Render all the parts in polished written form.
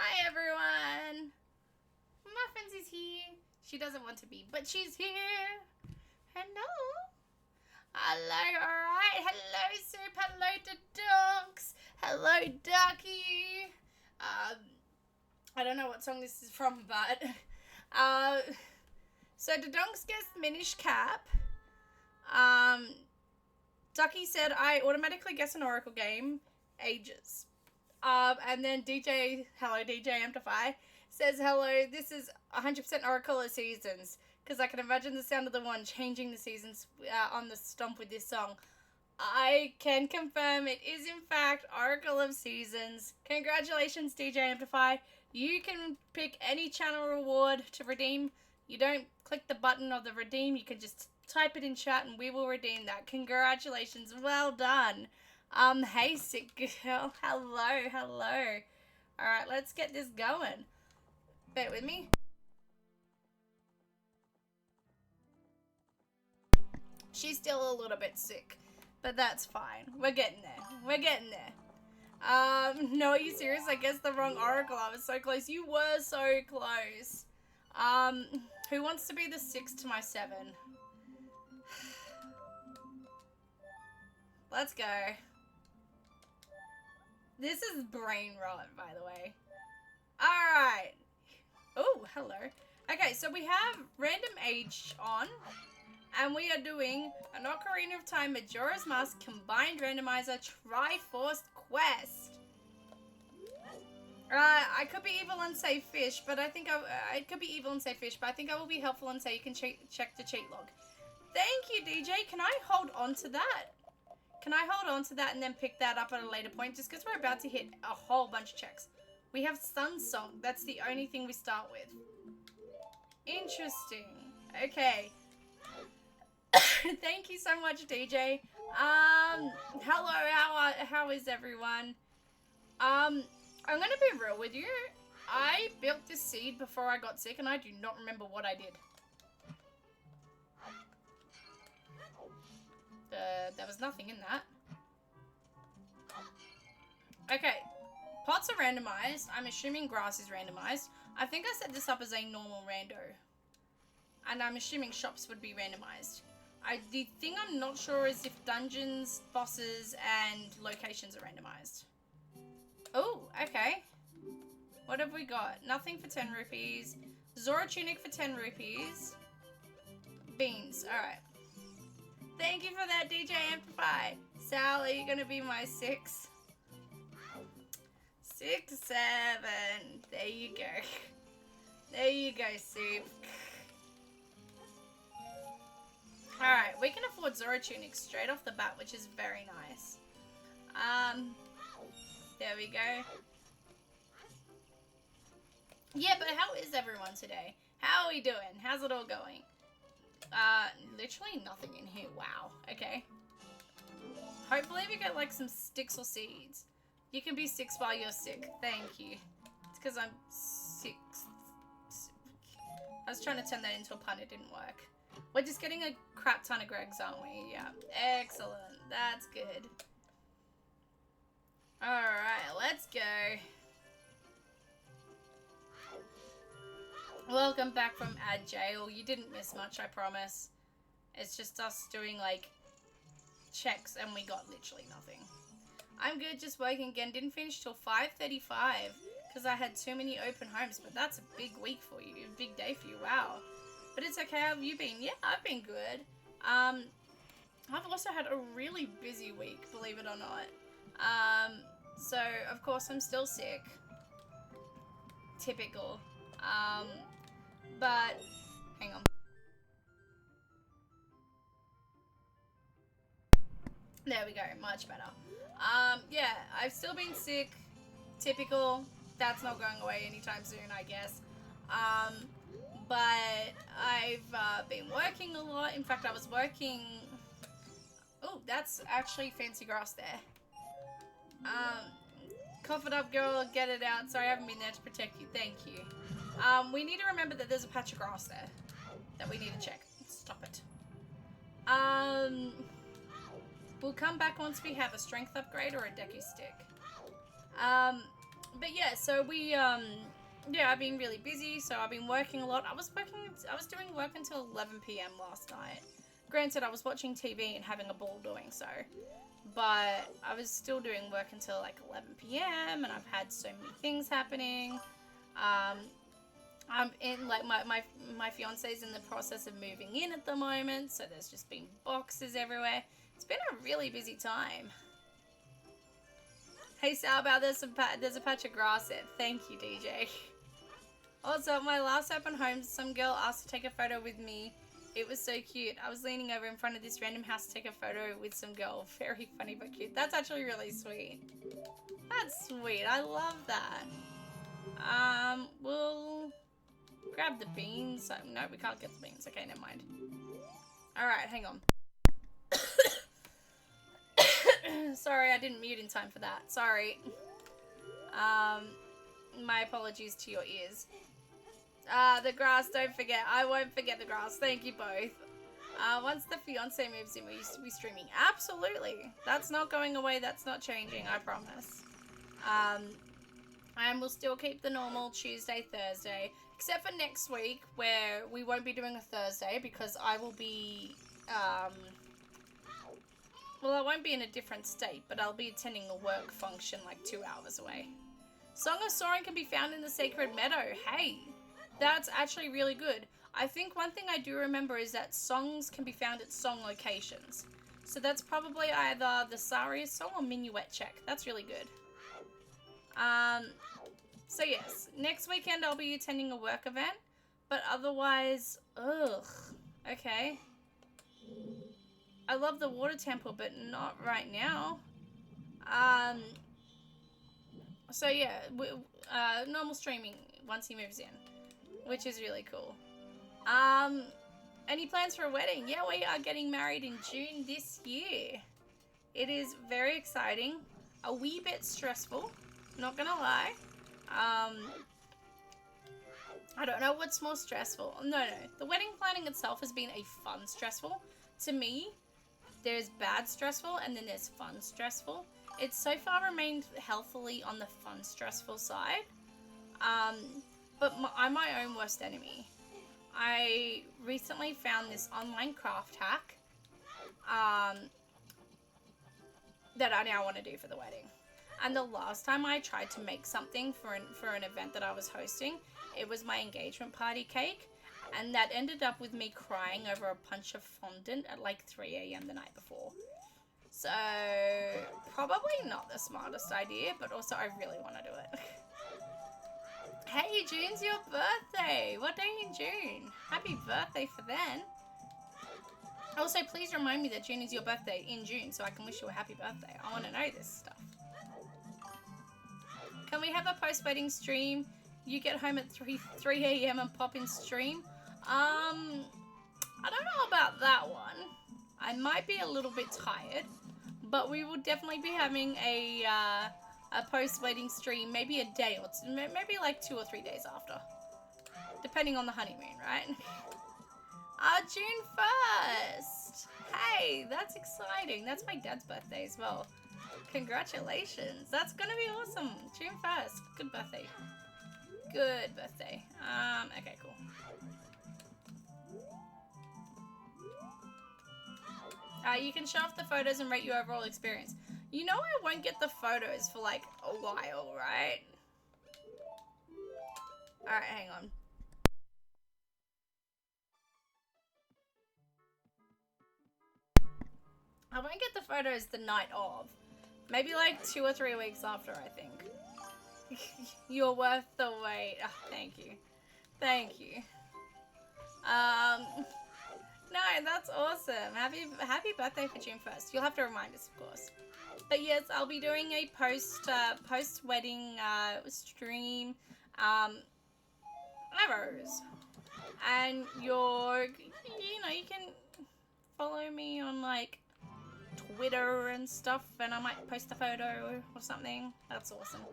Hi everyone! Muffins is here. She doesn't want to be, but she's here. Hello. Hello, alright. Hello, Soup. Hello to Dunks. Hello, Ducky. I don't know what song this is from, but so the Dunks gets the Minish Cap. Ducky said I automatically guess an Oracle game. Ages. And then DJ, hello DJ Amplify, says hello, this is 100% Oracle of Seasons. Because I can imagine the sound of the one changing the seasons on the stomp with this song. I can confirm it is in fact Oracle of Seasons. Congratulations DJ Amplify. You can pick any channel reward to redeem. You don't click the button of the redeem, you can just type it in chat and we will redeem that. Congratulations, well done. Hey sick girl, hello. Alright, let's get this going. Bear with me. She's still a little bit sick, but that's fine. We're getting there. No, are you serious? I guess the wrong Oracle. I was so close. You were so close. Who wants to be the 6 to my 7? Let's go. This is brain rot, by the way. Alright. Oh, hello. Okay, so we have random age on. And we are doing an Ocarina of Time Majora's Mask Combined Randomiser Triforce Quest. I could be evil and say fish, but I think I could be evil and say fish, but I think I will be helpful and say you can check the cheat log. Thank you, DJ. Can I hold on to that? Can I hold on to that and then pick that up at a later point? Just because we're about to hit a whole bunch of checks. We have Sun Song. That's the only thing we start with. Interesting. Okay. Thank you so much, DJ. Hello, how is everyone? I'm gonna be real with you. I built this seed before I got sick and I do not remember what I did. There was nothing in that. Okay. Pots are randomized. I'm assuming grass is randomized. I think I set this up as a normal rando. And I'm assuming shops would be randomized. The thing I'm not sure is if dungeons, bosses, and locations are randomized. Oh, okay. What have we got? Nothing for 10 rupees. Zora Tunic for 10 rupees. Beans. Alright. Thank you for that, DJ Amplify. Sal, are you going to be my 6? 6, 7. There you go. There you go, Soup. Alright, we can afford Zora Tunic straight off the bat, which is very nice. There we go. Yeah, but how is everyone today? How are we doing? How's it all going? Literally nothing in here. Wow. Okay. Hopefully we get, like, some sticks or seeds. You can be 6 while you're sick. Thank you. It's because I'm 6. I was trying to turn that into a pun. It didn't work. We're just getting a crap ton of Gregs, aren't we? Yeah. Excellent. That's good. Alright, let's go. Welcome back from ad jail. You didn't miss much, I promise. It's just us doing, like, checks and we got literally nothing. I'm good, just working again. Didn't finish till 5:35 because I had too many open homes, but that's a big week for you. A big day for you. Wow. But it's okay. How have you been? Yeah, I've been good. I've also had a really busy week, believe it or not. So, of course, I'm still sick. Typical. But, hang on. There we go. Much better. Yeah, I've still been sick. Typical. That's not going away anytime soon, I guess. But I've been working a lot. In fact, I was working... Oh, that's actually fancy grass there. Cough it up, girl. Get it out. Sorry, I haven't been there to protect you. Thank you. We need to remember that there's a patch of grass there that we need to check. Stop it. We'll come back once we have a strength upgrade or a decky stick. But yeah, so we, yeah, I've been really busy, so I've been working a lot. I was doing work until 11 p.m. last night. Granted, I was watching TV and having a ball doing so, but I was still doing work until like 11 p.m. and I've had so many things happening. I'm in, like, my fiance's in the process of moving in at the moment, so there's just been boxes everywhere. It's been a really busy time. Hey Salbow, there's a patch of grass there. Thank you, DJ. Also, at my last open home, some girl asked to take a photo with me. It was so cute. I was leaning over in front of this random house to take a photo with some girl. Very funny but cute. That's actually really sweet. That's sweet. I love that. We'll grab the beans. No, we can't get the beans. Okay, never mind. Alright, hang on. Sorry, I didn't mute in time for that. Sorry. My apologies to your ears. The grass, don't forget. I won't forget the grass. Thank you both. Once the fiance moves in, we used to be streaming. Absolutely. That's not going away. That's not changing, I promise. And we'll still keep the normal Tuesday, Thursday. Except for next week, where we won't be doing a Thursday, because I will be, well, I won't be in a different state, but I'll be attending a work function like 2 hours away. Song of Soaring can be found in the Sacred Meadow. Hey, that's actually really good. I think one thing I do remember is that songs can be found at song locations. So that's probably either the Saria song or Minuet Check. That's really good. So yes, next weekend I'll be attending a work event, but otherwise, ugh, okay. I love the water temple, but not right now. So yeah, normal streaming once he moves in, which is really cool. Any plans for a wedding? Yeah, we are getting married in June this year. It is very exciting, a wee bit stressful, not gonna lie. I don't know what's more stressful. No, the wedding planning itself has been a fun stressful. To me, there's bad stressful and then there's fun stressful. It's so far remained healthily on the fun stressful side. But I'm my own worst enemy. I recently found this online craft hack that I now want to do for the wedding. And the last time I tried to make something for an event that I was hosting, it was my engagement party cake. And that ended up with me crying over a punch of fondant at like 3 a.m. the night before. So, probably not the smartest idea, but also I really want to do it. Hey, June's your birthday! What day in June? Happy birthday for then. Also, please remind me that June is your birthday in June so I can wish you a happy birthday. I want to know this stuff. Can we have a post-wedding stream? You get home at 3 a.m. and pop in stream? I don't know about that one. I might be a little bit tired, but we will definitely be having a post-wedding stream, maybe a day or two, maybe like 2 or 3 days after, depending on the honeymoon, right? June 1st. Hey, that's exciting. That's my dad's birthday as well. Congratulations. That's gonna be awesome. June 1st. Good birthday. Good birthday. Okay, cool. You can show off the photos and rate your overall experience. You know I won't get the photos for like a while, right? Alright, hang on. I won't get the photos the night of. Maybe like 2 or 3 weeks after, I think. You're worth the wait. Oh, thank you. Thank you. No, that's awesome. Happy birthday for June 1st. You'll have to remind us, of course. But yes, I'll be doing a post-wedding stream. Arrows. And you can follow me on like Twitter and stuff, and I might post a photo or something. That's awesome.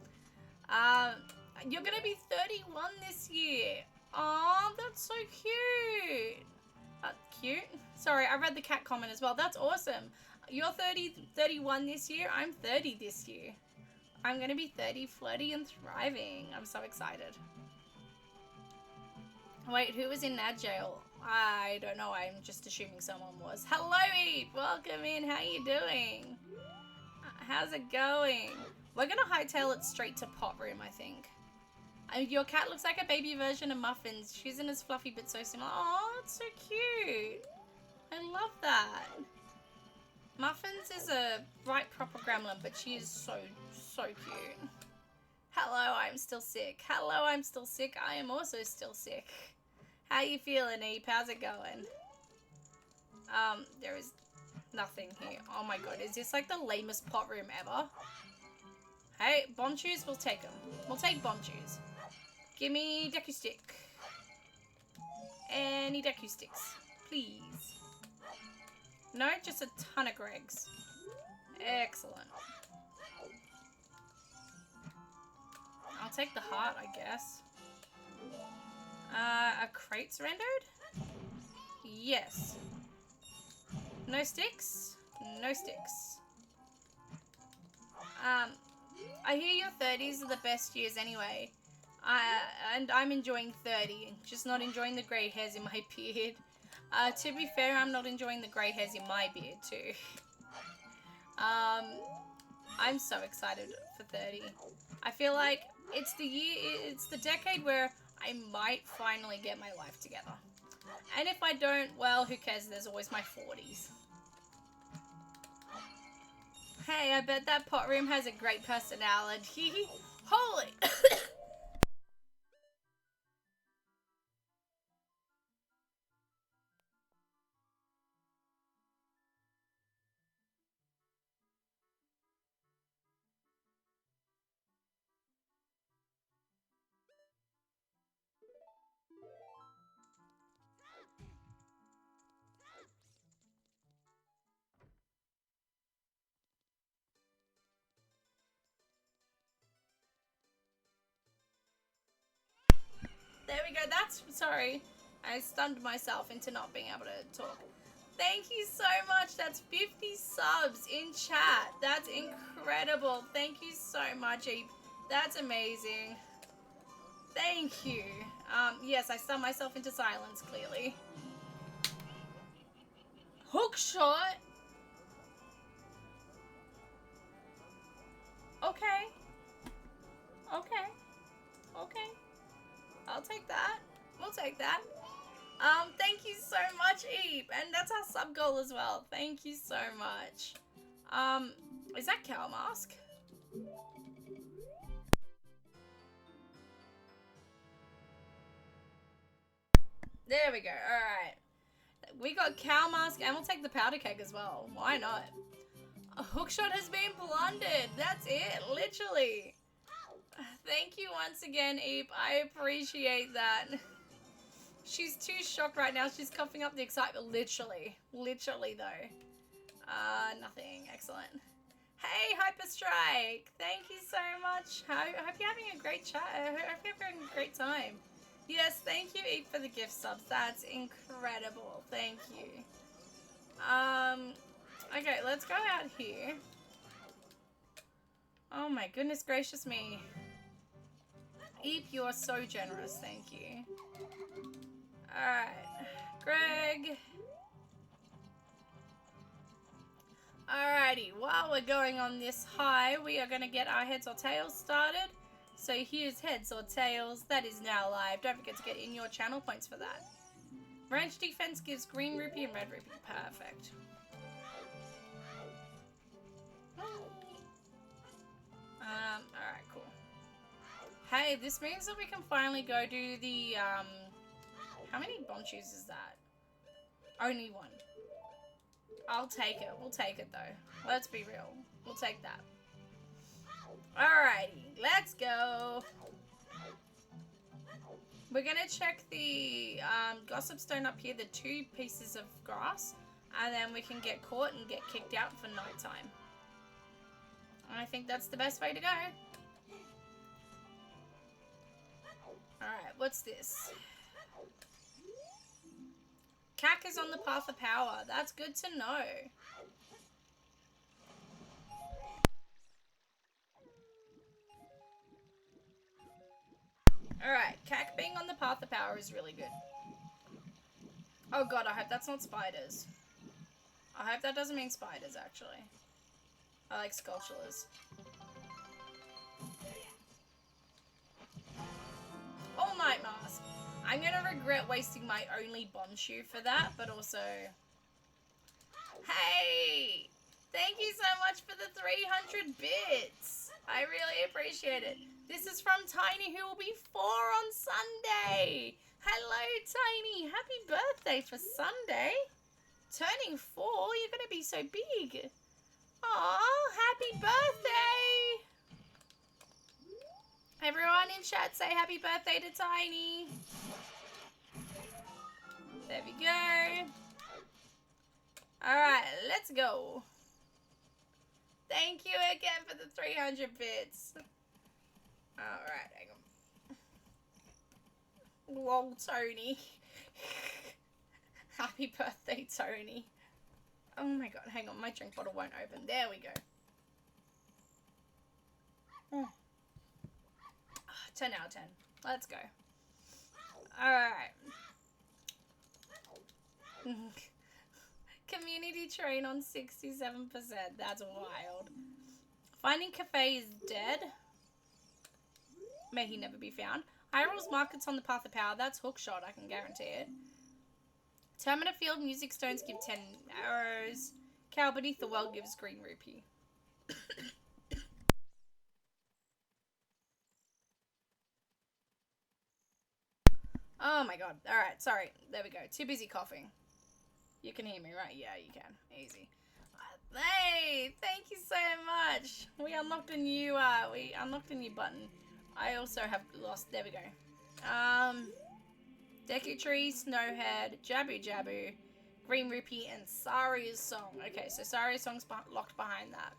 You're gonna be 31 this year. Oh, that's so cute. Cute. Sorry, I read the cat comment as well. That's awesome. You're 31 this year. I'm 30 this year. I'm gonna be 30, flirty, and thriving. I'm so excited. Wait, who was in Nad jail? I don't know. I'm just assuming someone was. Hello, Eve. Welcome in. How you doing? How's it going? We're gonna hightail it straight to pot room, I think. Your cat looks like a baby version of Muffins. She isn't as fluffy, but so similar. Oh, it's so cute. I love that. Muffins is a right proper gremlin, but she is so cute. Hello, I'm still sick. Hello, I'm still sick. I am also still sick. How you feeling, Eep? How's it going? There is nothing here. Oh my god, is this like the lamest pot room ever? Hey, bomb chews, we'll take them. We'll take bomb chews. Give me Deku Stick. Any Deku Sticks, please. No, just a ton of Gregs. Excellent. I'll take the heart, I guess. A crate surrendered? Yes. No sticks? No sticks. I hear your 30s are the best years anyway. And I'm enjoying 30, just not enjoying the grey hairs in my beard. To be fair, I'm not enjoying the grey hairs in my beard too. I'm so excited for 30. I feel like it's the decade where I might finally get my life together. And if I don't, well, who cares? There's always my 40s. Hey, I bet that pot room has a great personality. Holy! There we go. That's, sorry. I stunned myself into not being able to talk. Thank you so much. That's 50 subs in chat. That's incredible. Thank you so much, Eep. That's amazing. Thank you. Yes, I stunned myself into silence, clearly. Hook shot? Okay. Okay. Okay. I'll take that. We'll take that. Thank you so much, Eep. And that's our sub goal as well. Thank you so much. Is that cow mask? There we go. Alright. We got cow mask and we'll take the powder keg as well. Why not? A hookshot has been plundered. That's it. Literally. Thank you once again, Eep. I appreciate that. She's too shocked right now. She's coughing up the excitement. Literally. Literally, though. Nothing. Excellent. Hey, Hyperstrike. Thank you so much. I hope you're having a great chat. I hope you're having a great time. Yes, thank you, Eep, for the gift subs. That's incredible. Thank you. Okay, let's go out here. Oh my goodness gracious me. Eep, you are so generous. Thank you. Alright. Greg. Alrighty, while we're going on this high, we are going to get our heads or tails started. So here's heads or tails. That is now live. Don't forget to get in your channel points for that. Range defense gives green rupee and red rupee. Perfect. Alright, cool. Hey, this means that we can finally go do the, how many bomb chews is that? Only one. I'll take it. We'll take it, though. Let's be real. We'll take that. Alrighty, let's go. We're gonna check the gossip stone up here, the 2 pieces of grass, and then we can get caught and get kicked out for nighttime. I think that's the best way to go. Alright, what's this? Cack is on the path of power. That's good to know. on the Path of Power is really good. Oh god, I hope that's not spiders. I hope that doesn't mean spiders, actually. I like sculptures. All Night Mask. I'm gonna regret wasting my only Bonshu for that, but also... Hey! Thank you so much for the 300 bits! I really appreciate it. This is from Tiny, who will be 4 on Sunday! Hello, Tiny! Happy birthday for Sunday! Turning 4? You're gonna be so big! Aw, happy birthday! Everyone in chat say happy birthday to Tiny! There we go. Alright, let's go. Thank you again for the 300 bits. Alright, hang on. Whoa, Tony. Happy birthday, Tony. Oh my god, hang on, my drink bottle won't open. There we go. 10 out of 10. Let's go. Alright. Community train on 67%. That's wild. Finding Cafe is dead. May he never be found. Hyrule's Market's on the Path of Power. That's hookshot, I can guarantee it. Termina Field Music Stones give 10 arrows. Cow Beneath the Well gives green rupee. Oh my god. Alright, sorry. There we go. Too busy coughing. You can hear me, right? Yeah, you can. Easy. Hey, thank you so much. We unlocked a new button. I also have lost. There we go. Deku Tree, Snowhead, Jabu Jabu, Green Rupee, and Saria's Song. Okay, so Saria's Song's locked behind that.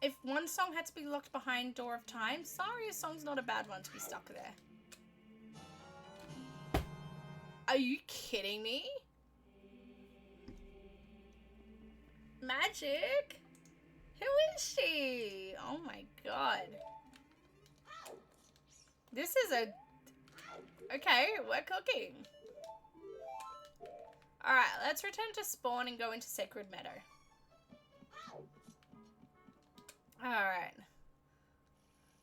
If one song had to be locked behind Door of Time, Saria's Song's not a bad one to be stuck there. Are you kidding me? Magic? Who is she? Oh my god. This is a... Okay, we're cooking. Alright, let's return to spawn and go into Sacred Meadow. Alright.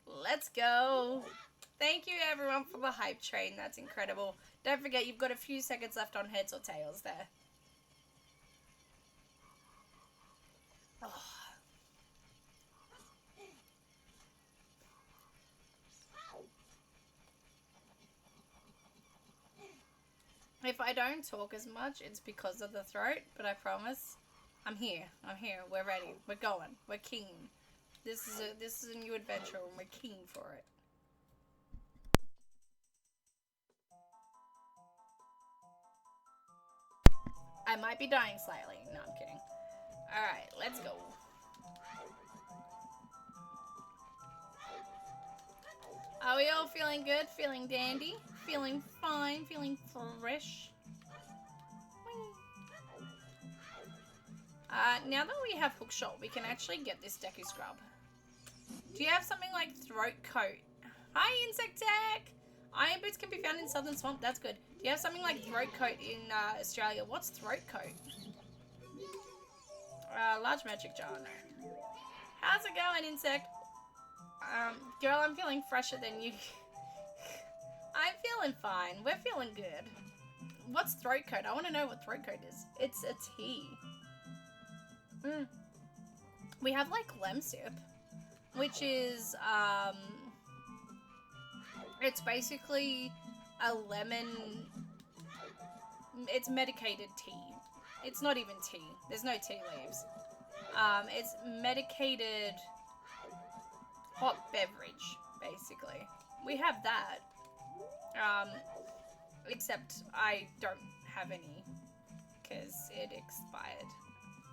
Let's go. Thank you everyone for the hype train. That's incredible. Don't forget, you've got a few seconds left on heads or tails there. Oh. If I don't talk as much, it's because of the throat, but I promise, I'm here. I'm here. We're ready. We're going. We're keen. This is a new adventure and we're keen for it. I might be dying slightly. No, I'm kidding. Alright, let's go. Are we all feeling good? Feeling dandy? Feeling fine? Feeling fresh? Now that we have Hookshot, we can actually get this Deku Scrub. Do you have something like Throat Coat? Hi, Insect Tech! Iron Boots can be found in Southern Swamp. That's good. Do you have something like Throat Coat in Australia? What's Throat Coat? Large Magic Jar, no. How's it going, Insect? Girl, I'm feeling fresher than you. I'm feeling fine. We're feeling good. What's Throat Coat? I want to know what Throat Coat is. It's a tea. We have like Lemsip, which is, it's basically a lemon, it's medicated tea. It's not even tea. There's no tea leaves. It's medicated hot beverage, basically. We have that. Except I don't have any because it expired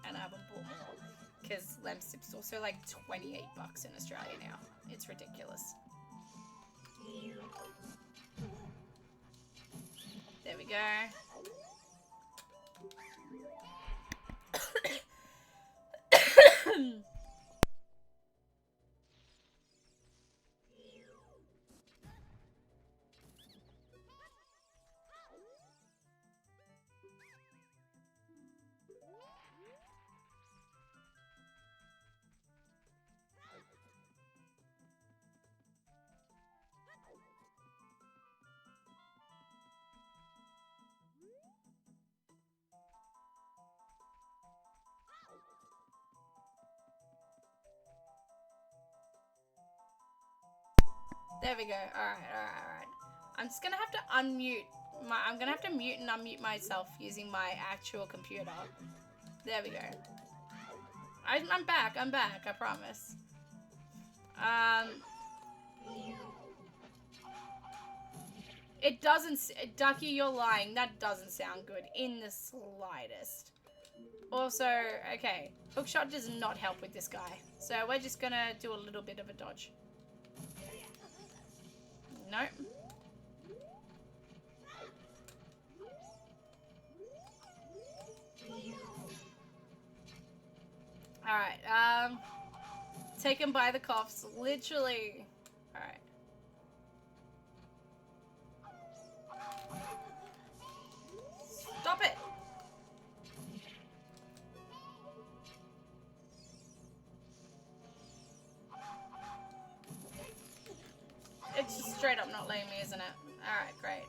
and I haven't bought more because Lemsip's also like 28 bucks in Australia now. It's ridiculous. There we go. There we go. Alright. I'm just gonna have to unmute I'm gonna have to mute and unmute myself using my actual computer. There we go. I'm back, I promise. It doesn't, Ducky, you're lying. That doesn't sound good in the slightest. Also, okay, hookshot does not help with this guy. So we're just gonna do a little bit of a dodge. Nope. Alright, taken by the coughs, literally. Alright. Stop it! It's just straight up not letting me, isn't it? Alright, great.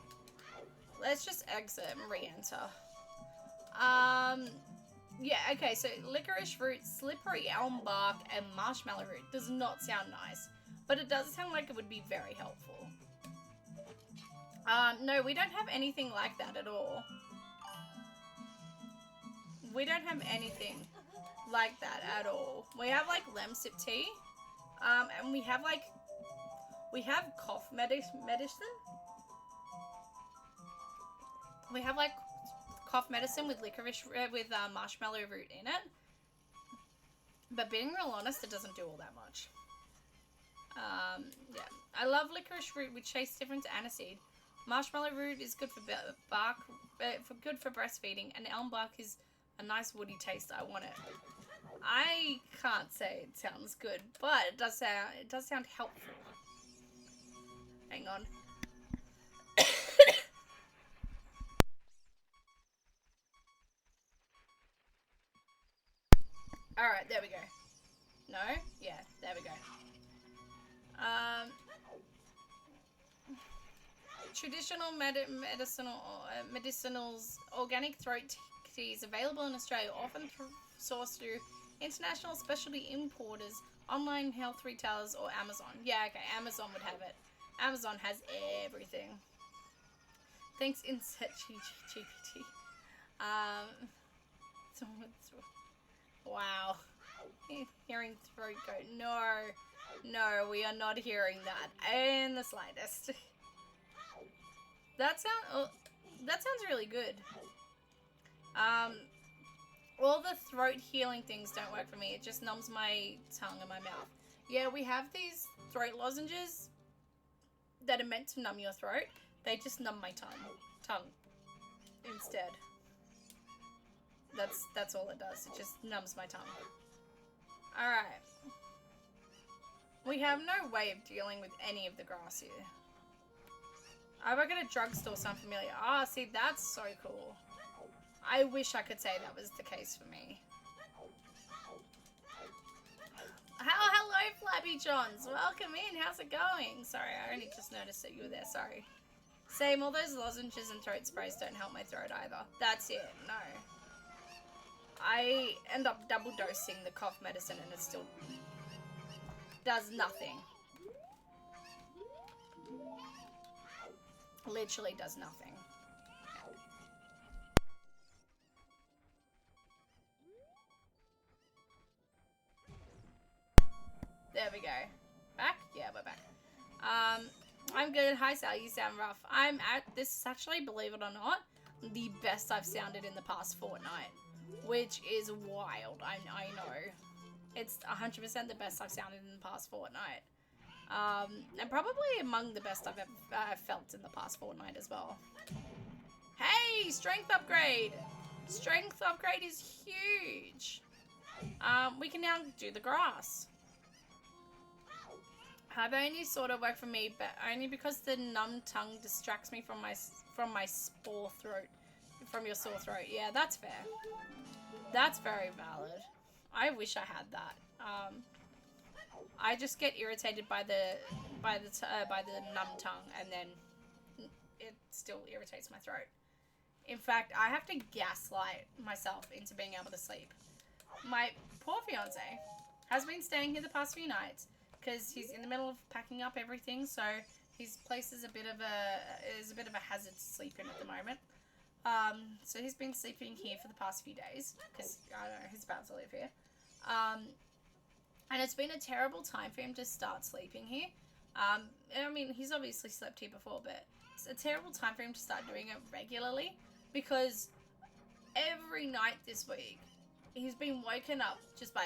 Let's just exit and re-enter. Yeah, okay, so licorice root, slippery elm bark, and marshmallow root does not sound nice, but it does sound like it would be very helpful. No, we don't have anything like that at all. We don't have anything like that at all. We have, like, lemsip tea, and we have, like, we have cough medicine. We have, like, cough medicine with licorice, with marshmallow root in it. But being real honest, it doesn't do all that much. Yeah. I love licorice root, which tastes different to aniseed. Marshmallow root is good for bark, good for breastfeeding, and elm bark is a nice woody taste. I want it. I can't say it sounds good, but it does sound helpful. Hang on. Alright, there we go. No? Yeah, there we go. Traditional medicinals, organic throat teas available in Australia, often sourced through international specialty importers, online health retailers, or Amazon. Yeah, okay, Amazon would have it. Amazon has everything. Thanks, Inset GPT. Wow. Hearing throat goat. No, we are not hearing that in the slightest. That sounds really good. All the throat healing things don't work for me. It just numbs my tongue and my mouth. Yeah, we have these throat lozenges that are meant to numb your throat. They just numb my tongue instead. That's all it does. It just numbs my tongue. Alright. We have no way of dealing with any of the grass here. I work at a drugstore, so I'm familiar. Ah, see, that's so cool. I wish I could say that was the case for me. Hello, Flabby Johns. Welcome in. How's it going? Sorry, I only just noticed that you were there. Sorry. Same, all those lozenges and throat sprays don't help my throat either. That's it. No. I end up double dosing the cough medicine and it still does nothing. Literally does nothing. There we go. Back? Yeah, we're back. I'm good. Hi, Sal. You sound rough. This is actually, believe it or not, the best I've sounded in the past fortnight. Which is wild. I know. It's 100% the best I've sounded in the past fortnight. And probably among the best I've ever felt in the past fortnight as well. Hey, strength upgrade! Strength upgrade is huge. We can now do the grass. Have only sort of worked for me, but only because the numb tongue distracts me from my spore throat, from your sore throat. Yeah, that's fair. That's very valid. I wish I had that. I just get irritated by the numb tongue, and then it still irritates my throat. In fact, I have to gaslight myself into being able to sleep. My poor fiance has been staying here the past few nights, because he's in the middle of packing up everything, so his place is a bit of a hazard to sleep in at the moment. So he's been sleeping here for the past few days because I don't know, he's about to live here. And it's been a terrible time for him to start sleeping here. I mean, he's obviously slept here before, but it's a terrible time for him to start doing it regularly because every night this week he's been woken up just by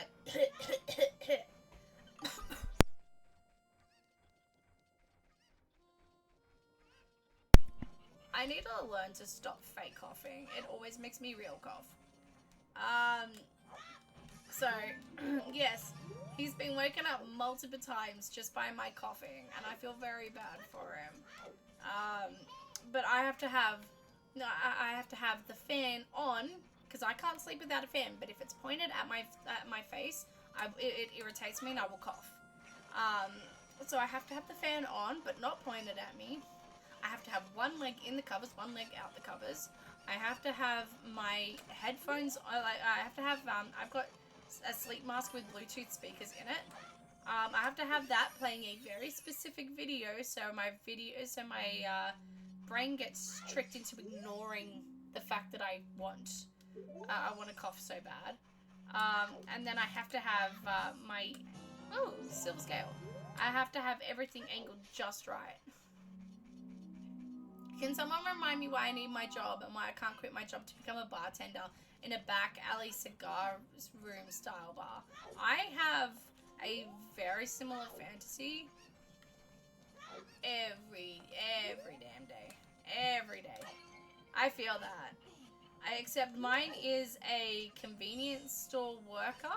I need to learn to stop fake coughing. It always makes me real cough. So, yes, he's been woken up multiple times just by my coughing, and I feel very bad for him. But I have to have the fan on, because I can't sleep without a fan, but if it's pointed at my face, it irritates me and I will cough. So I have to have the fan on, but not pointed at me. I have to have one leg in the covers, one leg out the covers. I have to have my headphones, I have to have, I've got a sleep mask with Bluetooth speakers in it. I have to have that playing a very specific video, so my brain gets tricked into ignoring the fact that I want to cough so bad. And then I have to have my, silver scale. I have to have everything angled just right. Can someone remind me why I need my job and why I can't quit my job to become a bartender in a back alley cigar room style bar? I have a very similar fantasy every damn day. Every day. I feel that. Except mine is a convenience store worker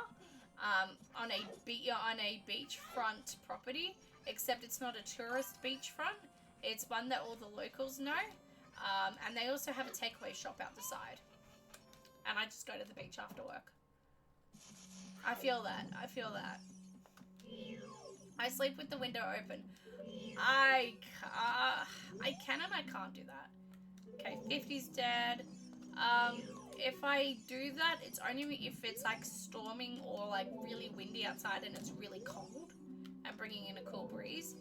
on a beachfront property, except it's not a tourist beachfront. It's one that all the locals know, and they also have a takeaway shop out the side. And I just go to the beach after work. I feel that. I sleep with the window open. I can and I can't do that. Okay, 50's dead. If I do that, it's only if it's like storming or like really windy outside and it's really cold and bringing in a cool breeze.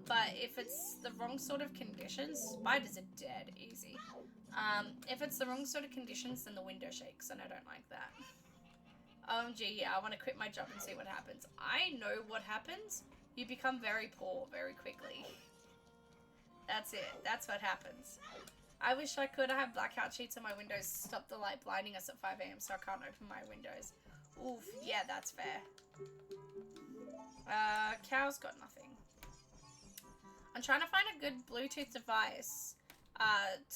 But if it's the wrong sort of conditions, spiders are dead easy. If it's the wrong sort of conditions, then the window shakes, and I don't like that. OMG, yeah, I want to quit my job and see what happens. I know what happens. You become very poor very quickly. That's it. That's what happens. I wish I could. I have blackout sheets on my windows to stop the light blinding us at 5 AM, so I can't open my windows. Oof, yeah, that's fair. Cow's got nothing. I'm trying to find a good Bluetooth device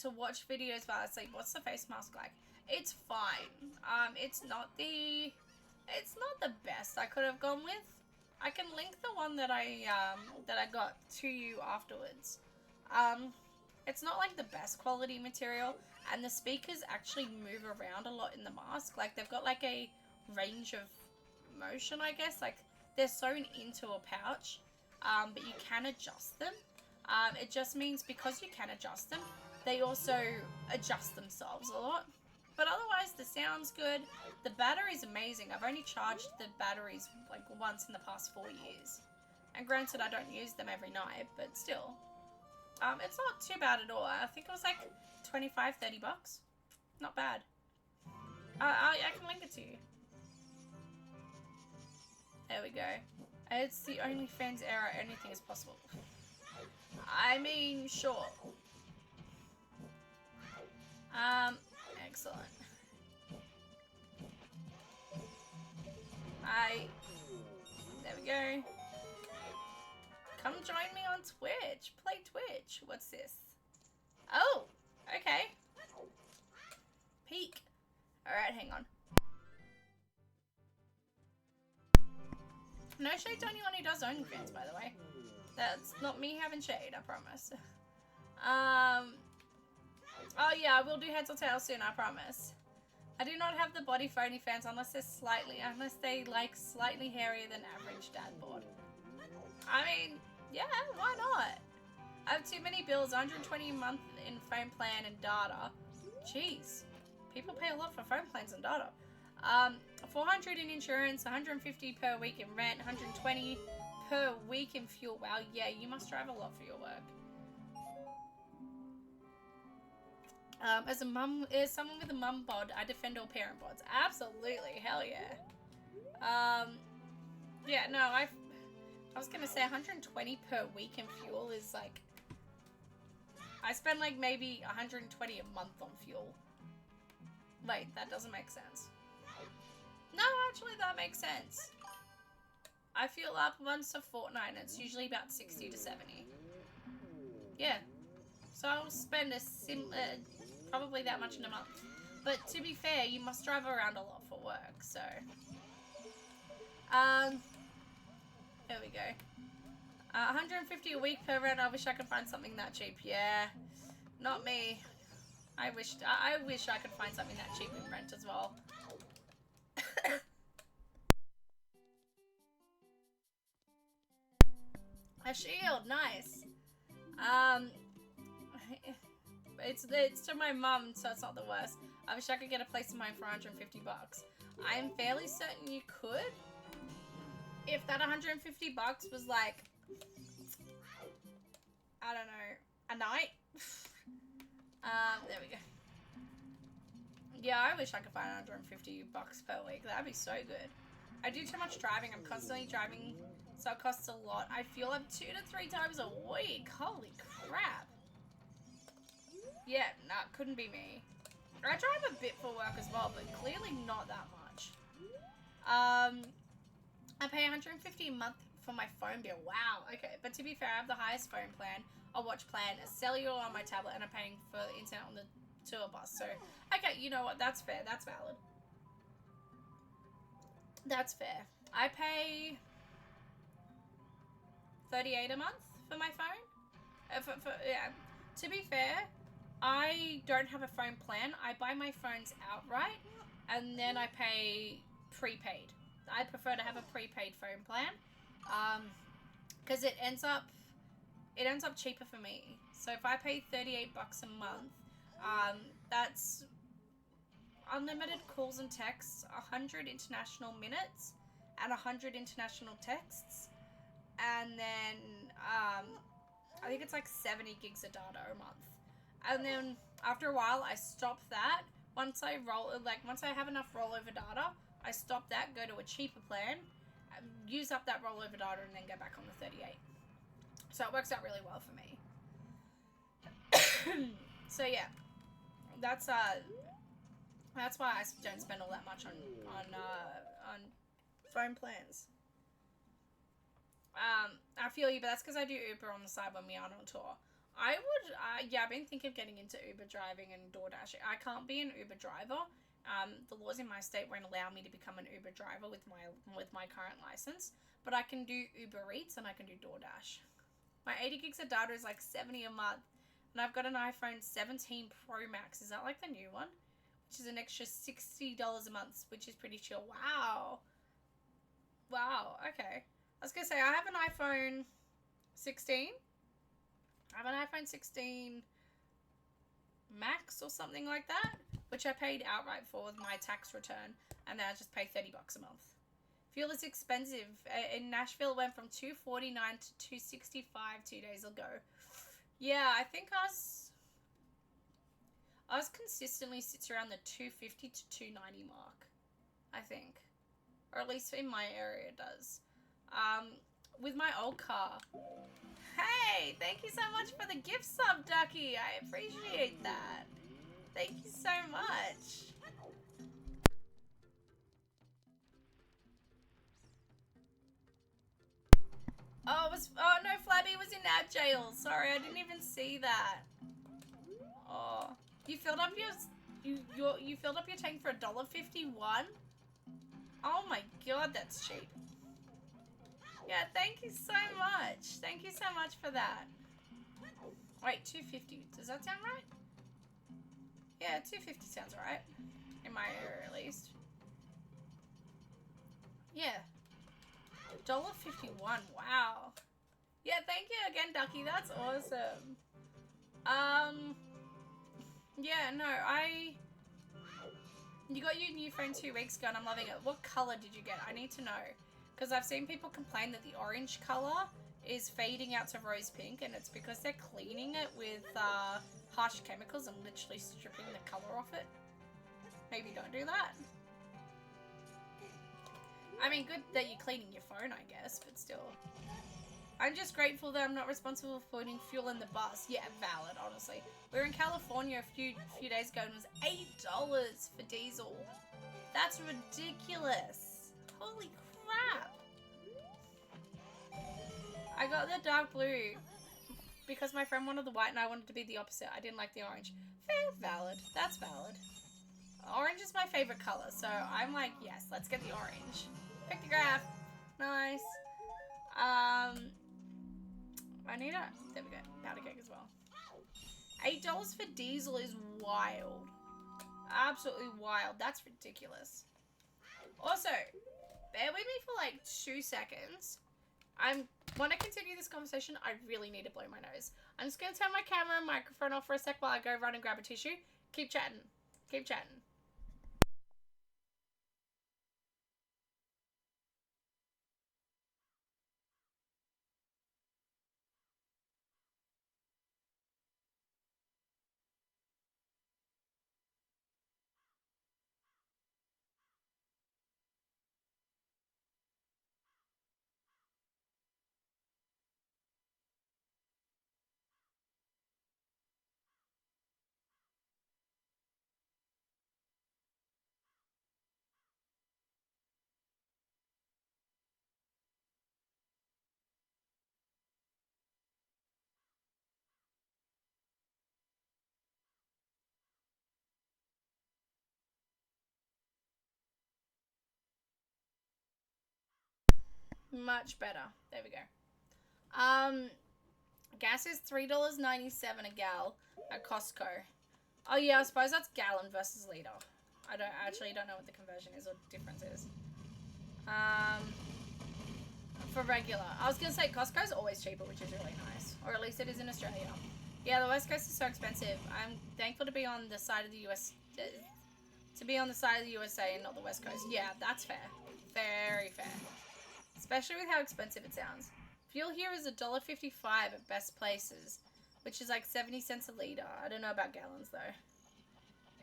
to watch videos while I sleep. What's the face mask like? It's fine. It's not the best I could have gone with. I can link the one that I got to you afterwards. It's not like the best quality material, and the speakers actually move around a lot in the mask. Like, they've got like a range of motion, I guess. Like, they're sewn into a pouch, but you can adjust them. It just means because you can adjust them, they also adjust themselves a lot. But otherwise, the sound's good. The battery's amazing. I've only charged the batteries like once in the past 4 years. And granted, I don't use them every night, but still. It's not too bad at all. I think it was like 25, 30 bucks. Not bad. I can link it to you. There we go. It's the OnlyFans era. Anything is possible. I mean, sure. Excellent. There we go. Come join me on Twitch. Play Twitch. What's this? Oh, okay. Peek. Alright, hang on. No shade to anyone who does OnlyFans, by the way. That's not me having shade, I promise. Oh yeah, I will do heads or tails soon, I promise. I do not have the body for OnlyFans unless they like slightly hairier than average dad board. I mean, yeah, why not? I have too many bills, 120 a month in phone plan and data. Jeez, people pay a lot for phone plans and data. 400 in insurance, 150 per week in rent, 120 per per week in fuel. Wow, yeah, you must drive a lot for your work. As someone with a mum bod, I defend all parent bods. Absolutely, hell yeah. Yeah, no, I was gonna say 120 per week in fuel is like, I spend like maybe 120 a month on fuel. Wait, that doesn't make sense. No, actually that makes sense. I fuel up once a fortnight and it's usually about 60 to 70. Yeah. So I'll spend probably that much in a month. But to be fair, you must drive around a lot for work, so. There we go. 150 a week per rent. I wish I could find something that cheap. Yeah, not me. I wish I could find something that cheap in rent as well. A shield, nice. It's to my mum, so it's not the worst. I wish I could get a place of mine for 150 bucks. I am fairly certain you could. If that 150 bucks was like, I don't know, a night. There we go. Yeah, I wish I could find 150 bucks per week. That'd be so good. I do too much driving. I'm constantly driving, so it costs a lot. I fuel up 2 to 3 times a week. Holy crap. Yeah, nah, couldn't be me. I drive a bit for work as well, but clearly not that much. I pay $150 a month for my phone bill. Wow, okay. But to be fair, I have the highest phone plan, a watch plan, a cellular on my tablet, and I'm paying for the internet on the tour bus. So, okay, you know what? That's fair. That's valid. That's fair. I pay $38 a month for my phone. Yeah. To be fair, I don't have a phone plan. I buy my phones outright, and then I pay prepaid. I prefer to have a prepaid phone plan, because it ends up cheaper for me. So if I pay 38 bucks a month, that's unlimited calls and texts, 100 international minutes, and 100 international texts, and then I think it's like 70 gigs of data a month. And then after a while, I stop that. Once I have enough rollover data, I stop that, go to a cheaper plan, use up that rollover data, and then go back on the 38. So it works out really well for me. So yeah, that's why I don't spend all that much on phone plans. I feel you, but that's because I do Uber on the side when we aren't on tour. I've been thinking of getting into Uber driving and DoorDash. I can't be an Uber driver. The laws in my state won't allow me to become an Uber driver with my current license, but I can do Uber Eats and I can do DoorDash. My 80 gigs of data is like $70 a month, and I've got an iPhone 17 Pro Max. Is that like the new one? Which is an extra $60 a month, which is pretty chill. Wow. Okay. I was gonna say I have an iPhone 16. I have an iPhone 16 Max or something like that, which I paid outright for with my tax return, and then I just pay 30 bucks a month. Fuel is expensive. In Nashville, it went from $2.49 to $2.65 2 days ago. Yeah, I think ours consistently sits around the $2.50 to $2.90 mark, I think, or at least in my area it does. With my old car. Hey, thank you so much for the gift sub, Ducky. I appreciate that. Thank you so much. Oh no, Flabby was in ad jail. Sorry, I didn't even see that. Oh, you filled up you filled up your tank for $1.51. Oh my god, that's cheap. Yeah, thank you so much. Thank you so much for that. Wait, $2.50. Does that sound right? Yeah, $2.50 sounds right. In my area, at least. Yeah. $1.51. Wow. Yeah, thank you again, Ducky. That's awesome. Yeah, no, you got your new phone 2 weeks ago and I'm loving it. What color did you get? I need to know. Because I've seen people complain that the orange colour is fading out to rose pink, and it's because they're cleaning it with harsh chemicals and literally stripping the colour off it. Maybe don't do that. I mean, good that you're cleaning your phone, I guess, but still. I'm just grateful that I'm not responsible for putting fuel in the bus. Yeah, valid, honestly. We were in California a few days ago and it was $8 for diesel. That's ridiculous. Holy crap. I got the dark blue because my friend wanted the white and I wanted to be the opposite. I didn't like the orange. Fair, valid. That's valid. Orange is my favorite color, so I'm like, yes, let's get the orange. Pictograph. Nice. I need a... There we go. Powder cake as well. $8 for diesel is wild. Absolutely wild. That's ridiculous. Also, bear with me for like 2 seconds. When I continue this conversation, I really need to blow my nose. I'm just going to turn my camera and microphone off for a sec while I go run and grab a tissue. Keep chatting. Keep chatting. Much better. There we go. Gas is $3.97 a gal at Costco. Oh yeah, I suppose that's gallon versus liter. I don't know what the conversion is or difference is. For regular. I was gonna say Costco's always cheaper, which is really nice. Or at least it is in Australia. Yeah, the West Coast is so expensive. I'm thankful to be on the side of the US to be on the side of the USA and not the West Coast. Yeah, that's fair. Very fair. Especially with how expensive it sounds. Fuel here is $1.55 at best places, which is like 70 cents a litre. I don't know about gallons though.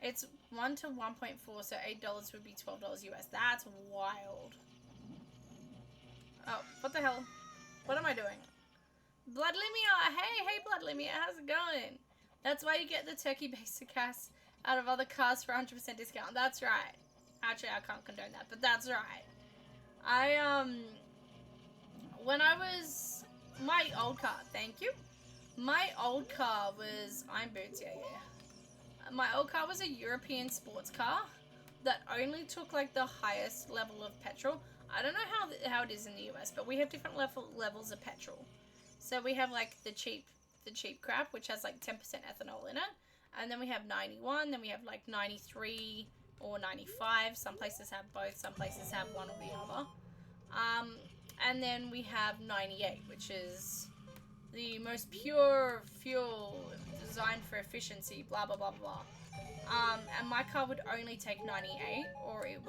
It's 1 to 1.4, so $8 would be $12 US. That's wild. Oh, what the hell? What am I doing? Blood Limia! Hey, Blood Limia, how's it going? That's why you get the turkey basic gas out of other cars for 100% discount. That's right. Actually, I can't condone that, but that's right. When I was, my old car, thank you. My old car was, I'm Boots, yeah. My old car was a European sports car that only took like the highest level of petrol. I don't know how it is in the US, but we have different levels of petrol. So we have like the cheap crap, which has like 10% ethanol in it. And then we have 91, then we have like 93 or 95. Some places have both, some places have one or the other. And then we have 98, which is the most pure fuel designed for efficiency, blah, blah, blah, blah. And my car would only take 98 or it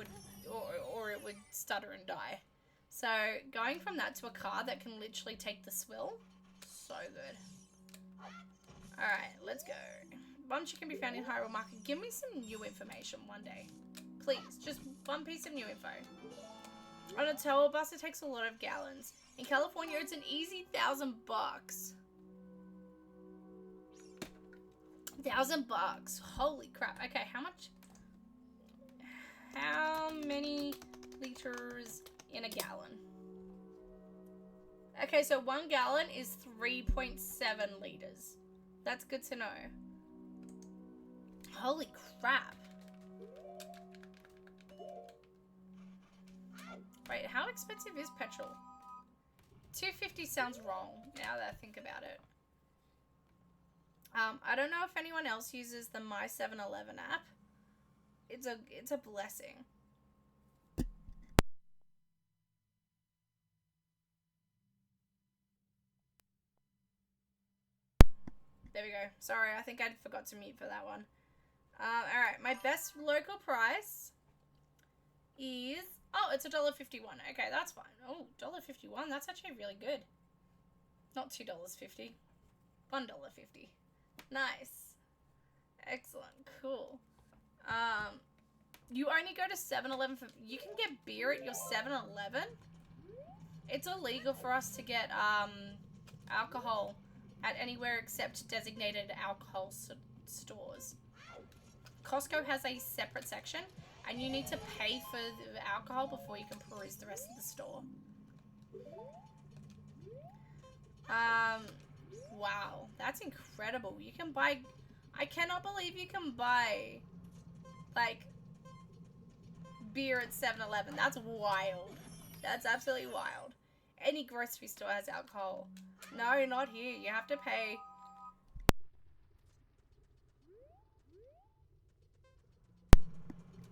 would stutter and die. So going from that to a car that can literally take the swill, so good. Alright, let's go. Bunch can be found in Hyrule Market. Give me some new information one day. Please, just one piece of new info. On a tour bus, it takes a lot of gallons. In California, it's an easy $1,000. $1,000. Holy crap. Okay, how much? How many liters in a gallon? Okay, so 1 gallon is 3.7 liters. That's good to know. Holy crap. Wait, how expensive is petrol? $2.50 sounds wrong now that I think about it. I don't know if anyone else uses the My 7-Eleven app. It's a blessing. There we go. Sorry, I think I forgot to mute for that one. Alright, my best local price is Oh, it's $1.51. Okay, that's fine. Oh, $1.51. That's actually really good. Not $2.50. $1.50. Nice. Excellent. Cool. You only go to 7-Eleven for... You can get beer at your 7-Eleven? It's illegal for us to get, alcohol at anywhere except designated alcohol stores. Costco has a separate section, and you need to pay for the alcohol before you can peruse the rest of the store. Wow, that's incredible. You can buy... I cannot believe you can buy, like, beer at 7-Eleven. That's wild. That's absolutely wild. Any grocery store has alcohol. No, not here. You have to pay.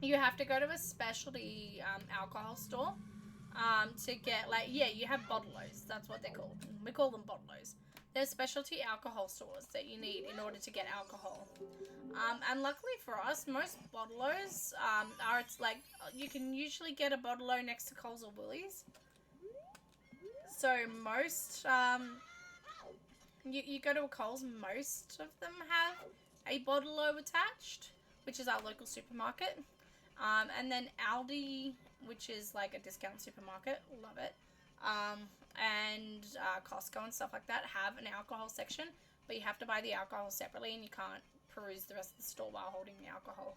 You have to go to a specialty alcohol store to get, like, yeah, you have bottlers. That's what they're called. We call them bottlers. There's specialty alcohol stores that you need in order to get alcohol. And luckily for us, most bottlers are, it's like, you can usually get a bottler next to Coles or Woolies. So most, you go to a Coles, most of them have a bottler attached, which is our local supermarket. And then Aldi, which is like a discount supermarket, love it. And Costco and stuff like that have an alcohol section, but you have to buy the alcohol separately, and you can't peruse the rest of the store while holding the alcohol.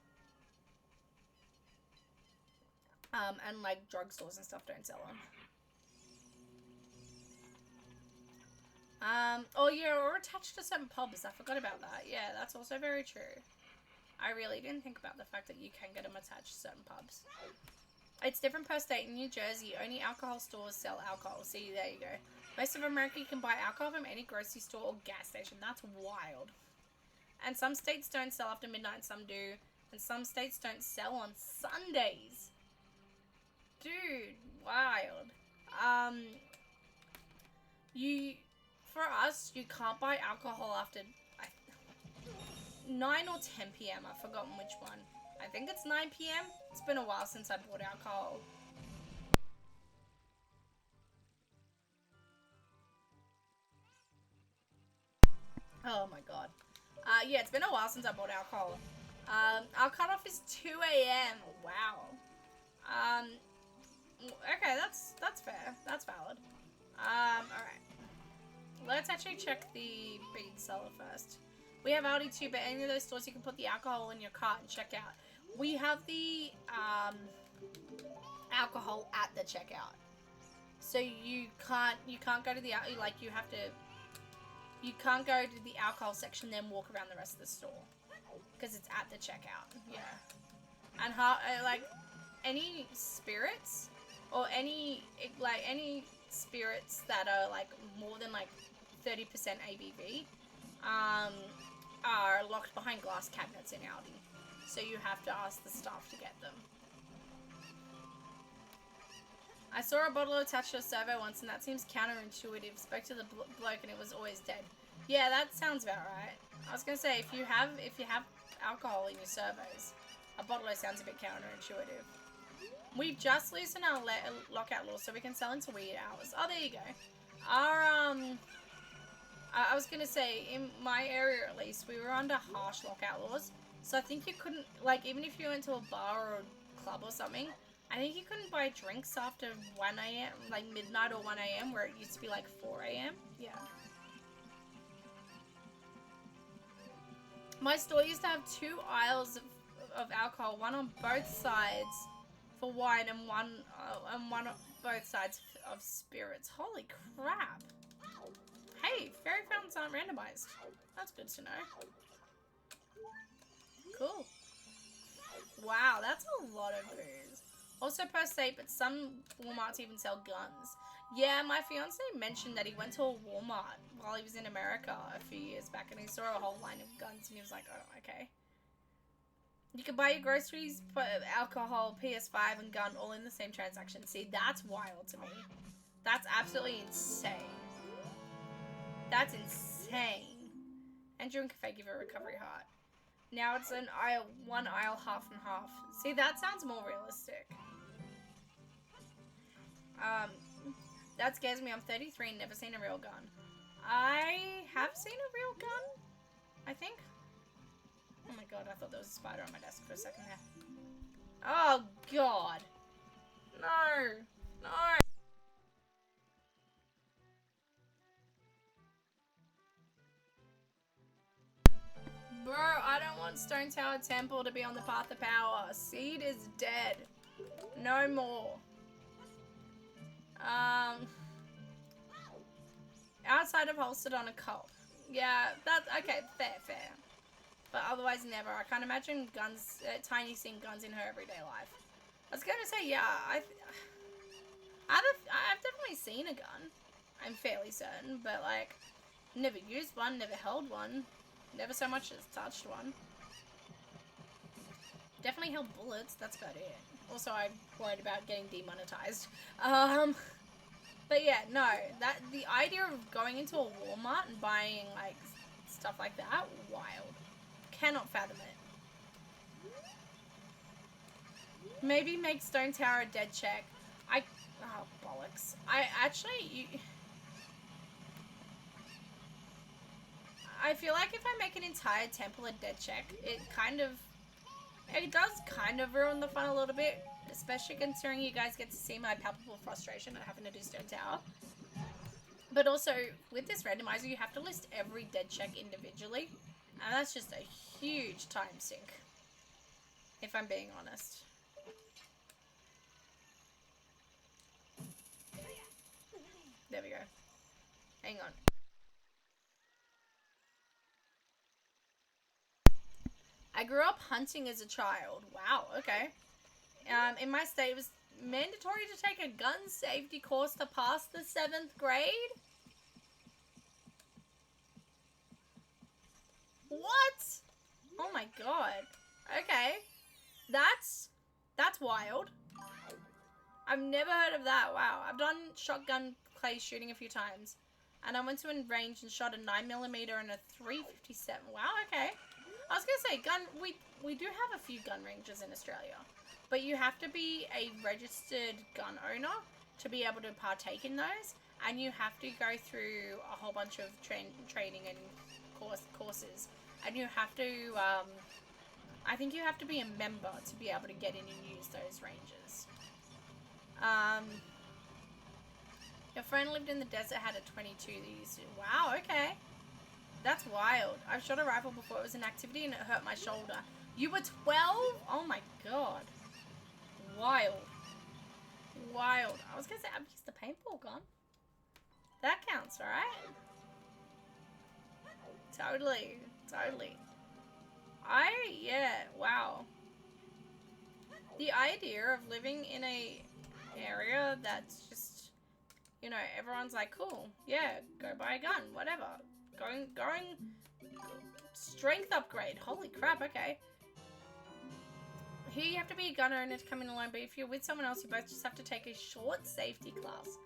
And like drugstores and stuff don't sell them. Oh yeah, or attached to certain pubs. I forgot about that. Yeah, that's also very true. I really didn't think about the fact that you can get them attached to certain pubs. It's different per state. In New Jersey, only alcohol stores sell alcohol. See, there you go. Most of America, you can buy alcohol from any grocery store or gas station. That's wild. And some states don't sell after midnight, some do. And some states don't sell on Sundays. Dude, wild. For us, you can't buy alcohol after 9 or 10 p.m. I've forgotten which one. I think it's 9 p.m. It's been a while since I bought alcohol. Oh my god. Yeah, it's been a while since I bought alcohol. Our cutoff is 2 a.m. Wow. Okay, that's fair. That's valid. Alright. Let's actually check the bean seller first. We have Aldi too, but any of those stores you can put the alcohol in your cart and check out. We have the alcohol at the checkout, so you can't go to the you can't go to the alcohol section then walk around the rest of the store because it's at the checkout. Yeah, and like any spirits or any spirits that are like more than like 30% ABV are locked behind glass cabinets in Aldi. So you have to ask the staff to get them. I saw a bottle attached to a servo once, and that seems counterintuitive. Spoke to the bloke, and it was always dead. Yeah, that sounds about right. I was gonna say, if you have alcohol in your servos, a bottler sounds a bit counterintuitive. We've just loosened our lockout law, so we can sell into weird hours. Oh, there you go. I was gonna say, in my area at least, we were under harsh lockout laws. So I think you couldn't, like, even if you went to a bar or a club or something, I think you couldn't buy drinks after 1 a.m., like midnight or 1 a.m., where it used to be like 4 a.m. Yeah. My store used to have 2 aisles of alcohol, one on both sides for wine and one on both sides of spirits. Holy crap. Hey, fairy fountains aren't randomized. That's good to know. Cool. Wow, that's a lot of booze. Also per state, but some Walmarts even sell guns. Yeah, my fiance mentioned that he went to a Walmart while he was in America a few years back, and he saw a whole line of guns, and he was like, oh, okay. You can buy your groceries, alcohol, PS5, and gun all in the same transaction. See, that's wild to me. That's absolutely insane. That's insane. Andrew and Cafe give a recovery heart. Now it's one aisle half and half. See, that sounds more realistic. That scares me. I'm 33 and never seen a real gun. I have seen a real gun, I think. Oh my god, I thought there was a spider on my desk for a second there. Oh god. No. No. Bro, I don't want Stone Tower Temple to be on the path of power. Seed is dead. No more. Outside of holstered on a cult. Yeah, that's okay, fair. But otherwise never. I can't imagine guns, Tiny seeing guns in her everyday life. I was gonna say, yeah, I've definitely seen a gun. I'm fairly certain, but like, never used one, never held one, never so much as touched one. Definitely held bullets, that's about it. Also, I'm worried about getting demonetized. But yeah, no, the idea of going into a Walmart and buying like stuff like that, wild. Cannot fathom it. Maybe make Stone Tower a dead check. Oh, bollocks. I feel like if I make an entire temple a dead check, it does kind of ruin the fun a little bit, especially considering you guys get to see my palpable frustration at having to do Stone Tower. But also, with this randomizer, you have to list every dead check individually, and that's just a huge time sink, if I'm being honest. There we go. Hang on. I grew up hunting as a child. Wow, okay. In my state, it was mandatory to take a gun safety course to pass the 7th grade? What? Oh my god. Okay. That's wild. I've never heard of that. Wow. I've done shotgun clay shooting a few times. And I went to a range and shot a 9mm and a 357. Wow, okay. I was gonna say, we do have a few gun ranges in Australia. But you have to be a registered gun owner to be able to partake in those. And you have to go through a whole bunch of training and courses. And you have to, I think you have to be a member to be able to get in and use those ranges. Your friend lived in the desert, had a 22 that used to. Wow, okay. That's wild. I've shot a rifle before. It was an activity and it hurt my shoulder. You were 12? Oh my god. Wild. Wild. I was gonna say, I've used the paintball gun. That counts, right? Totally. Yeah, wow. The idea of living in a area that's just, you know, everyone's like, cool, yeah, go buy a gun, whatever. Going, strength upgrade. Holy crap, okay. Here you have to be a gun owner to come in alone, but if you're with someone else, you both just have to take a short safety class.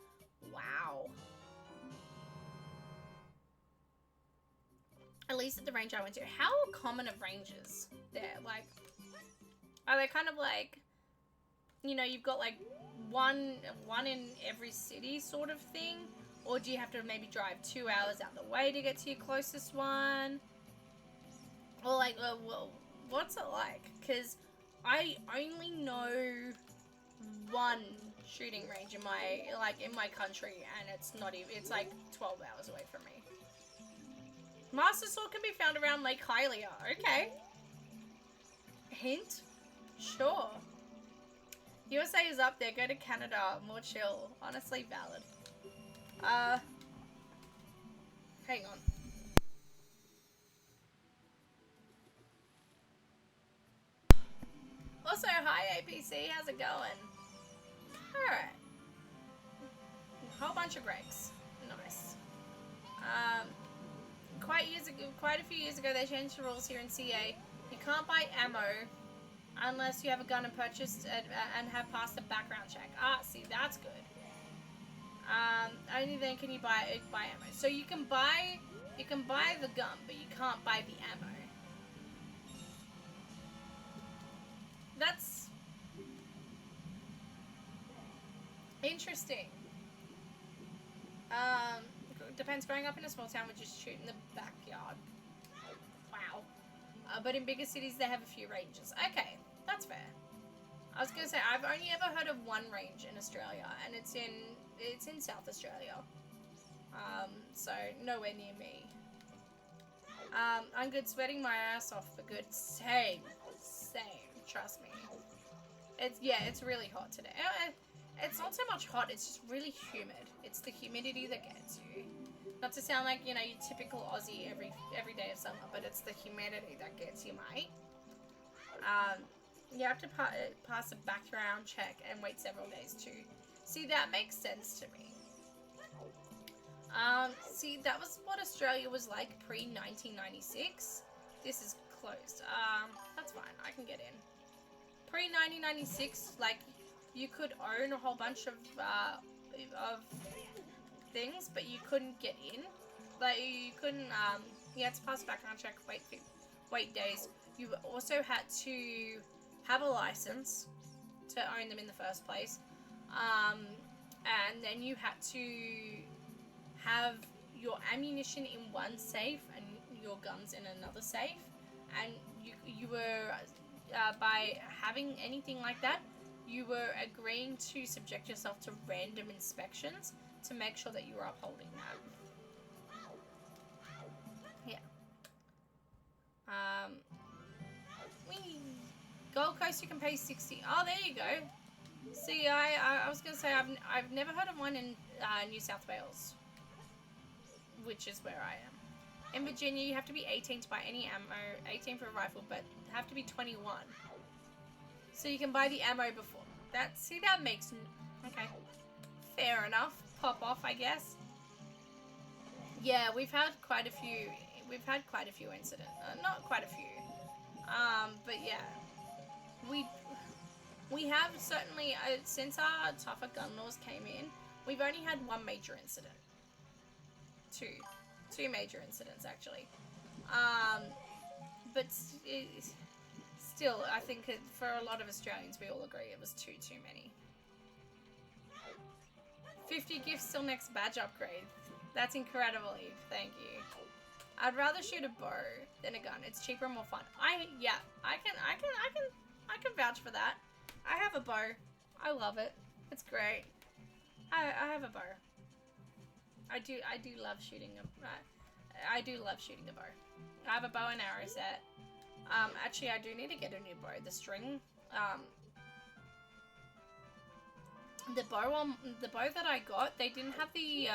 Wow. At least at the range I went to. How common are ranges there? Like, are they kind of like, you know, you've got like one in every city sort of thing? Or do you have to maybe drive 2 hours out the way to get to your closest one? Or like, well, what's it like? Because I only know one shooting range in my country, and it's not even, it's like 12 hours away from me. Master Sword can be found around Lake Hylia. Okay. Hint? Sure. USA is up there. Go to Canada. More chill. Honestly, valid. Hang on. Also, hi APC. How's it going? Alright. Whole bunch of Gregs. Nice. Quite a few years ago, they changed the rules here in CA. You can't buy ammo unless you have a gun and purchased and have passed a background check. Ah, see, that's good. Only then can you buy ammo. So you can buy the gun, but you can't buy the ammo. That's interesting. interesting. Depends. Growing up in a small town, we just shoot in the backyard. Wow. But in bigger cities, they have a few ranges. Okay, that's fair. I was gonna say I've only ever heard of one range in Australia, and it's in South Australia. So nowhere near me. I'm good, sweating my ass off for good. Same. Trust me. It's really hot today. It's not so much hot. It's just really humid. It's the humidity that gets you. Not to sound like, you know, your typical Aussie every day of summer, but it's the humidity that gets you, mate. You have to pass a background check and wait several days too. See, that makes sense to me. See, that was what Australia was like pre-1996. This is closed. That's fine. I can get in. Pre-1996, like, you could own a whole bunch of things, but you couldn't get in. Like, you couldn't, you had to pass a background check, wait days. You also had to have a license to own them in the first place. And then you had to have your ammunition in one safe and your guns in another safe. And you were, by having anything like that, you were agreeing to subject yourself to random inspections to make sure that you were upholding that. Yeah. Gold Coast, you can pay 60. Oh, there you go. See, I was gonna say I've never heard of one in New South Wales, which is where I am. In Virginia, you have to be 18 to buy any ammo, 18 for a rifle, but have to be 21. So you can buy the ammo before. That makes... Okay. Fair enough. Pop off, I guess. Yeah, we've had quite a few incidents. Not quite a few. But yeah. We have certainly, since our tougher gun laws came in, we've only had one major incident. Two major incidents, actually. But still, I think for a lot of Australians, we all agree it was too many. 50 gifts till next badge upgrade. That's incredible, Eve. Thank you. I'd rather shoot a bow than a gun. It's cheaper and more fun. I can vouch for that. I have a bow. I love it. It's great. I have a bow. I do love shooting a bow. I have a bow and arrow set. Actually, I do need to get a new bow. The string, the bow that I got, they didn't have the,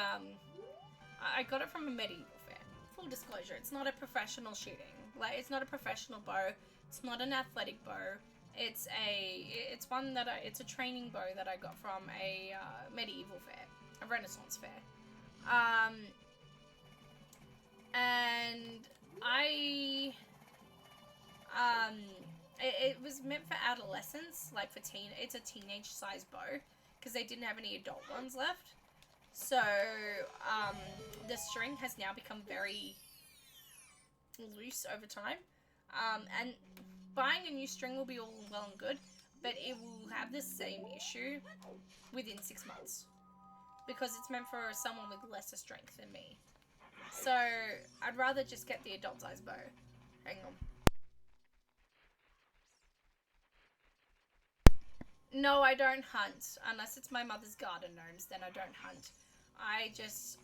I got it from a medieval fair. Full disclosure, it's not a professional shooting. Like, it's not a professional bow. It's not an athletic bow. It's a training bow that I got from a medieval fair, a Renaissance fair. And it was meant for adolescents, like for it's a teenage size bow, because they didn't have any adult ones left. So, the string has now become very loose over time. And buying a new string will be all well and good, but it will have the same issue within 6 months, because it's meant for someone with lesser strength than me. So I'd rather just get the adult size bow. Hang on. No, I don't hunt. Unless it's my mother's garden gnomes, then I don't hunt. I just...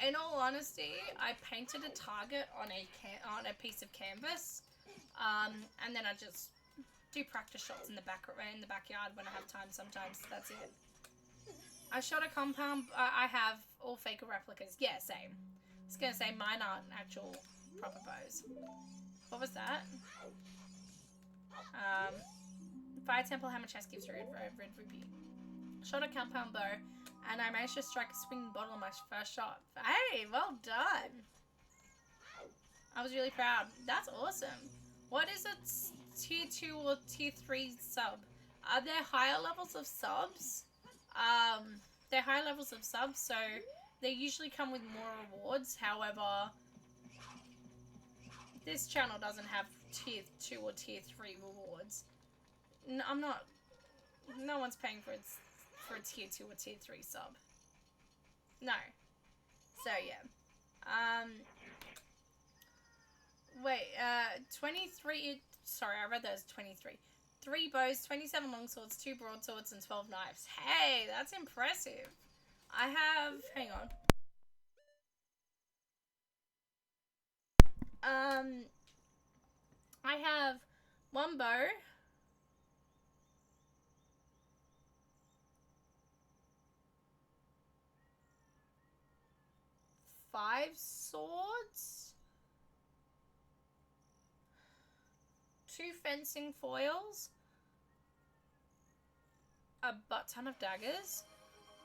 In all honesty, I painted a target on a piece of canvas, and then I just do practice shots in the backyard when I have time. Sometimes that's it. I shot a compound. I have all fake replicas. Yeah, same. I was gonna say mine aren't actual proper bows. What was that? Fire Temple Hammer Chest gives red rupee. Shot a compound bow, and I managed to strike a swinging bottle on my first shot. Hey, well done. I was really proud. That's awesome. What is a tier 2 or tier 3 sub? Are there higher levels of subs? They're higher levels of subs, so they usually come with more rewards. However, this channel doesn't have tier 2 or tier 3 rewards. No, I'm not. No one's paying for its for a tier 2 or tier 3 sub. No. So yeah. Wait, 23, sorry, I read that as 23. 3 bows, 27 longswords, 2 broadswords, and 12 knives. Hey, that's impressive. I have, hang on. I have 1 bow. 5 swords. 2 fencing foils. A butt ton of daggers.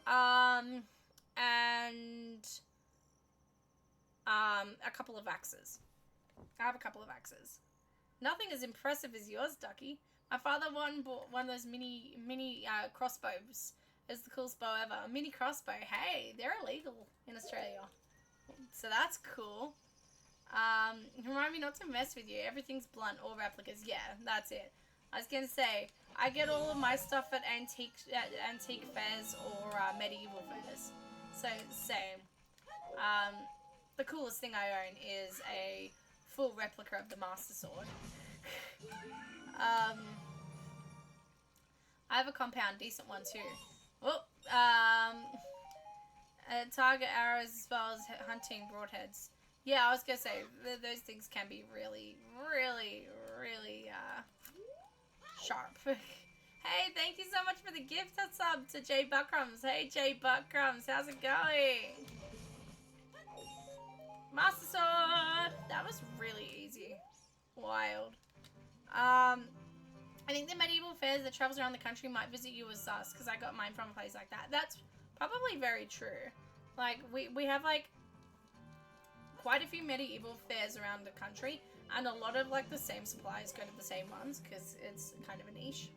And a couple of axes. I have a couple of axes. Nothing as impressive as yours, Ducky. My father bought one of those mini crossbows. It's the coolest bow ever. A mini crossbow. Hey, they're illegal in Australia. So that's cool. Remind me not to mess with you. Everything's blunt or replicas. Yeah, that's it. I was gonna say, I get all of my stuff at antique fairs or medieval fairs. So same. The coolest thing I own is a full replica of the Master Sword. I have a compound, decent one too. Oh, target arrows as well as hunting broadheads. Yeah, I was gonna say, those things can be really, really, really, sharp. Hey, thank you so much for the gift sub to Jay Buckrums. Hey, Jay Buckrums, how's it going? Master Sword! That was really easy. Wild. I think the medieval fairs that travels around the country might visit you as us, because I got mine from a place like that. That's probably very true. Like, we have, like, quite a few medieval fairs around the country, and a lot of, like, the same suppliers go to the same ones, because it's kind of a niche.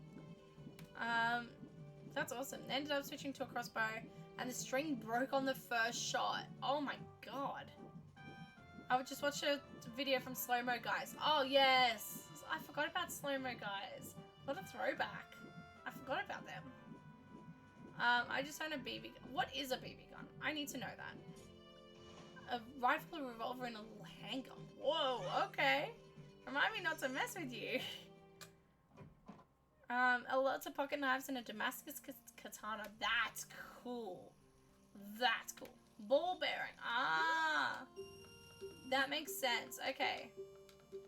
That's awesome. Ended up switching to a crossbow, and the string broke on the first shot. Oh my god. I would just watch a video from Slow Mo Guys. Oh, yes. I forgot about Slow Mo Guys. What a throwback. I forgot about them. I just own a BB gun. What is a BB gun? I need to know that. A rifle, a revolver, and a little handgun. Whoa, okay. Remind me not to mess with you. Lots of pocket knives and a Damascus katana. That's cool. That's cool. Ball bearing. Ah. That makes sense. Okay.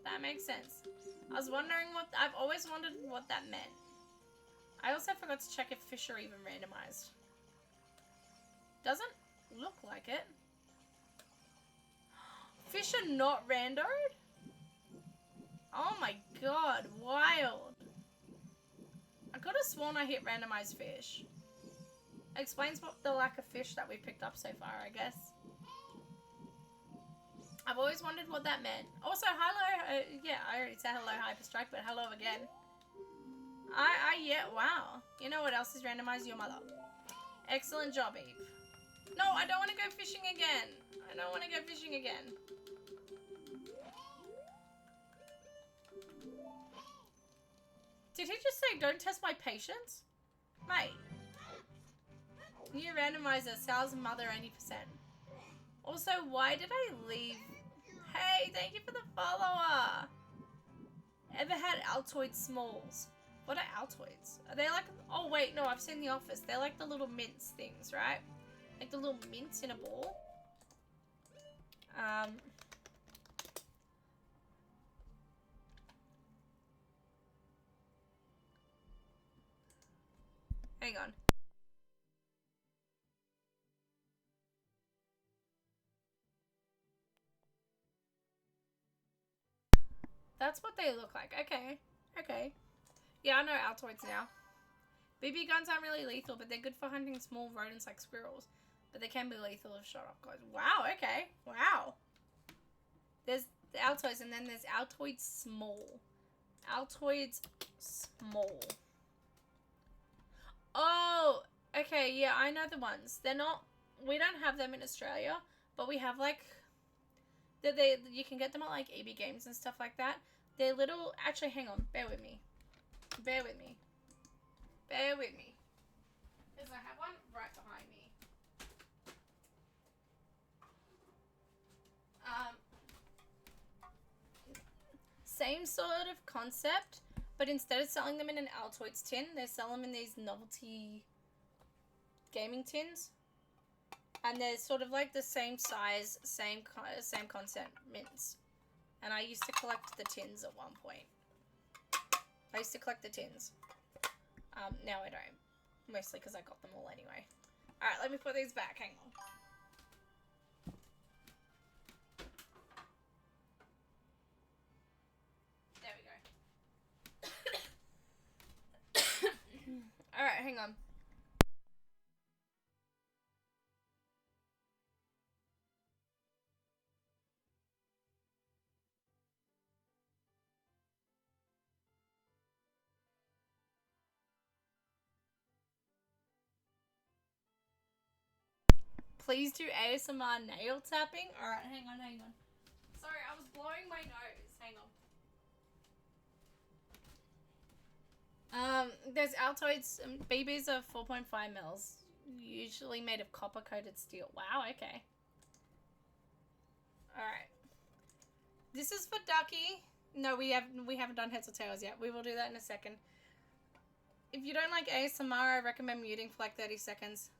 That makes sense. I was wondering what... I've always wondered what that meant. I also forgot to check if fish are even randomized. Doesn't look like it. Fish are not randoed? Oh my god. Wild. I could have sworn I hit randomized fish. Explains what the lack of fish that we picked up so far, I guess. I've always wondered what that meant. Also, hello. Yeah, I already said hello, Hyperstrike, but hello again. Yeah, wow. You know what else is randomized? Your mother. Excellent job, Eve. No, I don't want to go fishing again. I don't want to go fishing again. Did he just say, don't test my patience? Mate. New randomizer, Sal's mother 80%. Also, why did I leave? Hey, thank you for the follower. Ever had Altoid Smalls? What are Altoids? Are they like... Oh, wait, no, I've seen The Office. They're like the little mints things, right? Like the little mints in a ball. Hang on. That's what they look like. Okay. Okay. Yeah, I know Altoids now. BB guns aren't really lethal, but they're good for hunting small rodents like squirrels. But they can be lethal if shot up close. Wow, okay. Wow. There's the Altoids, and then there's Altoids Small. Altoids Small. Oh, okay, yeah, I know the ones. They're not... We don't have them in Australia, but we have, like... You can get them at, like, EB Games and stuff like that. They're little... Actually, hang on. Bear with me. Bear with me. Bear with me. Because I have one right behind me. Same sort of concept, but instead of selling them in an Altoids tin, they sell them in these novelty gaming tins. And they're sort of like the same size, same concept mints. And I used to collect the tins at one point. I used to collect the tins. Now I don't. Mostly because I got them all anyway. Alright, let me put these back. Hang on. There we go. Alright, hang on. Please do ASMR nail tapping. Alright, hang on. Sorry, I was blowing my nose. Hang on. There's Altoids. BBs are 4.5 mils. Usually made of copper-coated steel. Wow, okay. Alright. This is for Ducky. No, we haven't done heads or tails yet. We will do that in a second. If you don't like ASMR, I recommend muting for like 30 seconds.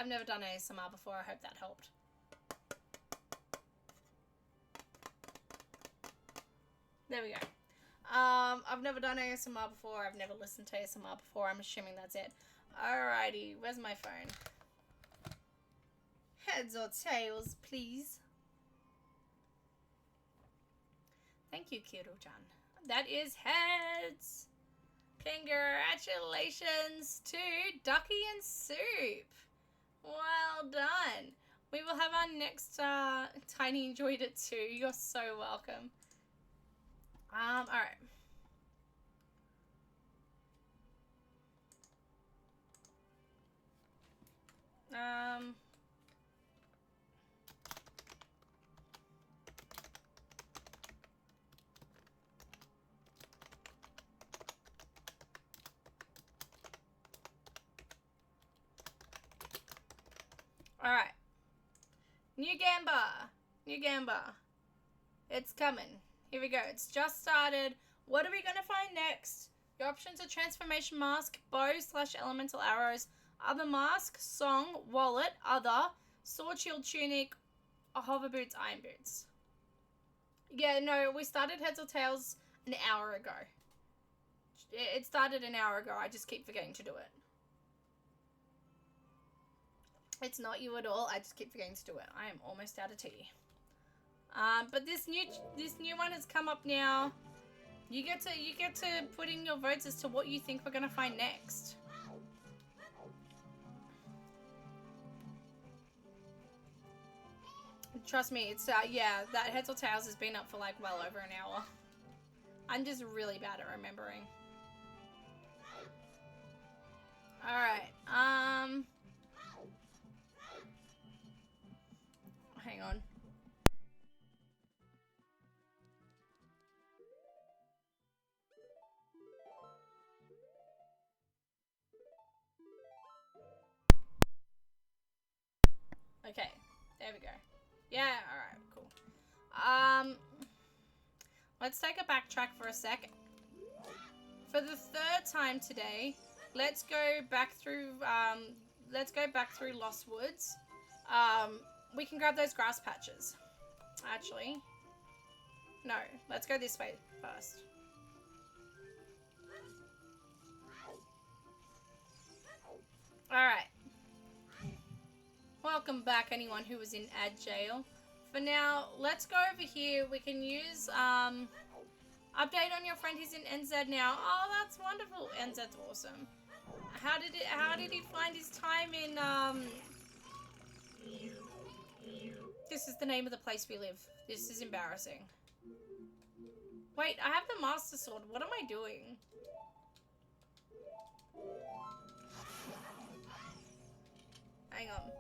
I've never done ASMR before. I hope that helped. There we go. I've never done ASMR before. I've never listened to ASMR before. I'm assuming that's it. Alrighty. Where's my phone? Heads or tails, please. Thank you, Kiro-chan. That is heads. Congratulations to Ducky and Soup. Well done. We will have our next Tiny enjoyed it too. You're so welcome. Alright. Alright. New Gamba. It's coming. Here we go. It's just started. What are we going to find next? Your options are Transformation Mask, Bow / Elemental Arrows, Other Mask, Song, Wallet, Other, Sword Shield Tunic, Hover Boots, Iron Boots. Yeah, no, we started Heads or Tails an hour ago. It started an hour ago. I just keep forgetting to do it. It's not you at all. I just keep forgetting to do it. I am almost out of tea. But this new one has come up now. You get to put in your votes as to what you think we're gonna find next. Trust me, it's yeah, that Heads or Tails has been up for like well over an hour. I'm just really bad at remembering. Alright, hang on. Okay, there we go. Yeah, alright, cool. Let's take a backtrack for a sec. For the third time today, let's go back through Lost Woods. We can grab those grass patches. Actually, no, let's go this way first. Alright. Welcome back, anyone who was in ad jail. For now, let's go over here. We can use, update on your friend who's in NZ now. Oh, that's wonderful. NZ's awesome. How did he find his time in, This is the name of the place we live. This is embarrassing. Wait, I have the Master Sword. What am I doing? Hang on.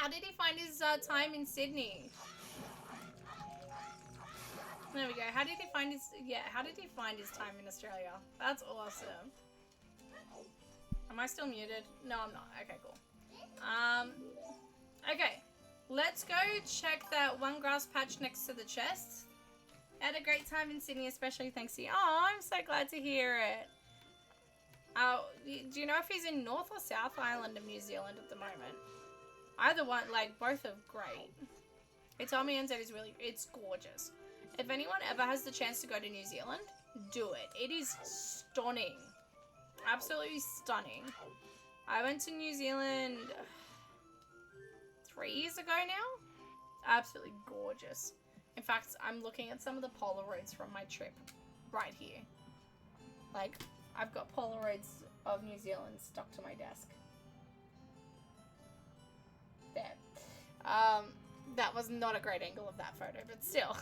How did he find his time in Sydney? There we go. How did he find his... Yeah, how did he find his time in Australia? That's awesome. Am I still muted? No, I'm not. Okay, cool. Okay. Let's go check that one grass patch next to the chest. Had a great time in Sydney, especially thanks to you. Oh, I'm so glad to hear it. Do you know if he's in North or South Island of New Zealand at the moment? Either one, like, both are great. He told me and said it's gorgeous. If anyone ever has the chance to go to New Zealand, do it. It is stunning. Absolutely stunning. I went to New Zealand 3 years ago now. Absolutely gorgeous. In fact, I'm looking at some of the Polaroids from my trip right here. Like, I've got Polaroids of New Zealand stuck to my desk. There. That was not a great angle of that photo, but still.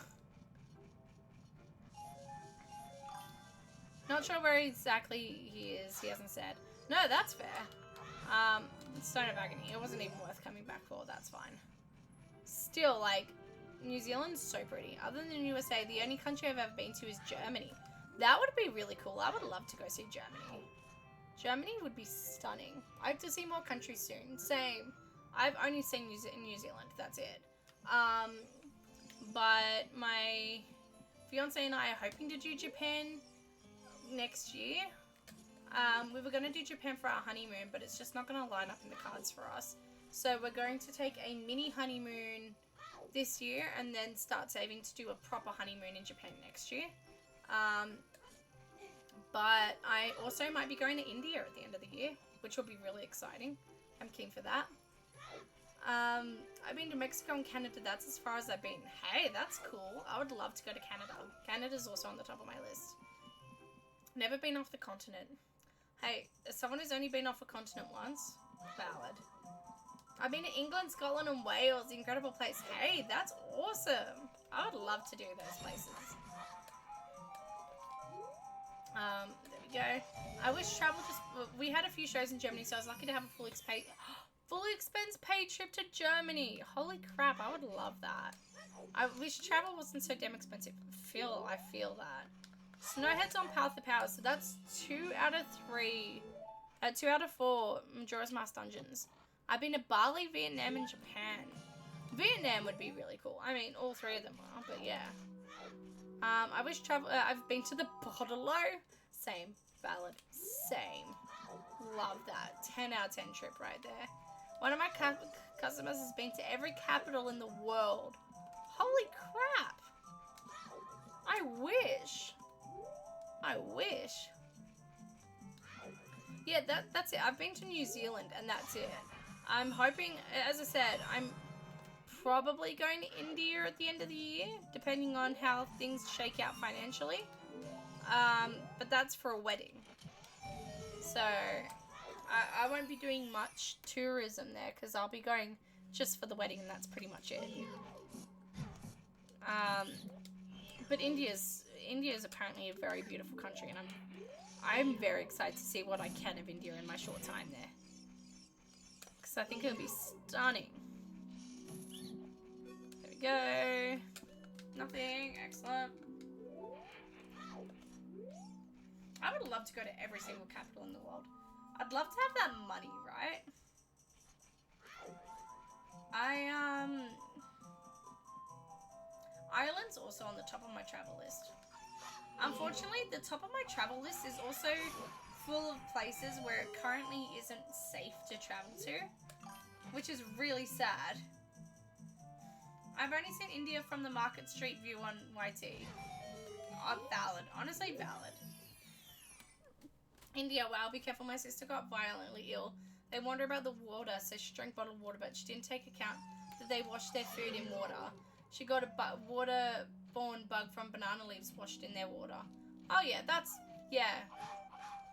Not sure where exactly he is. He hasn't said. No, that's fair. Stone of Agony. It wasn't even worth coming back for. That's fine. Still, like, New Zealand's so pretty. Other than USA, the only country I've ever been to is Germany. That would be really cool. I would love to go see Germany. Germany would be stunning. I hope to see more countries soon. Same. I've only seen New Zealand. That's it. But my fiance and I are hoping to do Japan next year. We were going to do Japan for our honeymoon, but it's just not going to line up in the cards for us. So we're going to take a mini honeymoon this year and then start saving to do a proper honeymoon in Japan next year. But I also might be going to India at the end of the year, which will be really exciting. I'm keen for that. I've been to Mexico and Canada. That's as far as I've been. Hey, that's cool. I would love to go to Canada. Canada's also on the top of my list. Never been off the continent. Hey, as someone who's only been off a continent once, valid. I've been to England, Scotland, and Wales. Incredible place. Hey, that's awesome. I would love to do those places. There we go. I wish travel just... We had a few shows in Germany, so I was lucky to have a full expense paid trip to Germany. Holy crap, I would love that. I wish travel wasn't so damn expensive. I feel that. Snowhead's on Path of Power, so that's 2 out of 3. 2 out of 4 Majora's Mask dungeons. I've been to Bali, Vietnam, and Japan. Vietnam would be really cool. I mean, all 3 of them are, but yeah. I wish travel... I've been to the Bottle. Same. Valid. Same. Love that. 10 out of 10 trip right there. One of my customers has been to every capital in the world. Holy crap. I wish. I wish. Yeah, that's it. I've been to New Zealand and that's it. I'm hoping, as I said, I'm probably going to India at the end of the year, depending on how things shake out financially. But that's for a wedding. So, I won't be doing much tourism there because I'll be going just for the wedding and that's pretty much it. But India's apparently a very beautiful country and I'm very excited to see what I can of India in my short time there. Because I think it'll be stunning. There we go. Nothing. Excellent. I would love to go to every single capital in the world. I'd love to have that money, right? Ireland's also on the top of my travel list. Unfortunately, the top of my travel list is also full of places where it currently isn't safe to travel to, which is really sad. I've only seen India from the Market Street view on YT. Valid. Honestly, valid. India, wow, be careful. My sister got violently ill. They wonder about the water, so she drank bottled water, but she didn't take account that they washed their food in water. She got a waterborne bug from banana leaves washed in their water. Oh yeah, that's... Yeah.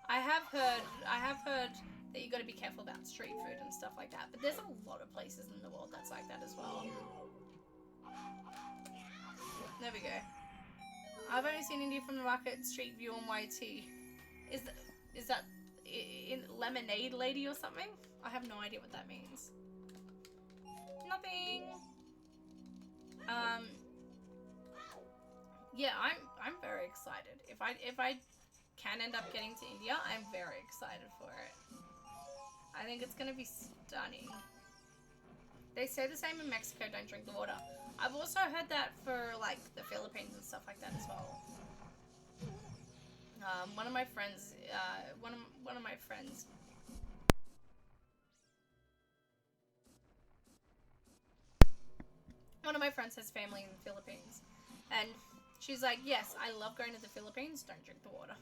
I have heard that you got to be careful about street food and stuff like that, but there's a lot of places in the world that's like that as well. There we go. I've only seen India from the Market Street view on YT. Is that in Lemonade Lady or something? I have no idea what that means. nothing. Yeah, I'm very excited. If I can end up getting to India, I'm very excited for it. I think it's gonna be stunning. They say the same in Mexico, don't drink the water. I've also heard that for like the Philippines and stuff like that as well. One of my friends has family in the Philippines, and she's like, yes, I love going to the Philippines, don't drink the water.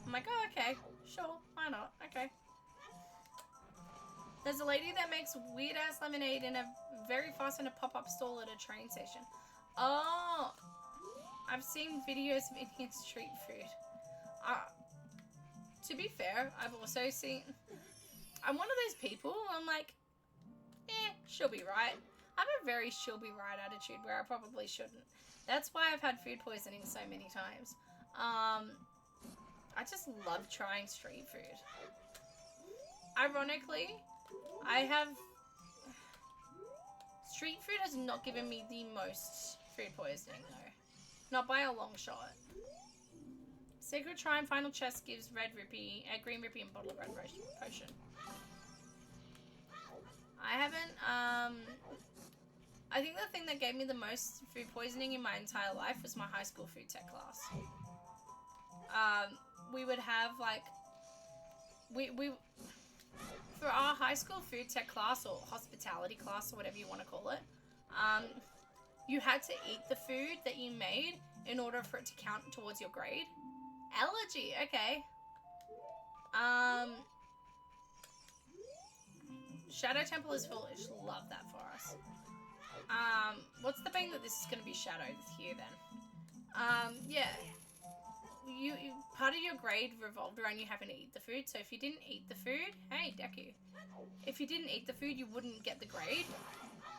I'm like, oh, okay, sure, why not, okay. There's a lady that makes weird ass lemonade very fast in a pop-up stall at a train station. Oh, I've seen videos of Indian street food. To be fair, I've also seen, I'm one of those people, I'm like, she'll be right. I have a very she'll be right attitude where I probably shouldn't. That's why I've had food poisoning so many times. I just love trying street food. Ironically, street food has not given me the most food poisoning though. Not by a long shot. Secret Try and Final Chest gives green rupee and bottle of red potion. I haven't, I think the thing that gave me the most food poisoning in my entire life was my high school food tech class. We would have like, for our high school food tech class or hospitality class or whatever you want to call it, you had to eat the food that you made in order for it to count towards your grade. Allergy, okay. Shadow Temple is foolish. Love that for us. What's the thing that this is going to be shadowed here then? Yeah. You part of your grade revolved around you having to eat the food. So if you didn't eat the food, hey, Deku. If you didn't eat the food, you wouldn't get the grade.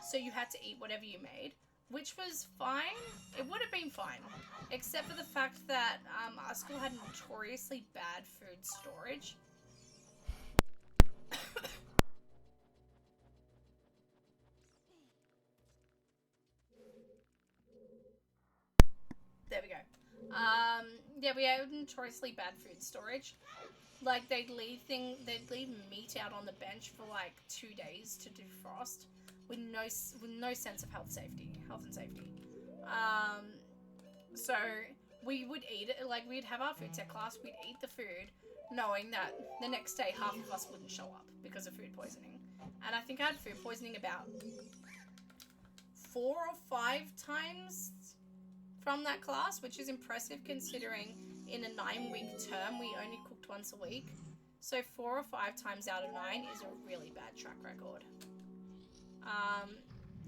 So you had to eat whatever you made, which was fine. It would have been fine, except for the fact that our school had notoriously bad food storage. There we go. Yeah, we had notoriously bad food storage. Like they'd leave meat out on the bench for like 2 days to defrost with no sense of health and safety. So we would eat it, like we'd have our food tech class, we'd eat the food, knowing that the next day half of us wouldn't show up because of food poisoning. And I think I had food poisoning about 4 or 5 times from that class, which is impressive considering in a 9-week term we only cooked once a week. So 4 or 5 times out of 9 is a really bad track record.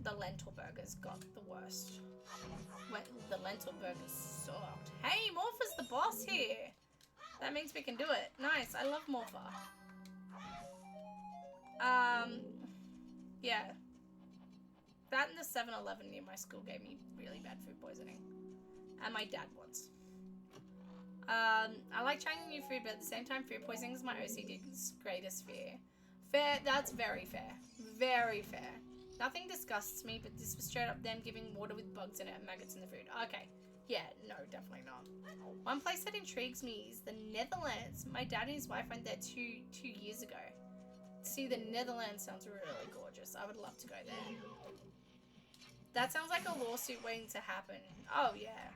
The lentil burgers got the worst. The lentil burgers sucked. Hey, Morpha's the boss here. That means we can do it. Nice, I love Morpha. Yeah. That and the 7-Eleven near my school gave me really bad food poisoning. And my dad once. I like trying new food, but at the same time, food poisoning is my OCD's greatest fear. Fair, that's very fair. Very fair. Nothing disgusts me, but this was straight up them giving water with bugs in it and maggots in the food. Okay. Yeah, no, definitely not. One place that intrigues me is the Netherlands. My dad and his wife went there two years ago. See, the Netherlands sounds really gorgeous. I would love to go there. That sounds like a lawsuit waiting to happen. Oh, yeah.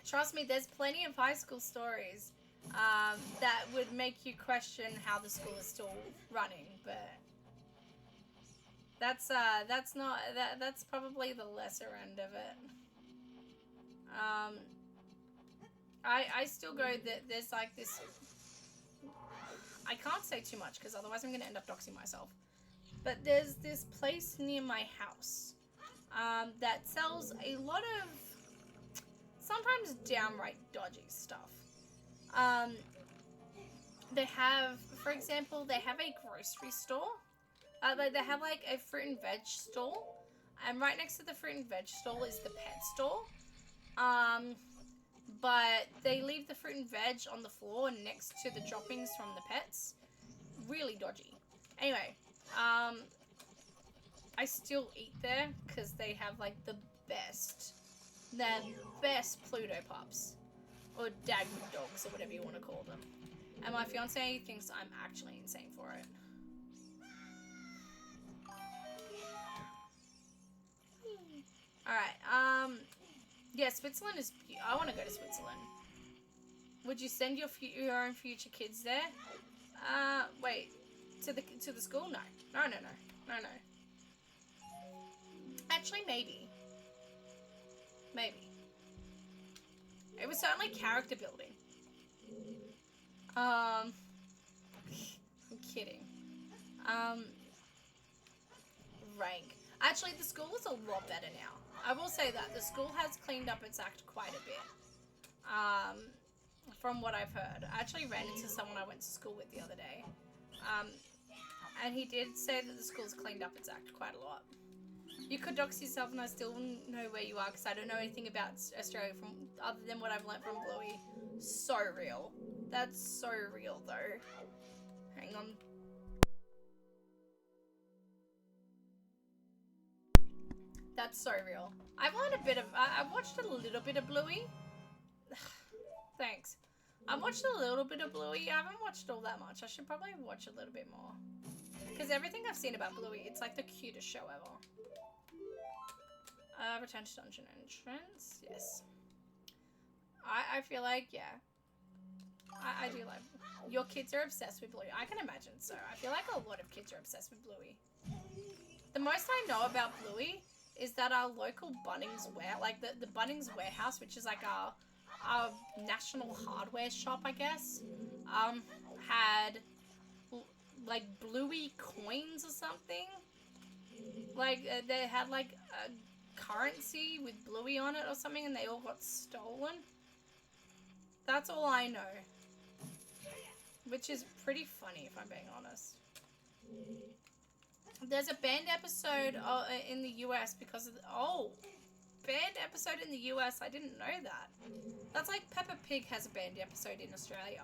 Trust me, there's plenty of high school stories that would make you question how the school is still running, but that's probably the lesser end of it. I still go that there's like this. I can't say too much because otherwise I'm gonna end up doxing myself. But there's this place near my house that sells a lot of sometimes downright dodgy stuff. They have, for example, they have a grocery store. They have like a fruit and veg stall, and right next to the fruit and veg stall is the pet store. But they leave the fruit and veg on the floor next to the droppings from the pets. Really dodgy. Anyway, I I still eat there because they have like the best Pluto pups. Or Dagwood dogs, or whatever you want to call them. And my fiance thinks I'm actually insane for it. Alright, yeah, Switzerland is... I want to go to Switzerland. Would you send your own future kids there? Wait. To the school? No. No. Actually, maybe. Maybe. It was certainly character building. I'm kidding. Rank. Actually, the school is a lot better now. I will say that. The school has cleaned up its act quite a bit. From what I've heard. I actually ran into someone I went to school with the other day. And he did say that the school's cleaned up its act quite a lot. You could dox yourself and I still wouldn't know where you are because I don't know anything about Australia from other than what I've learnt from Bluey. So real. That's so real though. Hang on. That's so real. I've learned a bit of... I've watched a little bit of Bluey. Thanks. I've watched a little bit of Bluey. I haven't watched all that much. I should probably watch a little bit more. Because everything I've seen about Bluey, it's like the cutest show ever. Return to dungeon entrance. Yes. I feel like, yeah. I do like... Your kids are obsessed with Bluey. I can imagine so. I feel like a lot of kids are obsessed with Bluey. The most I know about Bluey is that our local Bunnings the Bunnings warehouse, which is like our national hardware shop, I guess, had like Bluey coins or something. Like they had like a currency with Bluey on it or something, and they all got stolen. That's all I know. Which is pretty funny, if I'm being honest. There's a banned episode in the US because of banned episode in the US. I didn't know that. That's like Peppa Pig has a banned episode in Australia.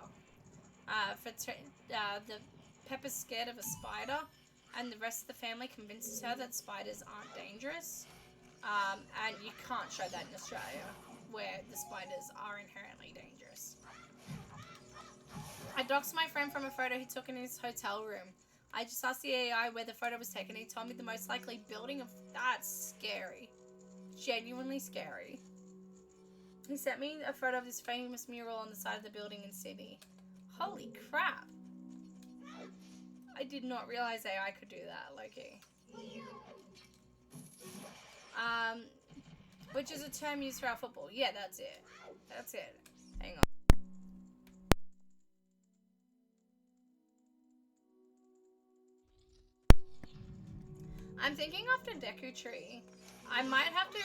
The Peppa's scared of a spider, and the rest of the family convinces her that spiders aren't dangerous. And you can't show that in Australia, where the spiders are inherently dangerous. I doxed my friend from a photo he took in his hotel room. I just asked the AI where the photo was taken. He told me the most likely building of... That's scary. Genuinely scary. He sent me a photo of this famous mural on the side of the building in Sydney. Holy crap. I did not realize AI could do that, Loki. Which is a term used for our football. Yeah, that's it. That's it. Hang on. I'm thinking after Deku Tree, I might have to...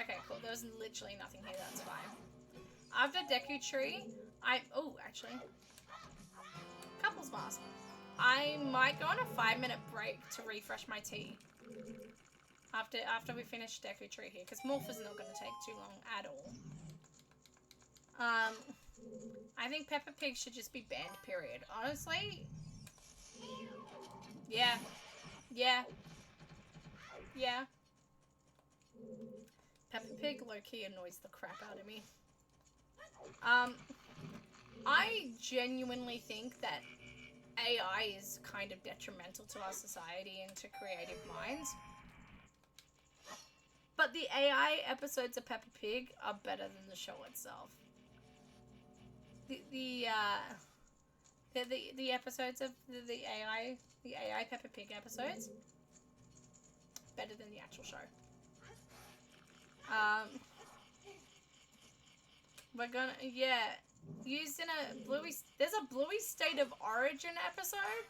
Okay, cool. There was literally nothing here. That's fine. After Deku Tree, oh, actually. Couples mask. I might go on a 5-minute break to refresh my tea. After we finish Deku Tree here. Because Morph is not going to take too long at all. I think Peppa Pig should just be banned, period. Honestly. Yeah. Yeah. Yeah. Peppa Pig low-key annoys the crap out of me. I genuinely think that AI is kind of detrimental to our society and to creative minds. But the AI episodes of Peppa Pig are better than the show itself. The episodes of the AI Peppa Pig episodes, better than the actual show. We're gonna, yeah, used in a Bluey, there's a Bluey State of Origin episode.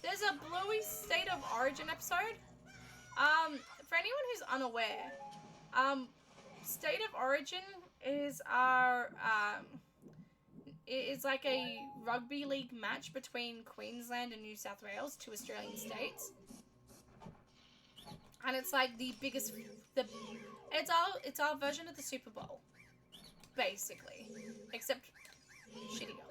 There's a Bluey State of Origin episode. For anyone who's unaware, State of Origin is our, it's like a rugby league match between Queensland and New South Wales, two Australian states. And it's like the biggest, it's our version of the Super Bowl, basically, except shittier.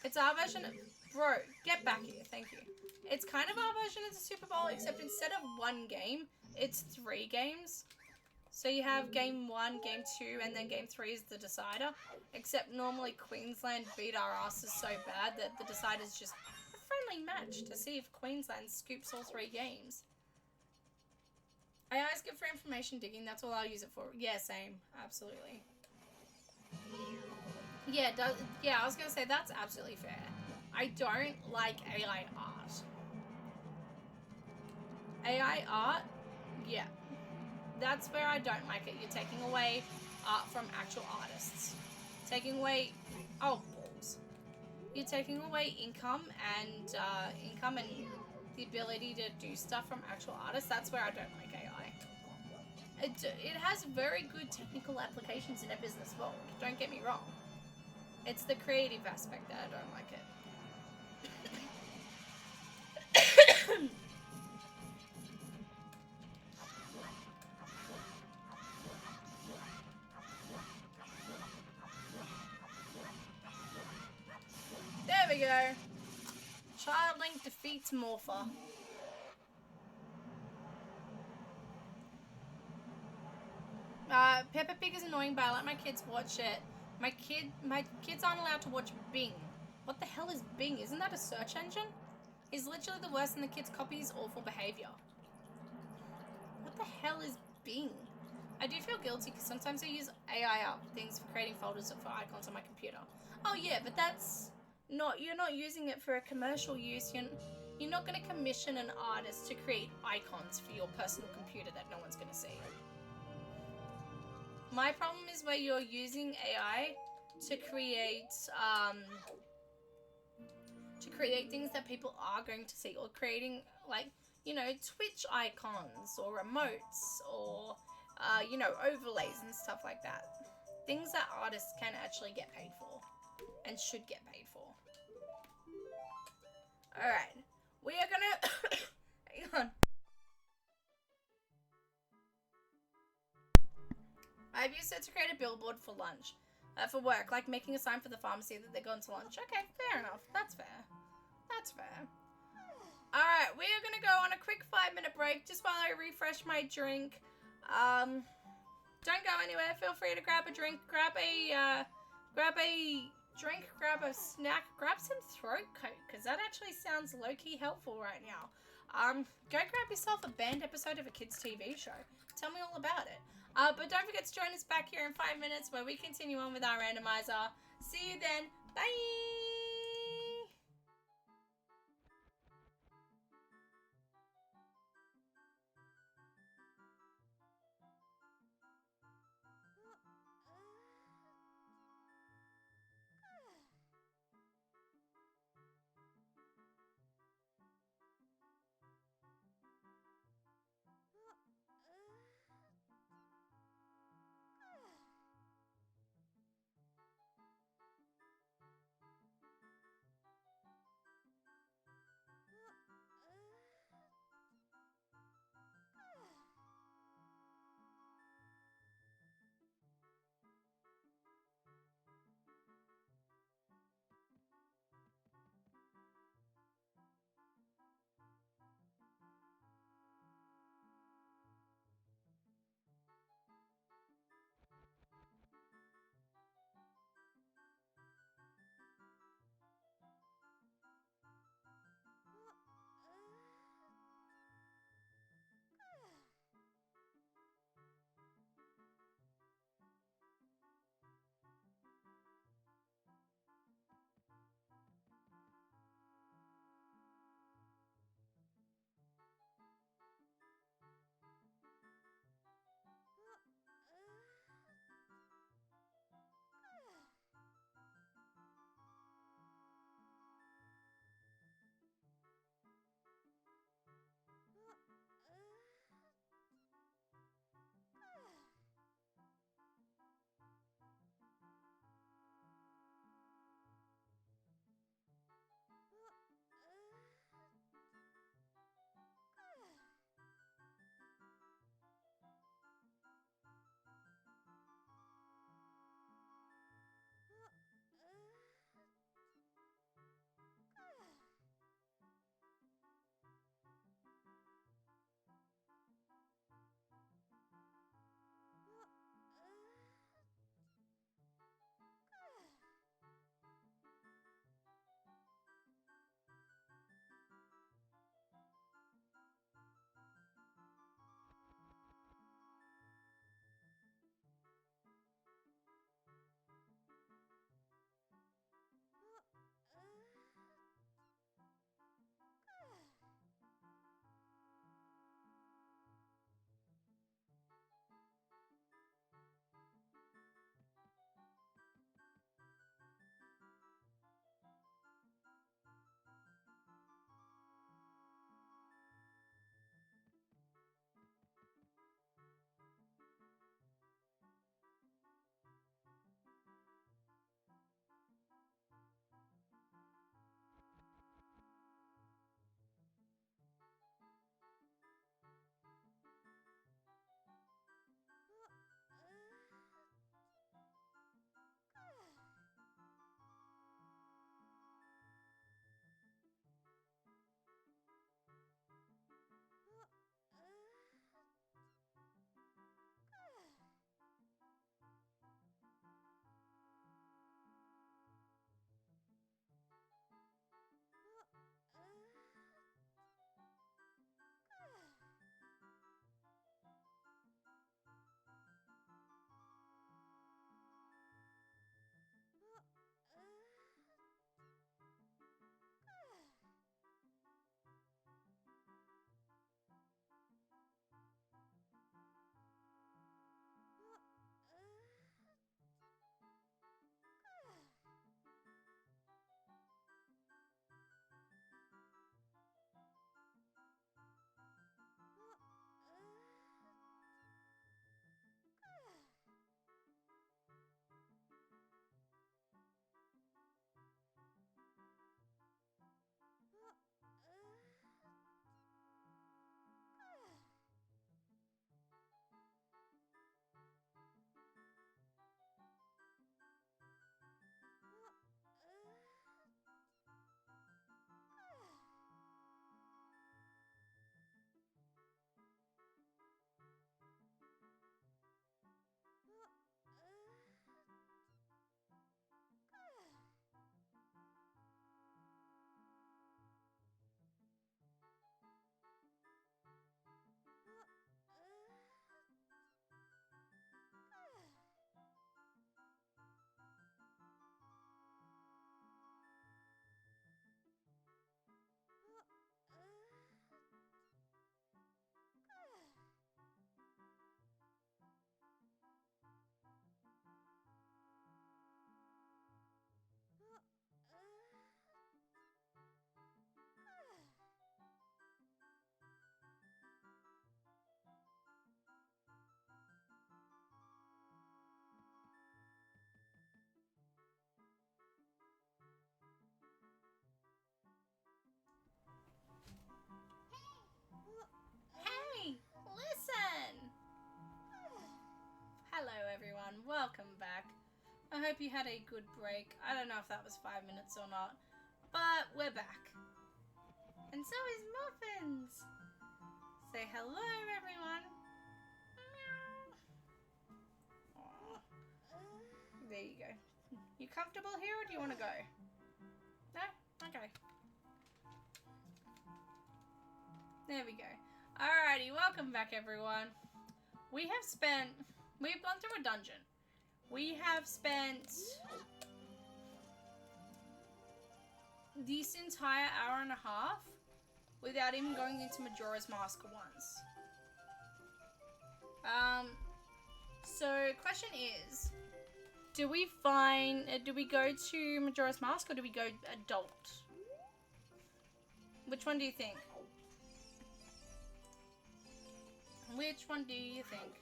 It's our version of Bro, get back here. Thank you. It's kind of our version of the Super Bowl, except instead of one game, it's 3 games. So you have game 1, game 2, and then game 3 is the decider. Except normally Queensland beat our asses so bad that the decider is just a friendly match to see if Queensland scoops all 3 games. AI is good for information digging. That's all I'll use it for. Yeah, same. Absolutely. Yeah, I was going to say that's absolutely fair. I don't like AI art. AI art, yeah. That's where I don't like it. You're taking away art from actual artists. Taking away... Oh, balls. You're taking away income and the ability to do stuff from actual artists. That's where I don't like AI. It has very good technical applications in a business world. Don't get me wrong. It's the creative aspect that I don't like it. There we go. Child Link defeats Morpher. Peppa Pig is annoying, but I let my kids watch it. My kids aren't allowed to watch Bing. What the hell is Bing? Isn't that a search engine? He's literally the worst, and the kids copy his awful behavior. What the hell is Bing? I do feel guilty because sometimes I use AI up things for creating folders for icons on my computer. Oh yeah, but that's not, you're not using it for a commercial use. You're not going to commission an artist to create icons for your personal computer that no one's going to see. My problem is where you're using AI to create things that people are going to see, or creating, like, you know, Twitch icons or emotes or you know, overlays and stuff like that. Things that artists can actually get paid for and should get paid for. Alright, we are gonna hang on. I've used it to create a billboard for lunch. For work, like making a sign for the pharmacy that they're going to lunch. Okay, fair enough. That's fair. That's fair. Alright, we are going to go on a quick 5-minute break just while I refresh my drink. Don't go anywhere. Feel free to grab a drink. Grab a drink, grab a snack, grab some throat coat, because that actually sounds low-key helpful right now. Go grab yourself a banned episode of a kids' TV show. Tell me all about it. But don't forget to join us back here in 5 minutes where we continue on with our randomizer. See you then. Bye! everyone. Welcome back. I hope you had a good break. I don't know if that was 5 minutes or not, but we're back. And so is Muffins. Say hello, everyone. Aww. There you go. You comfortable here or do you want to go? No? Okay. There we go. Alrighty, welcome back everyone. We've gone through a dungeon. We have spent this entire hour and a half without even going into Majora's Mask once. So question is, do we go to Majora's Mask or do we go adult? Which one do you think? Which one do you think?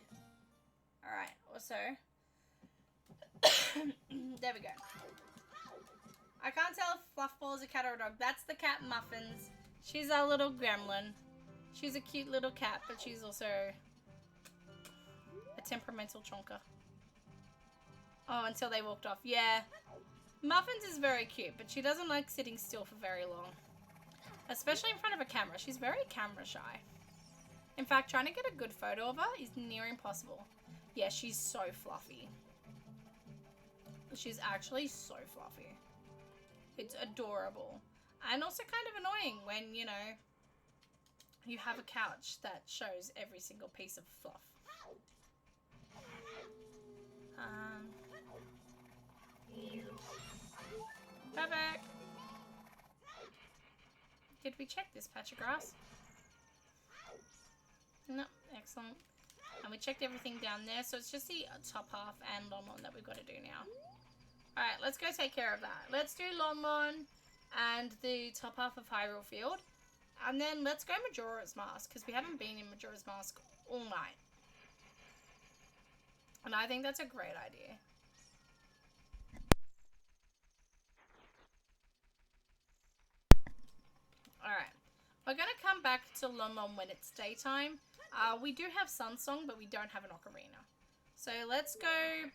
Alright, also, there we go. I can't tell if Fluffball is a cat or a dog. That's the cat Muffins. She's our little gremlin. She's a cute little cat, but she's also a temperamental chonker. Oh, until they walked off. Yeah. Muffins is very cute, but she doesn't like sitting still for very long. Especially in front of a camera. She's very camera shy. In fact, trying to get a good photo of her is near impossible. Yeah, she's so fluffy. She's actually so fluffy. It's adorable. And also kind of annoying when, you know, you have a couch that shows every single piece of fluff. Perfect. Did we check this patch of grass? No, excellent. And we checked everything down there, so it's just the top half and Lon that we've got to do now. Alright, let's go take care of that. Let's do Lon and the top half of Hyrule Field. And then let's go Majora's Mask, because we haven't been in Majora's Mask all night. And I think that's a great idea. Alright, we're going to come back to Lon when it's daytime. We do have Sun Song, but we don't have an ocarina. So let's go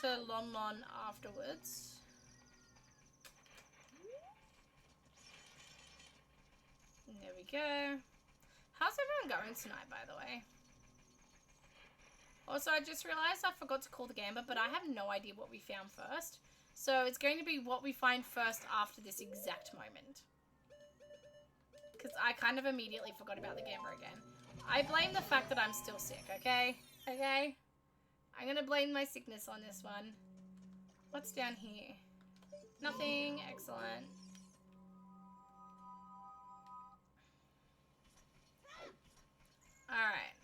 to Lon afterwards. There we go. How's everyone going tonight, by the way? Also, I just realized I forgot to call the gamer, but I have no idea what we found first. So it's going to be what we find first after this exact moment. Because I kind of immediately forgot about the gamer again. I blame the fact that I'm still sick, okay? Okay? I'm going to blame my sickness on this one. What's down here? Nothing. Excellent. Alright.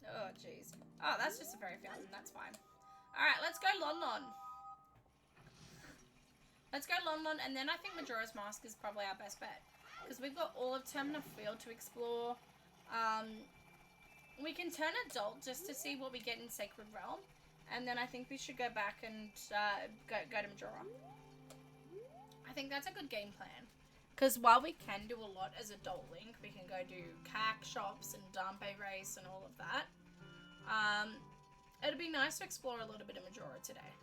Oh, jeez. Oh, that's just a fairy fountain. That's fine. Alright, let's go Lon. Let's go Lon, and then I think Majora's Mask is probably our best bet. Because we've got all of Termina Field to explore. We can turn adult just to see what we get in Sacred Realm. And then I think we should go back and go to Majora. I think that's a good game plan. Because while we can do a lot as adult Link, we can go do CAC shops and Dampe race and all of that. It'd be nice to explore a little bit of Majora today.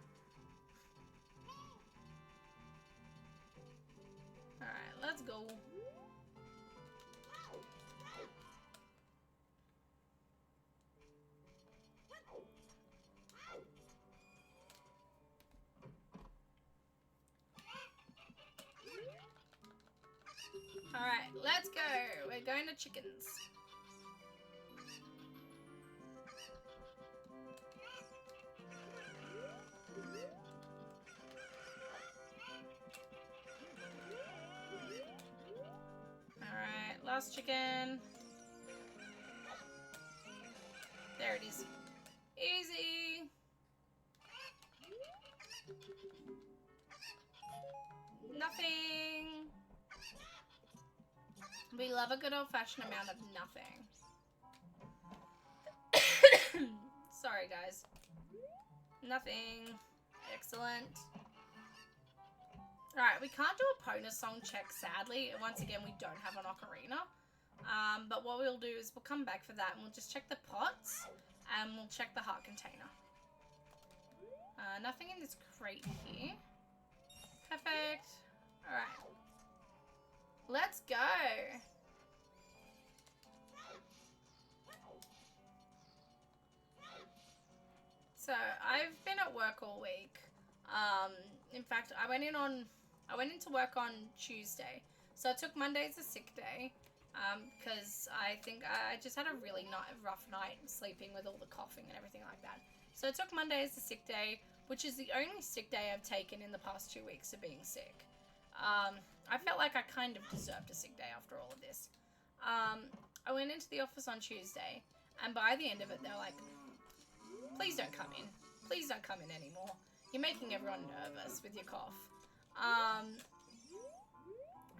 Alright, let's go. Alright, let's go. We're going to chickens. Alright, last chicken. There it is. Easy. Nothing. We love a good old-fashioned amount of nothing. Sorry, guys. Nothing. Excellent. Alright, we can't do a bonus song check, sadly. Once again, we don't have an ocarina. But what we'll do is we'll come back for that and we'll just check the pots and we'll check the heart container. Nothing in this crate here. Perfect. Alright. Let's go. So, I've been at work all week. In fact, I went into work on Tuesday. So I took Monday as a sick day. Because I think I just had a really rough night sleeping with all the coughing and everything like that. So I took Monday as a sick day, which is the only sick day I've taken in the past 2 weeks of being sick. I felt like I kind of deserved a sick day after all of this. I went into the office on Tuesday, and by the end of it, they were like, please don't come in. Please don't come in anymore. You're making everyone nervous with your cough.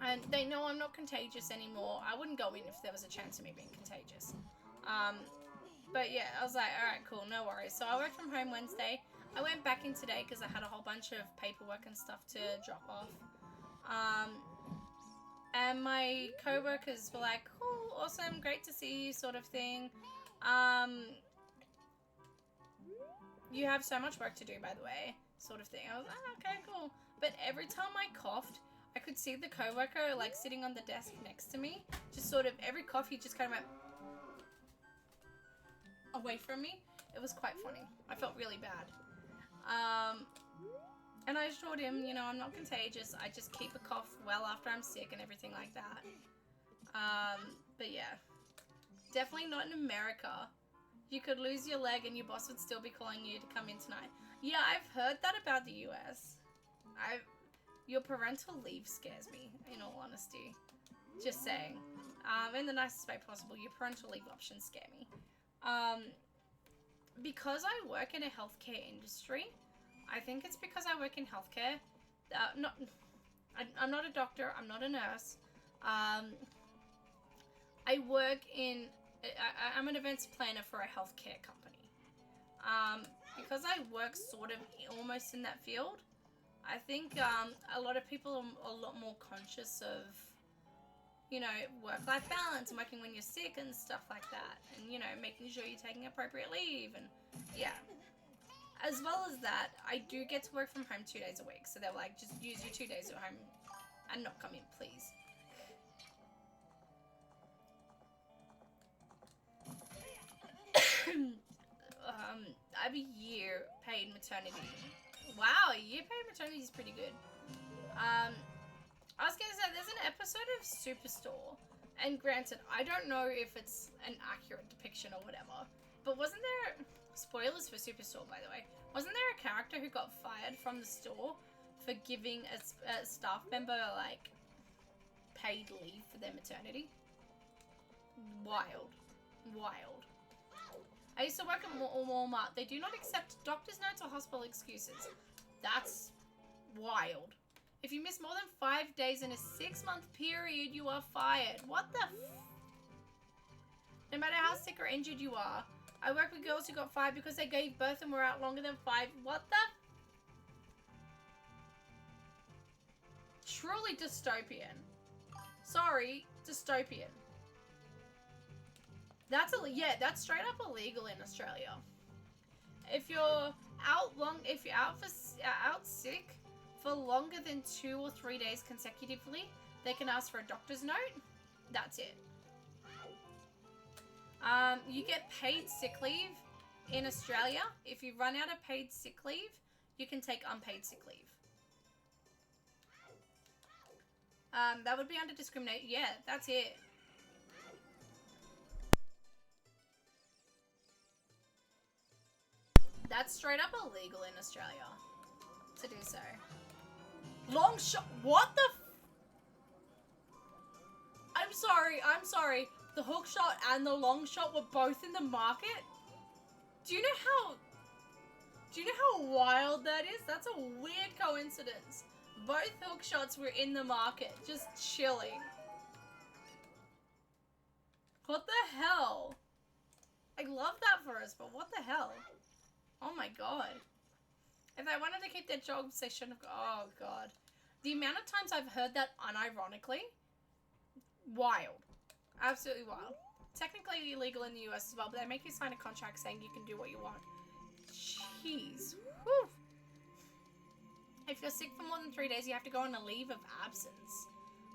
And they know I'm not contagious anymore. I wouldn't go in if there was a chance of me being contagious. But yeah, I was like, alright, cool, no worries. So I worked from home Wednesday. I went back in today because I had a whole bunch of paperwork and stuff to drop off. And my co-workers were like, cool, awesome, great to see you, sort of thing. You have so much work to do, by the way, sort of thing. I was like, okay, cool. But every time I coughed, I could see the co-worker, like, sitting on the desk next to me. Just sort of, every cough, he just kind of went away from me. It was quite funny. I felt really bad. And I assured him, you know, I'm not contagious. I just keep a cough well after I'm sick and everything like that. But yeah. Definitely not in America. You could lose your leg and your boss would still be calling you to come in tonight. Yeah, I've heard that about the US. Your parental leave scares me, in all honesty. Just saying. In the nicest way possible, your parental leave options scare me. Because I work in a healthcare industry, I think it's because I work in healthcare. I'm not a doctor, I'm not a nurse. I work in... I'm an events planner for a healthcare company. Because I work sort of almost in that field, I think a lot of people are a lot more conscious of, you know, work-life balance and working when you're sick and stuff like that. And, you know, making sure you're taking appropriate leave and, yeah. As well as that, I do get to work from home 2 days a week. So they're like, just use your 2 days at home and not come in, please. I have a year paid maternity. Wow, a year paid maternity is pretty good. I was gonna say, there's an episode of Superstore, and granted, I don't know if it's an accurate depiction or whatever, but wasn't there, spoilers for Superstore by the way, wasn't there a character who got fired from the store for giving a staff member, like, paid leave for their maternity? Wild. Wild. I used to work at Walmart. They do not accept doctor's notes or hospital excuses. That's wild. If you miss more than 5 days in a 6-month period, you are fired. What the No matter how sick or injured you are. I work with girls who got fired because they gave birth and were out longer than 5. What the? Truly dystopian. Sorry, dystopian. That's straight up illegal in Australia. If you're out sick for longer than 2 or 3 days consecutively, they can ask for a doctor's note. That's it. You get paid sick leave in Australia. If you run out of paid sick leave, you can take unpaid sick leave. That would be under discrimination. Yeah, that's it. That's straight up illegal in Australia to do so. Long shot. What the? I'm sorry. The hook shot and the long shot were both in the market? Do you know how wild that is? That's a weird coincidence. Both hook shots were in the market, just chilling. What the hell? I love that for us, but what the hell? Oh my god. If they wanted to keep their jobs, they shouldn't have... Oh god. The amount of times I've heard that unironically, wild. Absolutely wild. Technically illegal in the US as well, but they make you sign a contract saying you can do what you want. Jeez. Whew. If you're sick for more than 3 days, you have to go on a leave of absence.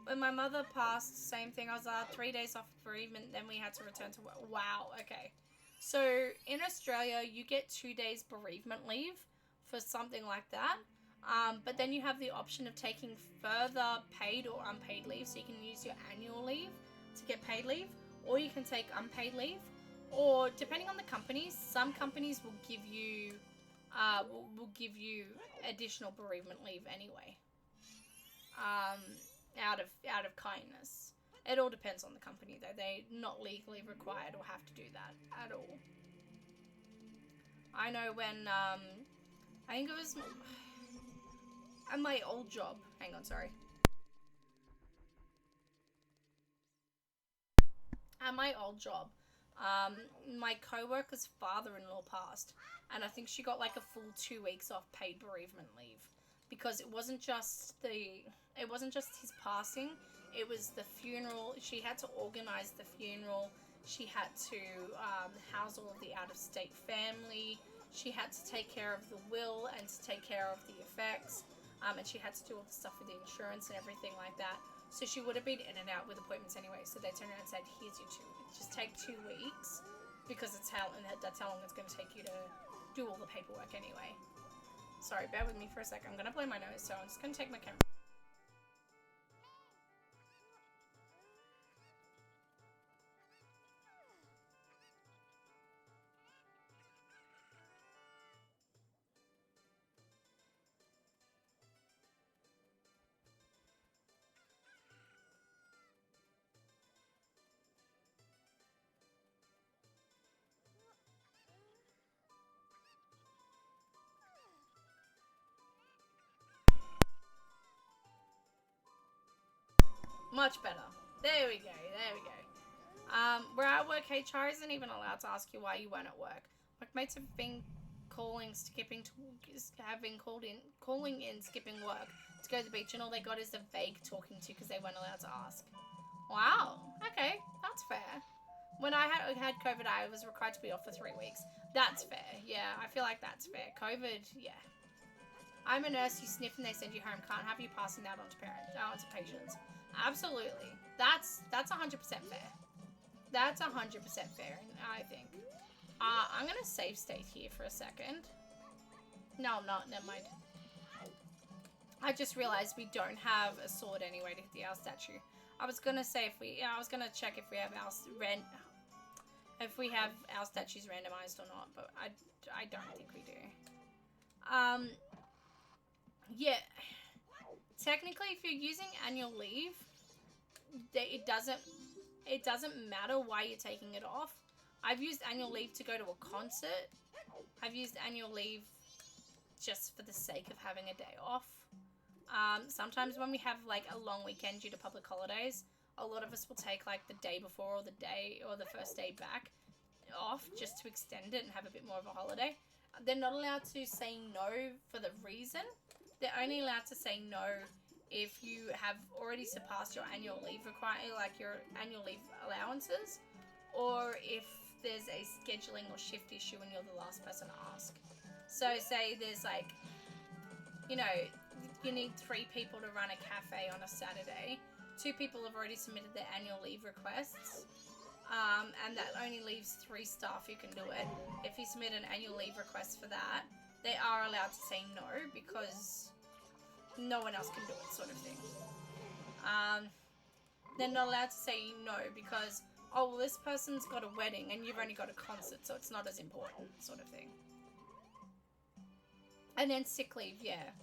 When my mother passed, same thing. I was 3 days off bereavement, then we had to return to work. Wow, okay. So in Australia, you get 2 days bereavement leave for something like that. But then you have the option of taking further paid or unpaid leave. So you can use your annual leave to get paid leave, or you can take unpaid leave. Or depending on the companies, some companies will give you additional bereavement leave anyway. Out of kindness. It all depends on the company though. They're not legally required or have to do that at all. I know when I think it was at my old job. Hang on, sorry. At my old job, my co-worker's father-in-law passed, and I think she got like a full 2 weeks off paid bereavement leave, because it wasn't just his passing, it was the funeral. She had to organize the funeral. She had to house all of the out-of-state family. She had to take care of the will and to take care of the effects, and she had to do all the stuff with the insurance and everything like that. So she would have been in and out with appointments anyway. So they turned around and said, "Here's your 2 weeks. Just take 2 weeks, because that's how long it's going to take you to do all the paperwork anyway." Sorry, bear with me for a sec. I'm going to blow my nose, so I'm just going to take my camera. Much better. There we go. Where I work, HR isn't even allowed to ask you why you weren't at work. Workmates have been calling in, skipping work to go to the beach, and all they got is a vague talking to because they weren't allowed to ask. Wow. Okay, that's fair. When I had COVID, I was required to be off for 3 weeks. That's fair. Yeah, I feel like that's fair. COVID, yeah. I'm a nurse. You sniff and they send you home. Can't have you passing that on to patients. Absolutely. That's 100% fair. That's 100% fair, I think. I'm going to save state here for a second. No, I'm not. Never mind. I just realized we don't have a sword anyway to hit the owl statue. I was going to say I was going to check if we have our statues randomized or not, but I don't think we do. Yeah. Technically, if you're using annual leave, it doesn't matter why you're taking it off. I've used annual leave to go to a concert. I've used annual leave just for the sake of having a day off. Sometimes when we have like a long weekend due to public holidays, a lot of us will take like the day before or the first day back off just to extend it and have a bit more of a holiday. They're not allowed to say no for the reason. They're only allowed to say no if you have already surpassed your annual leave your annual leave allowances, or if there's a scheduling or shift issue and you're the last person to ask. So say there's like, you need 3 people to run a cafe on a Saturday. 2 people have already submitted their annual leave requests, and that only leaves 3 staff who can do it. If you submit an annual leave request for that, they are allowed to say no because no one else can do it, sort of thing. They're not allowed to say no because, oh, well, this person's got a wedding and you've only got a concert, so it's not as important, sort of thing. And then sick leave, yeah.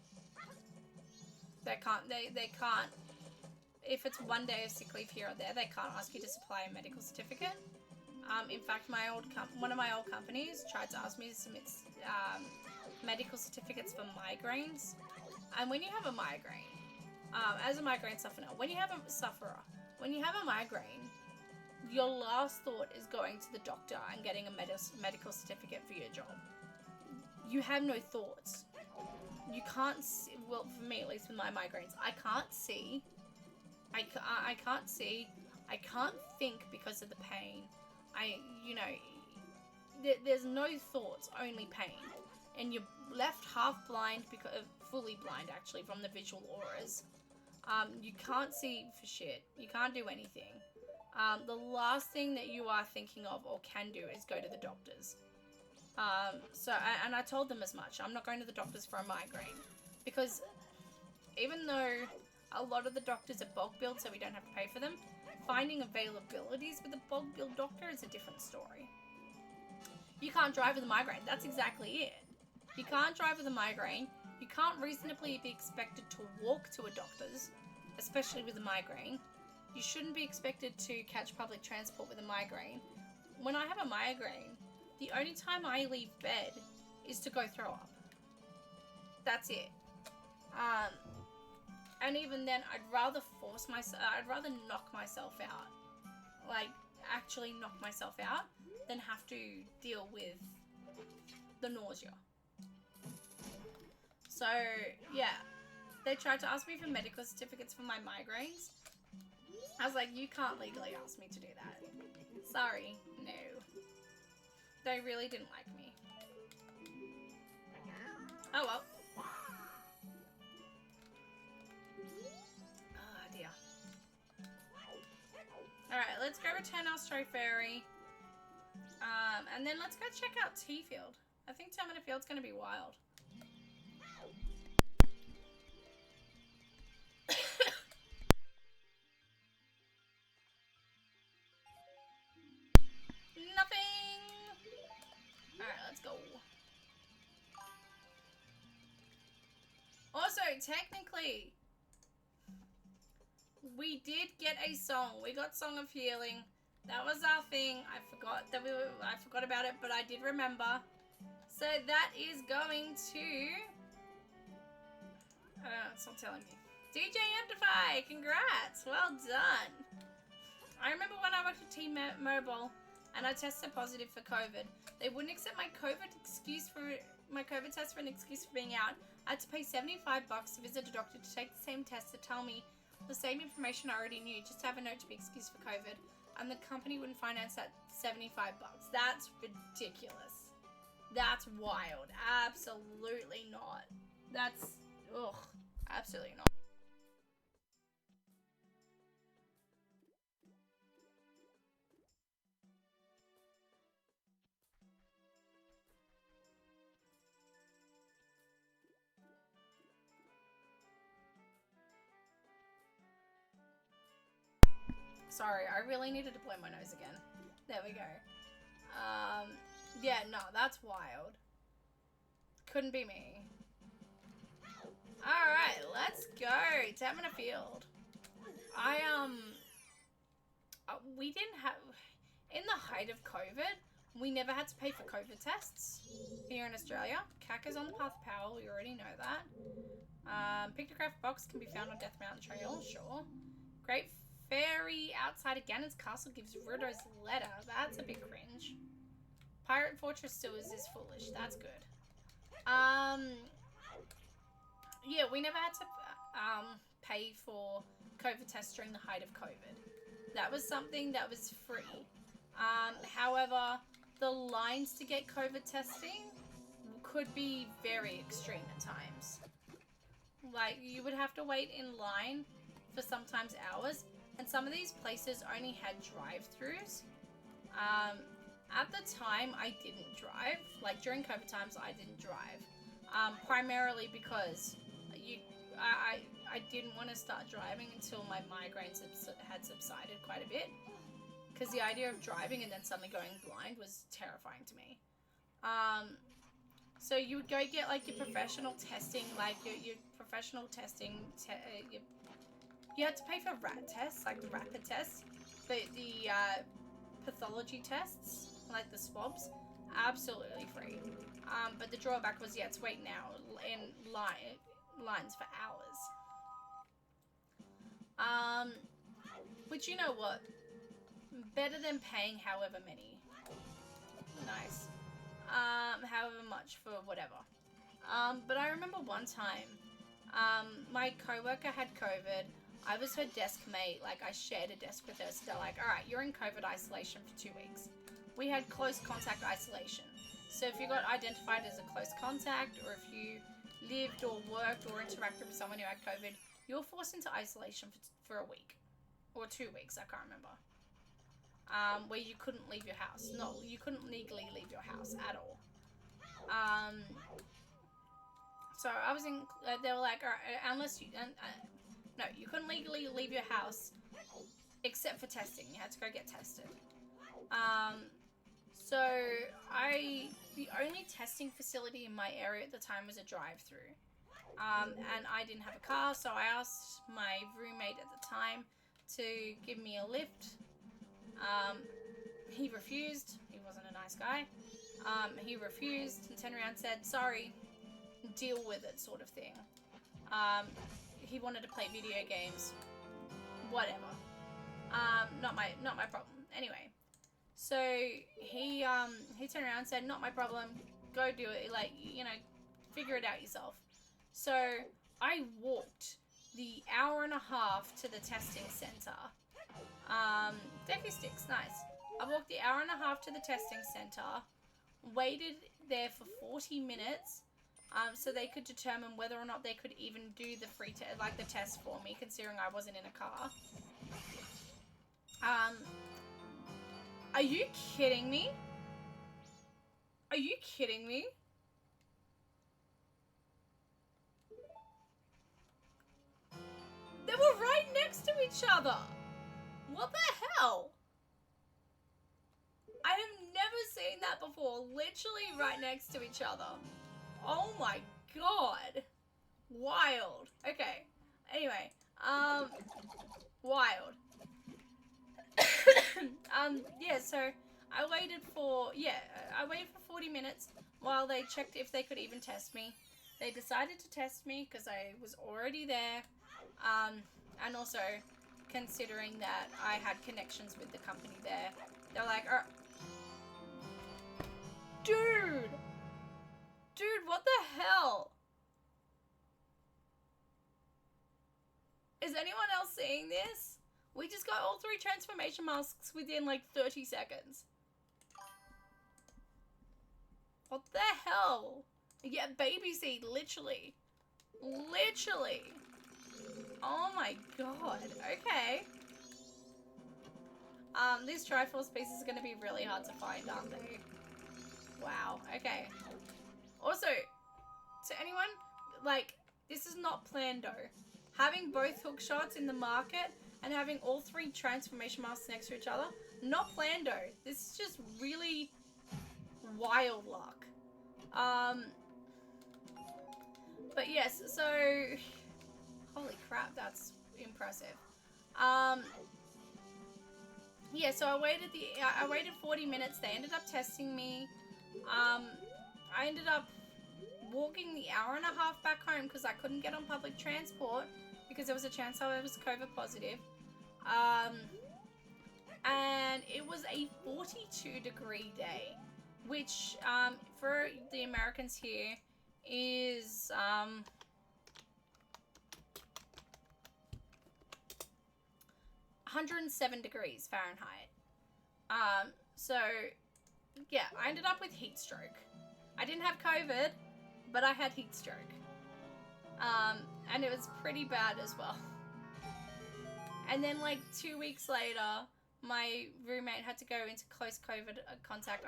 They can't, if it's 1 day of sick leave here or there, they can't ask you to supply a medical certificate. In fact, one of my old companies tried to ask me to submit medical certificates for migraines. And when you have a migraine, as a migraine sufferer, when you have a migraine, your last thought is going to the doctor and getting a medical certificate for your job. You have no thoughts. You can't see, well, for me at least with my migraines, I can't see. I can't see. I can't think because of the pain. There's no thoughts, only pain. And you're left half blind, because fully blind actually, from the visual auras. You can't see for shit. You can't do anything. The last thing that you are thinking of or can do is go to the doctors. And I told them as much. I'm not going to the doctors for a migraine. Because even though a lot of the doctors are bulk billed so we don't have to pay for them, finding availabilities with a bulk billed doctor is a different story. You can't drive with a migraine. That's exactly it. You can't drive with a migraine. You can't reasonably be expected to walk to a doctor's, especially with a migraine. You shouldn't be expected to catch public transport with a migraine. When I have a migraine, the only time I leave bed is to go throw up. That's it. And even then, I'd rather knock myself out. Like, actually knock myself out than have to deal with the nausea. So, yeah. They tried to ask me for medical certificates for my migraines. I was like, you can't legally ask me to do that. Sorry, no. They really didn't like me. Oh well. Oh dear. Alright, let's go return our stray fairy. And then let's go check out T-Field. I think Termina Field's gonna be wild. Nothing! Alright, let's go. Also, technically, we did get a song. We got Song of Healing. That was our thing. I forgot about it, but I did remember. So that is going to... it's not telling me. DJ Amplify, congrats! Well done. I remember when I worked at T-Mobile and I tested positive for COVID. They wouldn't accept my COVID test for an excuse for being out. I had to pay $75 to visit a doctor to take the same test to tell me the same information I already knew, just to have a note to be excused for COVID. And the company wouldn't finance that $75. That's ridiculous. That's wild. Absolutely not. That's, ugh, absolutely not. Sorry, I really needed to blow my nose again. There we go. Yeah, no, that's wild. Couldn't be me. Alright, let's go. Termina Field. We didn't have... In the height of COVID, we never had to pay for COVID tests here in Australia. CAC is on the path of power, we already know that. Pictograph box can be found on Death Mountain Trail, sure. Great Fairy outside of Ganon's castle gives Rudo's letter. That's a big cringe. Pirate Fortress Sewers is foolish. That's good. Yeah, we never had to pay for COVID tests during the height of COVID. That was something that was free. However, the lines to get COVID testing could be very extreme at times. Like, you would have to wait in line for sometimes hours. And some of these places only had drive-thrus. At the time, I didn't drive. Like, during COVID times, I didn't drive. Primarily because I didn't want to start driving until my migraines had subsided quite a bit. Because the idea of driving and then suddenly going blind was terrifying to me. So you would go get, like, your professional testing, like, your professional testing, you had to pay for rat tests, like the rapid tests, but the pathology tests, like the swabs, absolutely free. But the drawback was you had to wait now in lines for hours. Which, you know what? better than paying however many. Nice. However much for whatever. But I remember one time, my coworker had COVID. I was her desk mate. Like, I shared a desk with her. So they're like, all right, you're in COVID isolation for 2 weeks. We had close contact isolation. So if you got identified as a close contact, or if you lived or worked or interacted with someone who had COVID, you were forced into isolation for a week. Or 2 weeks, I can't remember. Where you couldn't leave your house. No, you couldn't legally leave your house at all. So I was in, they were like, all right, unless you, no, you couldn't legally leave your house except for testing. You had to go get tested. So the only testing facility in my area at the time was a drive-through. And I didn't have a car, so I asked my roommate at the time to give me a lift. He refused. He wasn't a nice guy. He refused and turned around and said, sorry, deal with it, sort of thing. He wanted to play video games. Whatever. Not my problem. Anyway, so he turned around and said, not my problem. Go do it. Like, you know, figure it out yourself. So I walked the hour and a half to the testing center. Decky sticks, nice. I walked the hour and a half to the testing center, waited there for 40 minutes, so they could determine whether or not they could even do the the test for me, considering I wasn't in a car. Are you kidding me? Are you kidding me? They were right next to each other. What the hell? I have never seen that before. Literally right next to each other. Oh my god. Wild. Okay. Anyway. Wild. Yeah, so I waited for 40 minutes while they checked if they could even test me. They decided to test me because I was already there. And also considering that I had connections with the company there. They're like, dude, what the hell? Is anyone else seeing this? We just got all 3 transformation masks within like 30 seconds. What the hell? Yeah, baby seed, literally. Literally. Oh my god. Okay. These Triforce pieces are going to be really hard to find, aren't they? Wow. Okay. Also, to anyone, like, this is not planned-o. Having both hook shots in the market and having all 3 transformation masks next to each other, not planned-o. This is just really wild luck. But yes, so holy crap, that's impressive. Yeah, so I waited 40 minutes. They ended up testing me. I ended up walking the hour and a half back home because I couldn't get on public transport because there was a chance I was COVID positive. And it was a 42-degree day, which for the Americans here is 107 degrees Fahrenheit. So yeah, I ended up with heat stroke. I didn't have COVID, but I had heat stroke. And it was pretty bad as well. And then like 2 weeks later, my roommate had to go into close COVID contact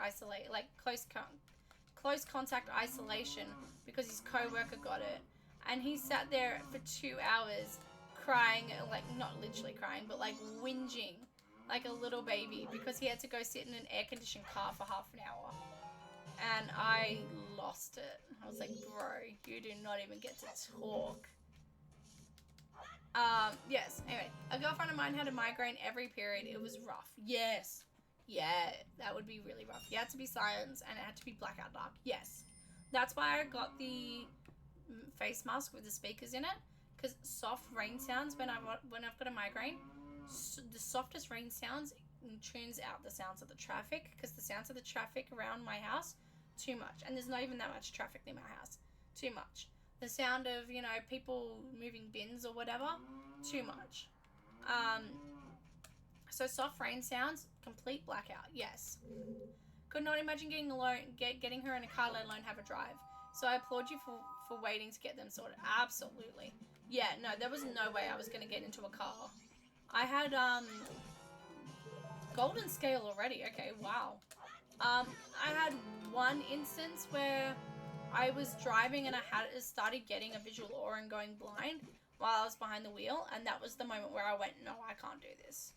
close contact isolation because his co-worker got it. And he sat there for 2 hours crying, like not literally crying, but like whinging like a little baby because he had to go sit in an air-conditioned car for half an hour. And I lost it. I was like, bro, you do not even get to talk. Yes, anyway, a girlfriend of mine had a migraine every period. It was rough. Yes. Yeah, that would be really rough. You had to be silent and it had to be blackout dark. Yes. That's why I got the face mask with the speakers in it. Because soft rain sounds when I've got a migraine, the softest rain sounds tunes out the sounds of the traffic, because the sounds of the traffic around my house, too much. And there's not even that much traffic near my house. Too much. The sound of, you know, people moving bins or whatever, too much. So soft rain sounds, complete blackout, yes. Could not imagine getting her in a car, let alone have a drive. So I applaud you for waiting to get them sorted. Absolutely. Yeah, no, there was no way I was going to get into a car. I had, golden scale already. Okay, wow. I had one instance where I was driving and I started getting a visual aura and going blind while I was behind the wheel, and that was the moment where I went, no, I can't do this.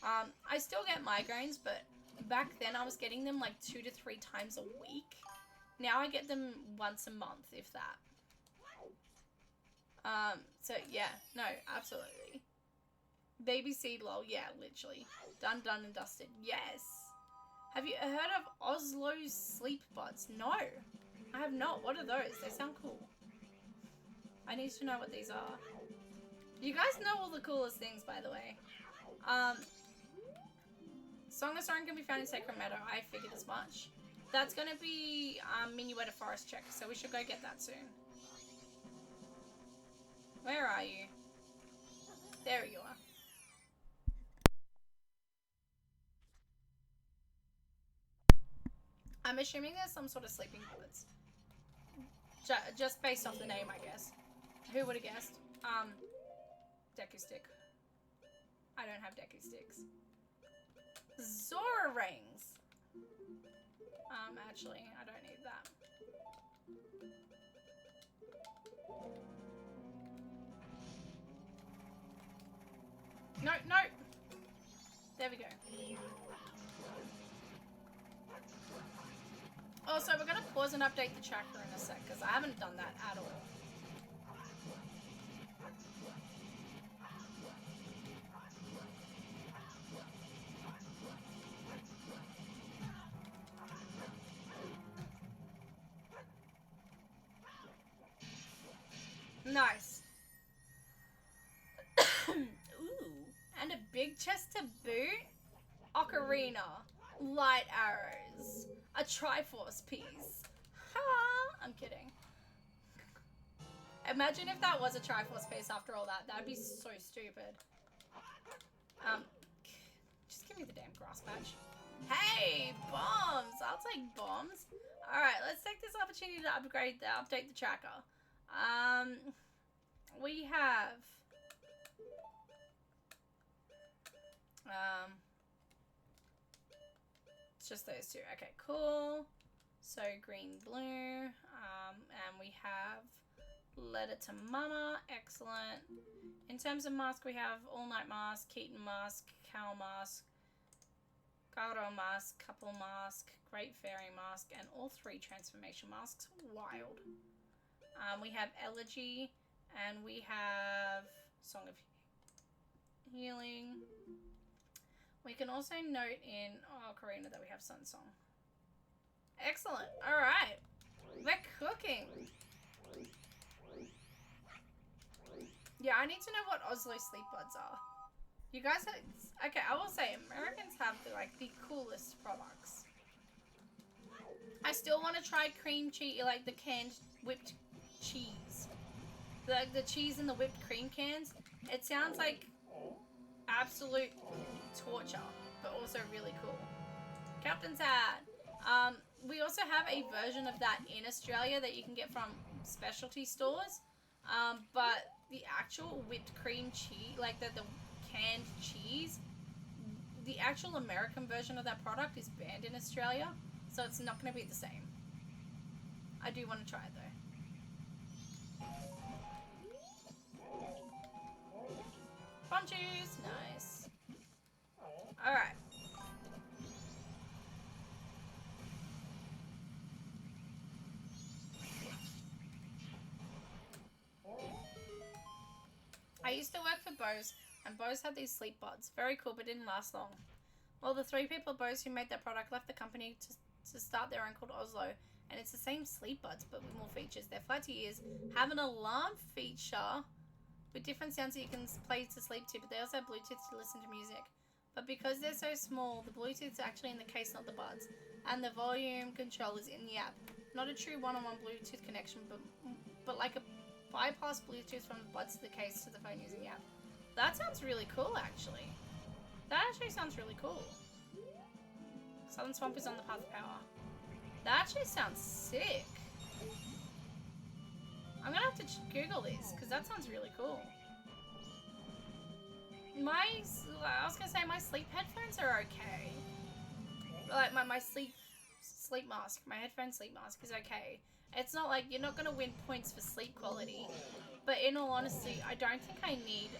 I still get migraines, but back then I was getting them like 2 to 3 times a week. Now I get them once a month, if that. So yeah, no, absolutely. Baby seed lol, yeah, literally. Done and dusted, yes. Have you heard of Oslo's sleep buds? No, I have not. What are those? They sound cool. I need to know what these are. You guys know all the coolest things, by the way. Song of Soren can be found in Sacred Meadow. I figured as much. That's going to be Minuetta Forest check, so we should go get that soon. Where are you? There you are. I'm assuming there's some sort of sleeping bullets. Just based off the name, I guess. Who would have guessed? Deku stick. I don't have Deku sticks. Zora rings. Actually, I don't need that. No, no. There we go. Also, we're gonna pause and update the chakra in a sec, because I haven't done that at all. Nice. Ooh, and a big chest to boot. Ocarina, light arrows, a Triforce piece. Ha! I'm kidding. Imagine if that was a Triforce piece after all that. That'd be so stupid. Just give me the damn grass patch. Hey, bombs! I'll take bombs. Alright, let's take this opportunity to update the tracker. We have it's just those two. Okay, cool. So green, blue, and we have Letter to Mama. Excellent. In terms of mask, we have All Night Mask, Keaton Mask, Cow Mask, Garo Mask, Couple Mask, Great Fairy Mask, and all 3 transformation masks. Wild. We have Elegy, and we have Song of Healing. We can also note in Ocarina that we have Sun Song. Excellent. Alright. We're cooking. Yeah, I need to know what Oslo sleep buds are. You guys have... Okay, I will say, Americans have the coolest products. I still want to try cream cheese, like the canned whipped cheese. The cheese in the whipped cream cans. It sounds like absolute torture, but also really cool. Captain's hat. We also have a version of that in Australia that you can get from specialty stores. But the actual whipped cream cheese, like the canned cheese, the actual American version of that product is banned in Australia, so it's not going to be the same. I do want to try it though. Bomb juice, nice. Alright. I used to work for Bose, and Bose had these sleep buds. Very cool, but didn't last long. Well, the 3 people at Bose who made that product left the company to start their own called Oslo, and it's the same sleep buds, but with more features. Their flat ears have an alarm feature with different sounds that you can play to sleep to, but they also have Bluetooth to listen to music. but because they're so small, the Bluetooth's actually in the case, not the buds, and the volume control is in the app. Not a true one-on-one Bluetooth connection, but like a bypass Bluetooth from the buds to the case to the phone using the app. That sounds really cool, actually. That actually sounds really cool. Southern Swamp is on the path of power. That actually sounds sick. I'm gonna have to Google this, because that sounds really cool. I was gonna say my sleep headphones are okay. Like my sleep mask, my headphone sleep mask is okay. It's not like you're not gonna win points for sleep quality, but in all honesty, I don't think I need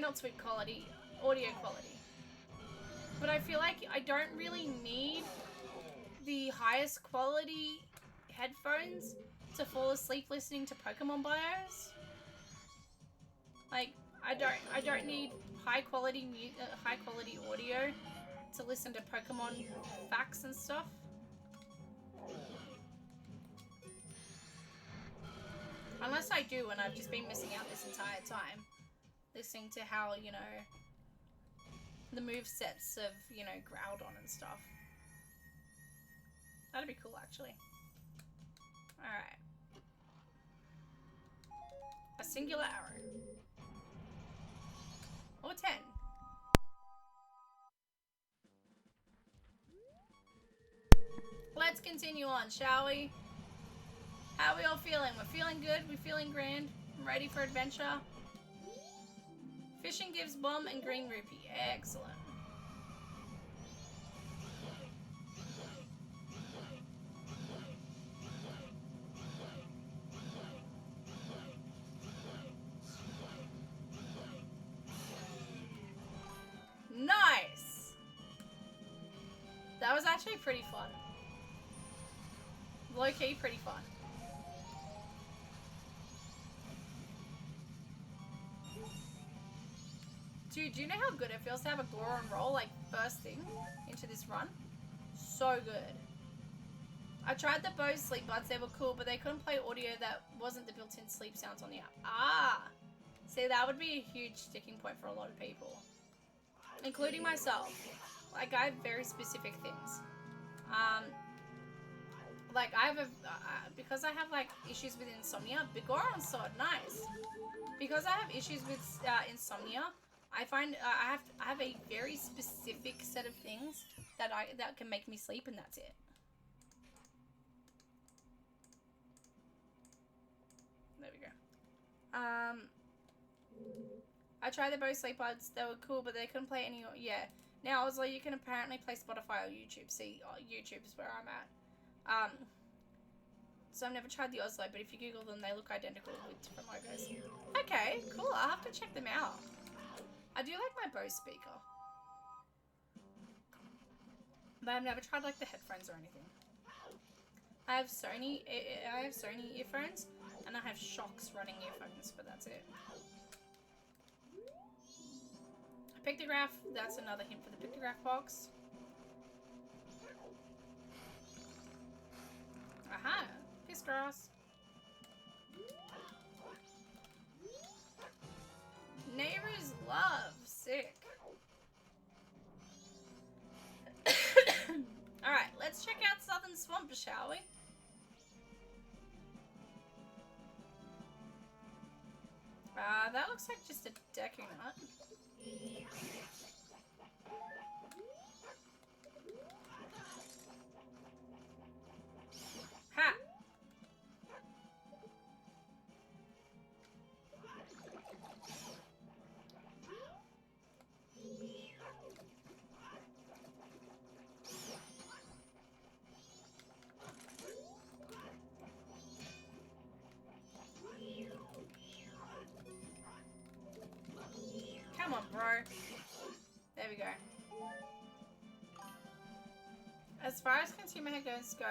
not sleep quality, audio quality. But I feel like I don't really need the highest quality headphones to fall asleep listening to Pokemon bios. Like, I don't need high quality audio to listen to Pokemon facts and stuff. Unless I do, and I've just been missing out this entire time, listening to how, you know, the movesets of, you know, Groudon and stuff. That'd be cool, actually. Alright. A singular arrow. Or 10. Let's continue on, shall we? How are we all feeling? We're feeling good, we're feeling grand, ready for adventure. Fishing gives bomb and green rupee. Excellent. Nice! That was actually pretty fun. Low-key pretty fun. Dude, do you know how good it feels to have a Goron roll, like, first thing into this run? So good. I tried the Bose sleep buds, they were cool, but they couldn't play audio that wasn't the built-in sleep sounds on the app. Ah! See, that would be a huge sticking point for a lot of people. Including myself. Like, I have very specific things. Like, I have because I have, like, issues with insomnia, Goron's so nice. Because I have issues with insomnia, I find I have a very specific set of things that can make me sleep, and that's it. There we go. I tried the Bose sleep buds. They were cool, but they couldn't play any. Yeah. Now Oslo, you can apparently play Spotify or YouTube. See, YouTube is where I'm at. So I've never tried the Oslo, but if you Google them, they look identical with different logos. Okay, cool. I'll have to check them out. I do like my Bose speaker, but I've never tried like the headphones or anything. I have Sony earphones, and I have Shocks running earphones, but that's it. Pictograph, that's another hint for the pictograph box. Aha! Pistras. Neighbors love. Sick. Alright, let's check out Southern Swamp, shall we? That looks like just a Deku Nut. Ha! Come on, bro. There we go. As far as consumer headphones go,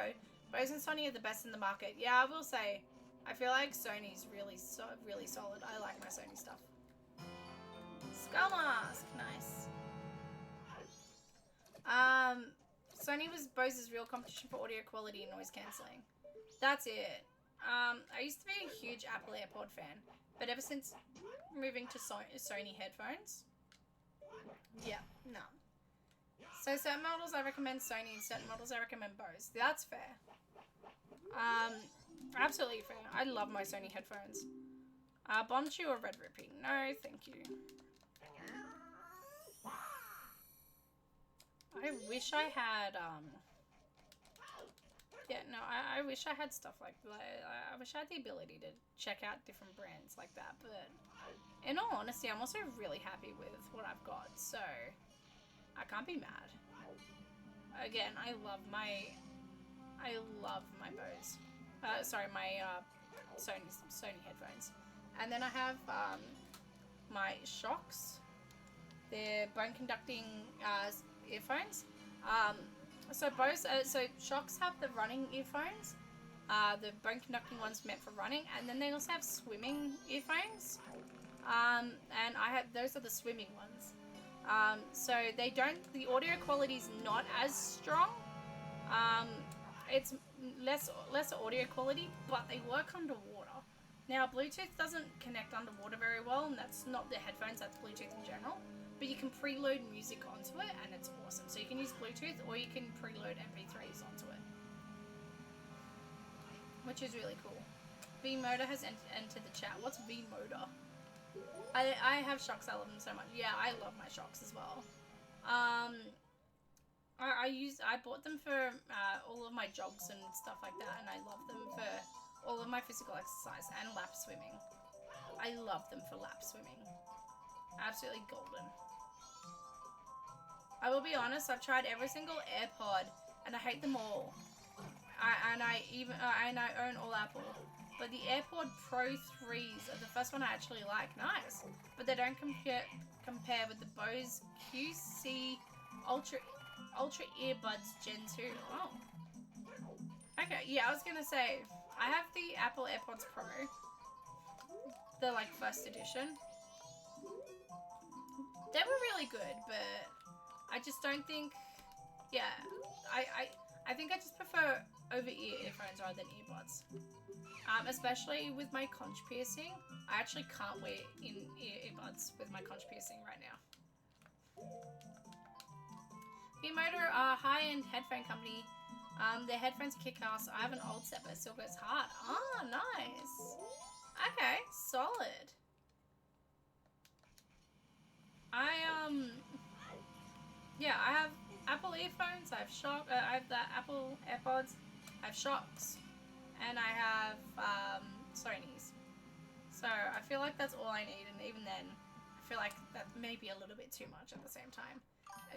Bose and Sony are the best in the market. Yeah, I will say, I feel like Sony's really solid. I like my Sony stuff. Skull Mask, nice. Sony was Bose's real competition for audio quality and noise cancelling. That's it. I used to be a huge Apple AirPod fan, but ever since moving to Sony headphones, Yeah, no. So certain models I recommend Sony and certain models I recommend Bose. That's fair. Absolutely fair. I love my Sony headphones. Bonchu or Red Rippy? No, thank you. I wish I had, yeah, no, I wish I had stuff like that. I wish I had the ability to check out different brands like that, but in all honesty, I'm also really happy with what I've got, so I can't be mad. Again, I love my Bose. Sorry, my Sony headphones. And then I have my Shocks. They're bone conducting earphones. So Bose, so Shocks have the running earphones. The bone conducting ones meant for running, and then they also have swimming earphones. And I have those are the swimming ones. So they don't. The audio quality is not as strong. It's less audio quality, but they work underwater. Now, Bluetooth doesn't connect underwater very well, and that's not the headphones, that's Bluetooth in general. But you can preload music onto it, and it's awesome. So you can use Bluetooth, or you can preload MP3s onto it, which is really cool. V-Motor has entered the chat. What's V-Motor? I have Shocks. I love them so much. Yeah, I love my Shocks as well. I bought them for all of my jogs and stuff like that, and I love them for all of my physical exercise and lap swimming. I love them for lap swimming. Absolutely golden. I will be honest, I've tried every single AirPod, and I hate them all. I own all Apple. But the AirPod Pro 3s are the first one I actually like. Nice. But they don't compare with the Bose QC Ultra Earbuds Gen 2. Oh. Okay, yeah, I was gonna say, I have the Apple AirPods Pro. The, like, first edition. They were really good, but I just don't think, yeah, I think I just prefer over-ear earphones rather than earbuds. Especially with my conch piercing. I actually can't wear in-ear earbuds with my conch piercing right now. V-Motor, a high-end headphone company. Their headphones are kick-ass. I have an old set, but it still goes hard. Oh, nice. Okay, solid. Yeah, I have Apple earphones, I have the Apple AirPods, I have Shocks, and I have, Sony's. So, I feel like that's all I need, and even then, I feel like that may be a little bit too much at the same time.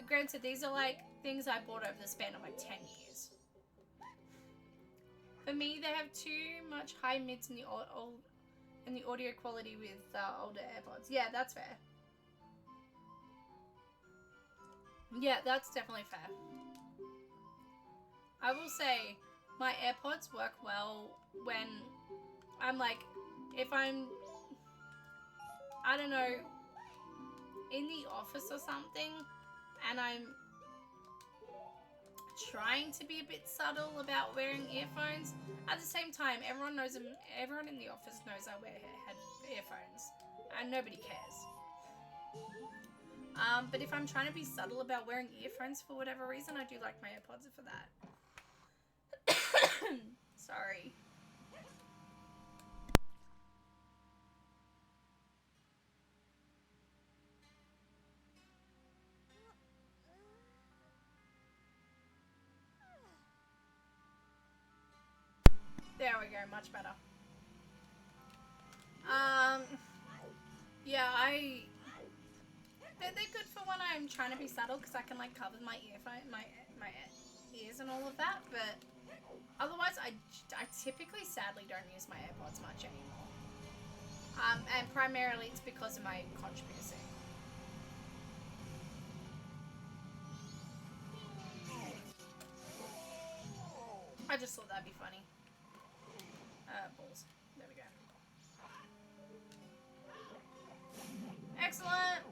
Granted, these are, like, things I bought over the span of, like, 10 years. For me, they have too much high mids in the audio quality with older AirPods. Yeah, that's fair. Yeah, that's definitely fair. I will say, my AirPods work well when I'm like, if I'm, I don't know, in the office or something, and I'm trying to be a bit subtle about wearing earphones. At the same time, everyone in the office knows I wear earphones, and nobody cares. But if I'm trying to be subtle about wearing earphones for whatever reason, I do like my AirPods for that. Sorry. There we go, much better. Yeah, they're good for when I'm trying to be subtle, because I can, like, cover my my ears and all of that, but otherwise I typically, sadly, don't use my AirPods much anymore. And primarily it's because of my conch piercing. I just thought that'd be funny. Balls. There we go. Excellent!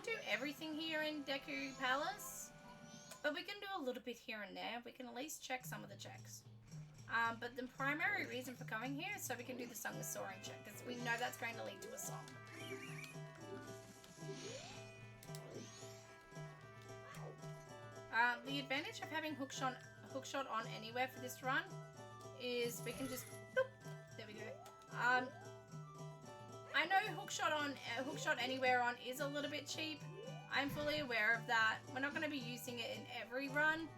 do everything here in Deku Palace, but we can do a little bit here and there. We can at least check some of the checks. But the primary reason for coming here is so we can do the Song of Soaring check, because we know that's going to lead to a song. The advantage of having hookshot on anywhere for this run is we can just, boop, there we go. I know hookshot anywhere on is a little bit cheap. I'm fully aware of that. We're not going to be using it in every run,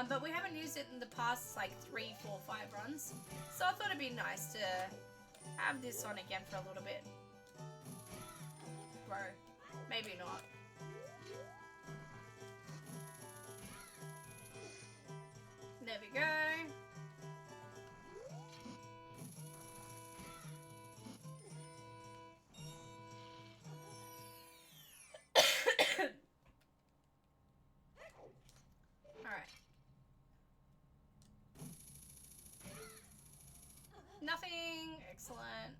but we haven't used it in the past like 3, 4, 5 runs. So I thought it'd be nice to have this on again for a little bit. Bro, maybe not. There we go. Alright. Nothing. Excellent.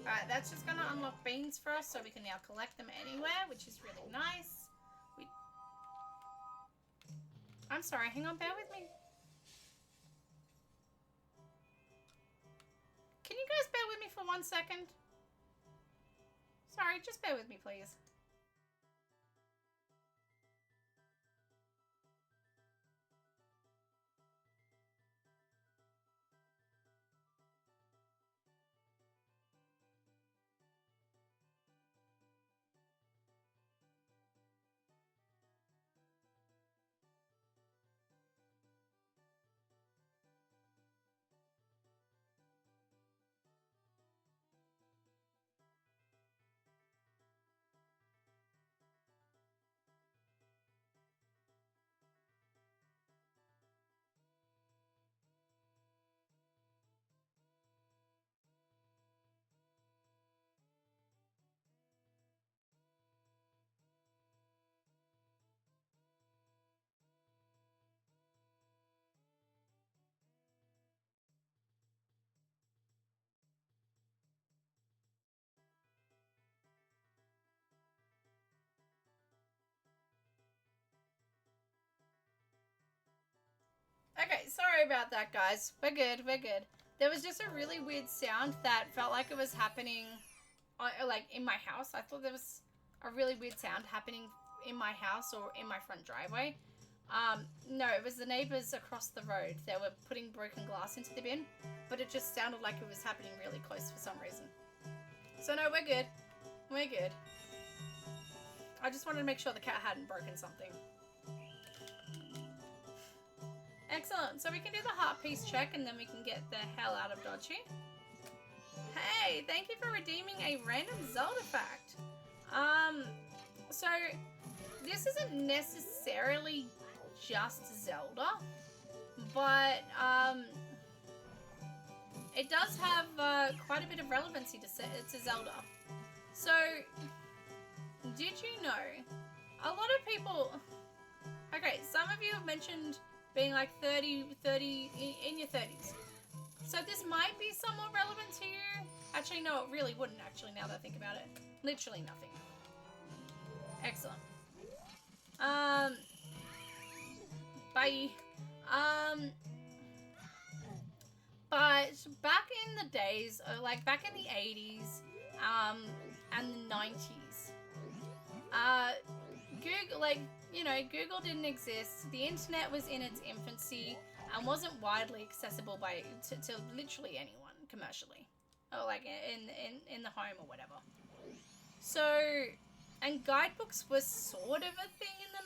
Alright, that's just going to unlock beans for us, so we can now collect them anywhere, which is really nice. I'm sorry, hang on, bear with me. Can you guys bear with me for 1 second? Sorry, just bear with me, please. Okay, sorry about that, guys. We're good, we're good. There was just a really weird sound that felt like it was happening, like, in my house. I thought there was a really weird sound happening in my house or in my front driveway. No, it was the neighbors across the road. They were putting broken glass into the bin, but it just sounded like it was happening really close for some reason. So no, we're good. We're good. I just wanted to make sure the cat hadn't broken something. Excellent. So we can do the heart piece check and then we can get the hell out of Dodgy. Hey, thank you for redeeming a random Zelda fact. So this isn't necessarily just Zelda, but it does have quite a bit of relevancy to Zelda. So, did you know a lot of people... Okay, some of you have mentioned being like 30 in your 30s. So this might be somewhat relevant to you. Actually, no, it really wouldn't actually, now that I think about it. Literally nothing. Excellent. Bye. But back in the days, like back in the 80s, and the 90s, Google, like, you know, Google didn't exist. The internet was in its infancy and wasn't widely accessible to literally anyone commercially, or like in the home or whatever. So, and guidebooks were sort of a thing in the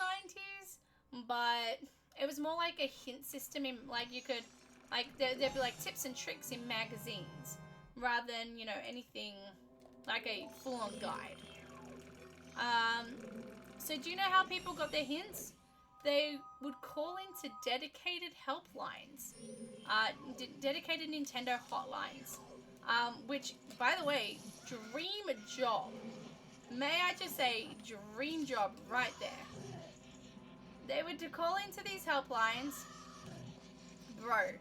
90s, but it was more like a hint system. In like you could, like there'd be like tips and tricks in magazines rather than, you know, anything like a full-on guide. So do you know how people got their hints? They would call into dedicated helplines, dedicated Nintendo hotlines, which, by the way, dream job may I just say, dream job right there. They would to call into these helplines. Bro.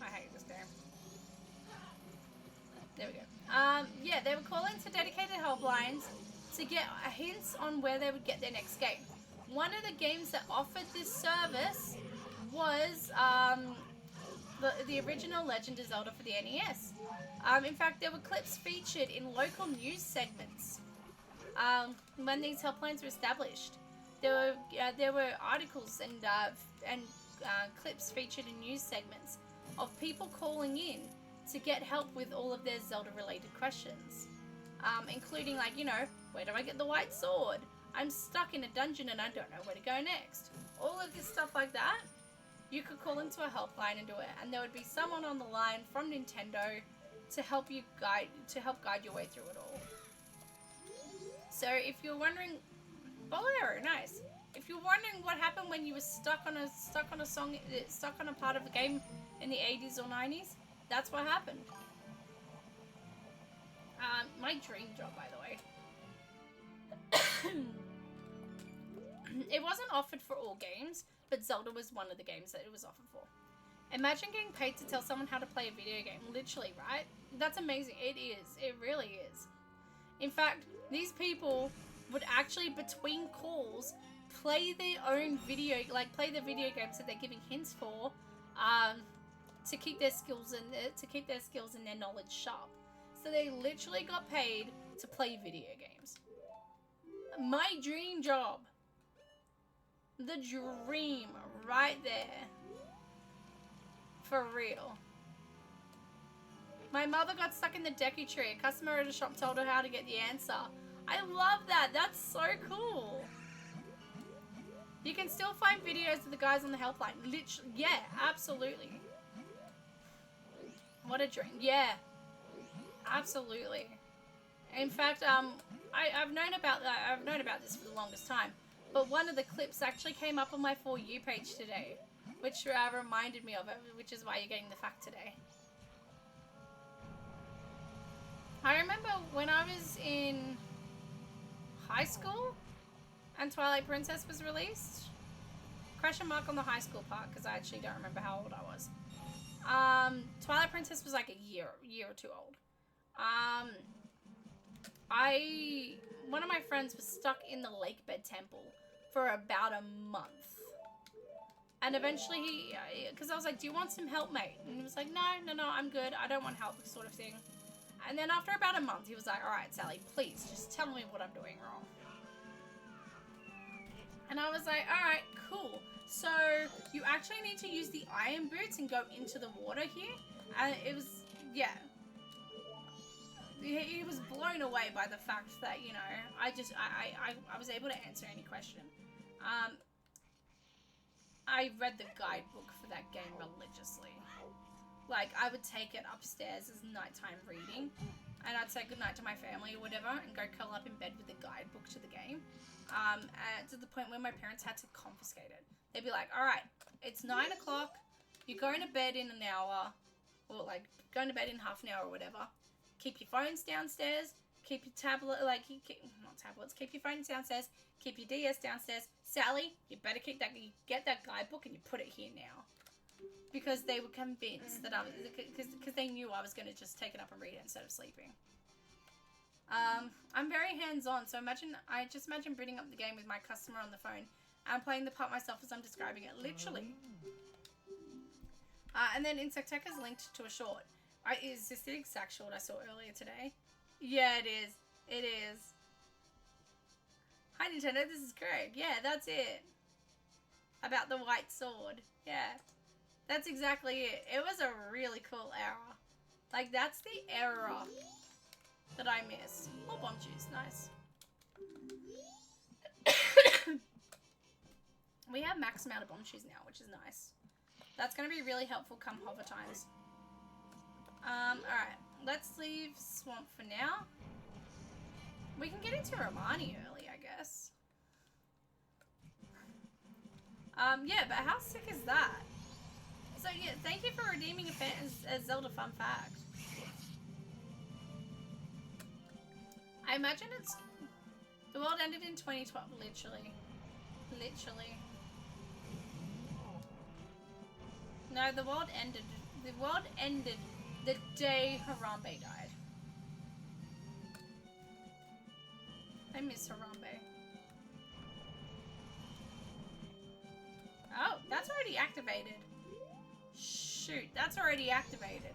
I hate this game. There we go. Yeah, they would call into dedicated helplines to get hints on where they would get their next game. One of the games that offered this service was the original Legend of Zelda for the NES. In fact, there were clips featured in local news segments when these helplines were established. There were articles and clips featured in news segments of people calling in to get help with all of their Zelda-related questions, including, like, you know, where do I get the white sword? I'm stuck in a dungeon and I don't know where to go next. All of this stuff like that, you could call into a helpline and do it, and there would be someone on the line from Nintendo to help guide your way through it all. So if you're wondering, Bolero, nice. If you're wondering what happened when you were stuck on a part of the game in the 80s or 90s, that's what happened. My dream job, by the way. It wasn't offered for all games, but Zelda was one of the games that it was offered for. Imagine getting paid to tell someone how to play a video game, literally, right? That's amazing. It is. It really is. In fact, these people would actually, between calls, play their own video, like play the video games that they're giving hints for, to keep their skills and their knowledge sharp. So they literally got paid to play video games. My dream job. The dream right there. For real. My mother got stuck in the Deku tree. A customer at a shop told her how to get the answer. I love that. That's so cool. You can still find videos of the guys on the helpline. Literally, yeah, absolutely. What a dream. Yeah, absolutely. In fact, I've known about that. I've known about this for the longest time. But one of the clips actually came up on my For You page today, which reminded me of it, which is why you're getting the fact today. I remember when I was in high school and Twilight Princess was released. Question mark on the high school part, because I actually don't remember how old I was. Twilight Princess was like a year or two old. One of my friends was stuck in the Lakebed Temple for about a month. And eventually because I was like, do you want some help, mate? And he was like, no, I'm good. I don't want help, sort of thing. And then after about a month, he was like, all right, Sally, please, just tell me what I'm doing wrong. And I was like, all right, cool. So you actually need to use the iron boots and go into the water here. And it was, yeah. He was blown away by the fact that, you know, I was able to answer any question. I read the guidebook for that game religiously. Like, I would take it upstairs as nighttime reading, and I'd say goodnight to my family or whatever, and go curl up in bed with the guidebook to the game. To the point where my parents had to confiscate it. They'd be like, all right, it's 9 o'clock, you're going to bed in an hour, or like, going to bed in half an hour or whatever. Keep your phones downstairs, keep your tablet, not tablets, keep your phones downstairs, keep your DS downstairs. Sally, you better get that guidebook and you put it here now. Because they were convinced that because they knew I was going to just take it up and read it instead of sleeping. I'm very hands-on, so I just imagine bringing up the game with my customer on the phone and playing the part myself as I'm describing it, literally. And then Insectech is linked to a short. Is this the exact short I saw earlier today? Yeah, it is. It is. Hi, Nintendo, this is Craig. Yeah, that's it. About the white sword. Yeah. That's exactly it. It was a really cool era. Like, that's the era that I miss. Oh, bomb juice. Nice. We have max amount of bomb shoes now, which is nice. That's going to be really helpful come hover times. Alright. Let's leave Swamp for now. We can get into Romani early, I guess. Yeah, but how sick is that? So, yeah, thank you for redeeming a Zelda fun fact. I imagine it's... The world ended in 2012, literally. Literally. No, the world ended. The world ended the day Harambe died. I miss Harambe. Oh, that's already activated. Shoot, that's already activated.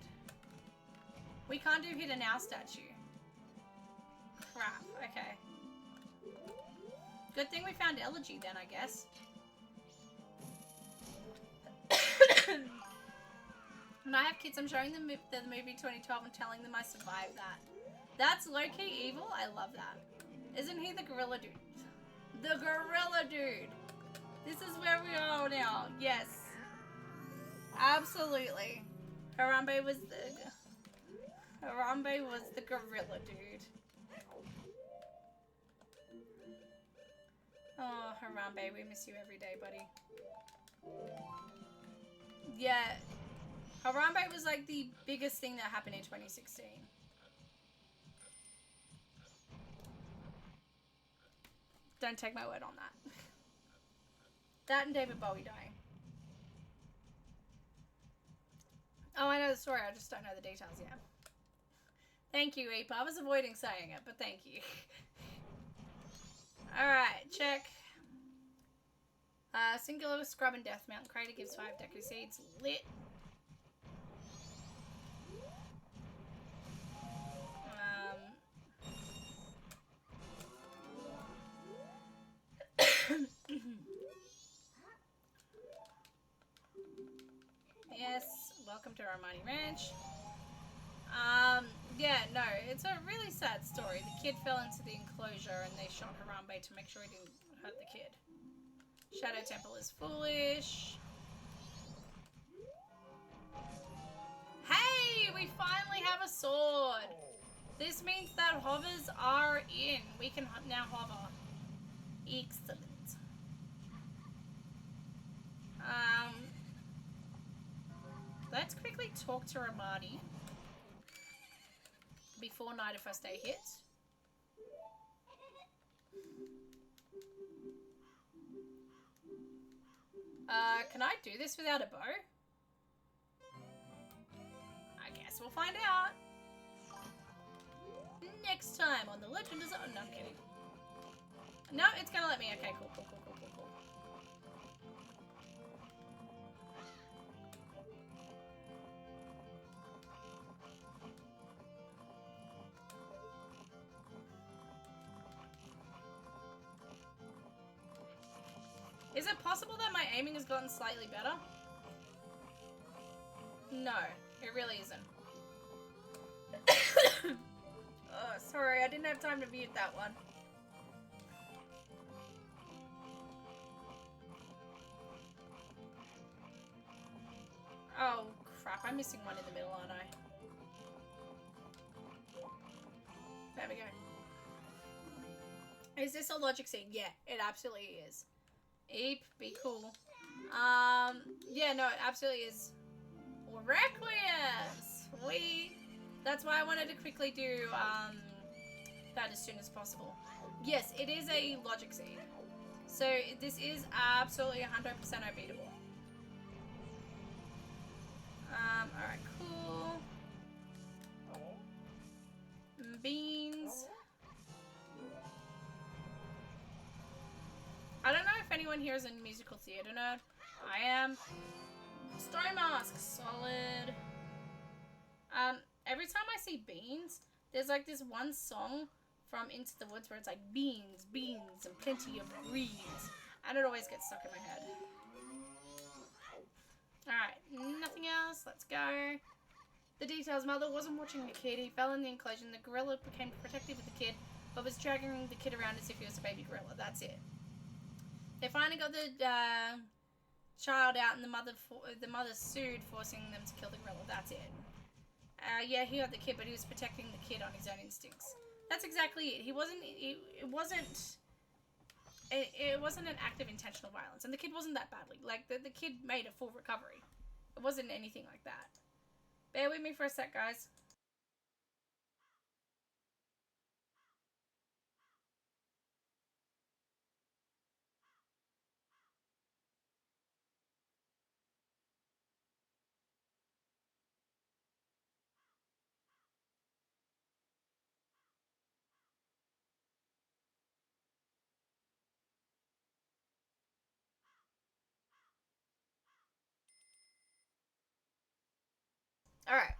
We can't do hit a now statue. Crap, okay. Good thing we found Elegy then, I guess. When I have kids, I'm showing them the movie 2012 and telling them I survived that. That's low-key evil? I love that. Isn't he the gorilla dude? The gorilla dude! This is where we are now. Yes. Absolutely. Harambe was the gorilla dude. Oh, Harambe, we miss you every day, buddy. Yeah. Harambe was like the biggest thing that happened in 2016. Don't take my word on that. That and David Bowie dying. Oh, I know the story, I just don't know the details yet. Thank you, Ape. I was avoiding saying it, but thank you. Alright, check. Singular Scrub and Death Mountain Crater gives 5 Deku Seeds. Lit. Yes, welcome to Armani Ranch. Yeah, no, it's a really sad story. The kid fell into the enclosure and they shot Harambe to make sure he didn't hurt the kid. Shadow Temple is foolish. Hey, we finally have a sword. This means that hovers are in. We can now hover. Excellent. Let's quickly talk to Ramadi before Night of First Day hits. Can I do this without a bow? I guess we'll find out. Next time on The Legend of Zelda. No, I'm kidding. No, it's gonna let me. Okay, cool. Is it possible that my aiming has gotten slightly better? No, it really isn't. Oh, sorry, I didn't have time to mute that one. Oh, crap, I'm missing one in the middle, aren't I? There we go. Is this a logic scene? Yeah, it absolutely is. Eep, be cool. Yeah, no, it absolutely is. Requiem! Sweet! That's why I wanted to quickly do, that as soon as possible. Yes, it is a logic scene. So, this is absolutely 100% unbeatable. Alright, cool. Beans. I don't know if anyone here is a musical theatre nerd. I am. Story Mask, solid. Every time I see beans, there's like this one song from Into the Woods where it's like beans, beans, and plenty of greens. And it always gets stuck in my head. Alright, nothing else. Let's go. The details. Mother wasn't watching the kid. He fell in the enclosure and the gorilla became protective of the kid, but was dragging the kid around as if he was a baby gorilla. That's it. They finally got the child out and the mother sued, forcing them to kill the gorilla. That's it. Yeah, he got the kid, but he was protecting the kid on his own instincts. That's exactly it. It wasn't an act of intentional violence, and the kid wasn't that badly. Like, the kid made a full recovery. It wasn't anything like that. Bear with me for a sec, guys. Alright.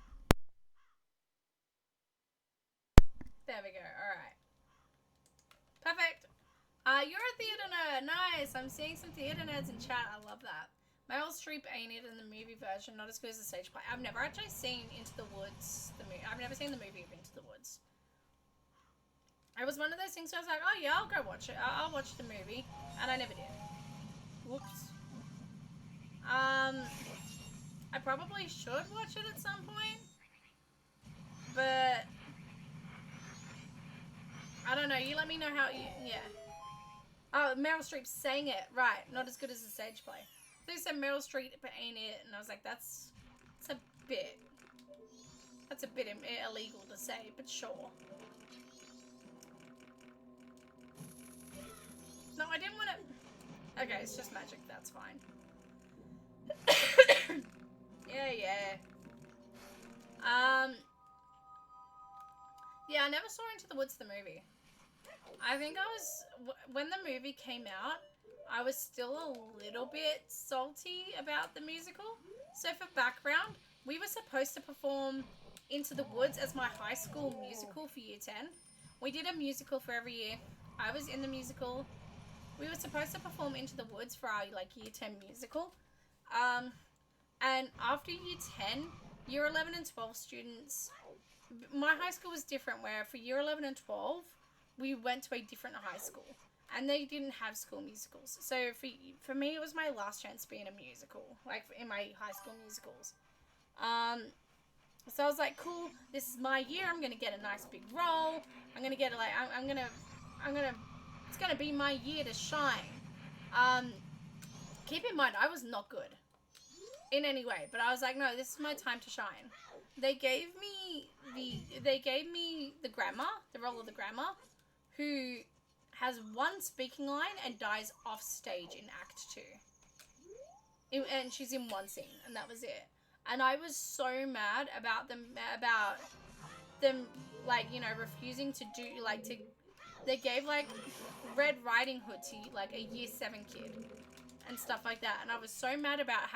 There we go. Alright. Perfect. You're a theater nerd. Nice. I'm seeing some theater nerds in chat. I love that. Meryl Streep ain't it in the movie version, not as good as the stage play. I've never actually seen Into the Woods, the movie. I've never seen the movie of Into the Woods. It was one of those things where I was like, oh yeah, I'll go watch it. I'll watch the movie. And I never did. Whoops. I probably should watch it at some point. But I don't know. You let me know how you... Yeah. Oh, Meryl Streep sang it. Right. Not as good as the stage play. They said Meryl Streep ain't it. And I was like, that's a bit... That's a bit illegal to say, but sure. No, I didn't want to... Okay, it's just magic. That's fine. Yeah. Yeah, I never saw Into the Woods, the movie. I think I was... When the movie came out, I was still a little bit salty about the musical. So for background, we were supposed to perform Into the Woods as my high school musical for year 10. We did a musical for every year. I was in the musical. We were supposed to perform Into the Woods for our like year 10 musical. And after year 10, year 11 and 12 students... My high school was different, where for year 11 and 12, we went to a different high school. And they didn't have school musicals. So for me, it was my last chance to be in a musical. Like, in my high school musicals. So I was like, cool, this is my year. I'm going to get a nice big role. I'm going to get, like, it's going to be my year to shine. Keep in mind, I was not good in any way. But I was like, no, this is my time to shine. They gave me the grandma, the role of the grandma, who has one speaking line and dies off stage in Act 2. And she's in one scene, and that was it. And I was so mad about them, like, you know, refusing to do, like, they gave, like, Red Riding Hood to, like, a year 7 kid and stuff like that. And I was so mad about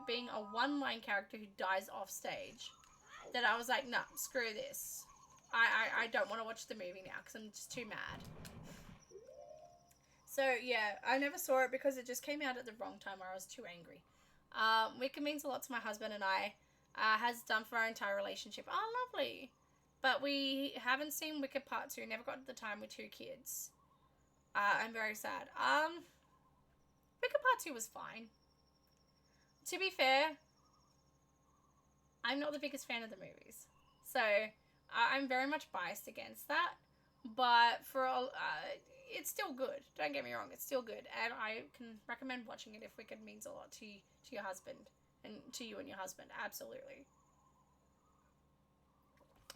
being a one-line character who dies off stage that I was like, nah, screw this. I don't want to watch the movie now because I'm just too mad. So, yeah, I never saw it because it just came out at the wrong time where I was too angry. Wicked means a lot to my husband and I. Has done for our entire relationship. Oh, lovely. But we haven't seen Wicked Part 2. Never got to the time with 2 kids. I'm very sad. Wicked Part 2 was fine. To be fair, I'm not the biggest fan of the movies. So, I'm very much biased against that. But it's still good. Don't get me wrong, it's still good. And I can recommend watching it if Wicked means a lot to your husband. And to you and your husband. Absolutely.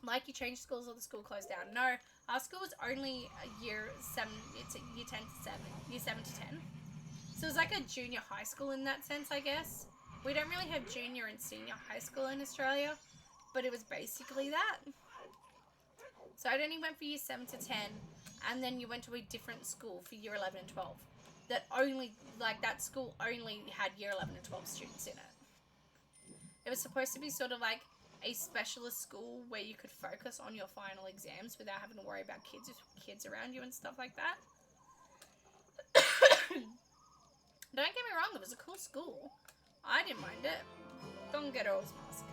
Like, you changed schools or the school closed down. No, our school was only year 7. It's year 10 to 7. Year 7 to 10. So it's like a junior high school in that sense, I guess. We don't really have junior and senior high school in Australia, but it was basically that. So I only went for year 7 to 10, and then you went to a different school for year 11 and 12. That school only had year 11 and 12 students in it. It was supposed to be sort of like a specialist school where you could focus on your final exams without having to worry about kids around you and stuff like that. Don't get me wrong, it was a cool school. I didn't mind it. Don't get Earl's mask.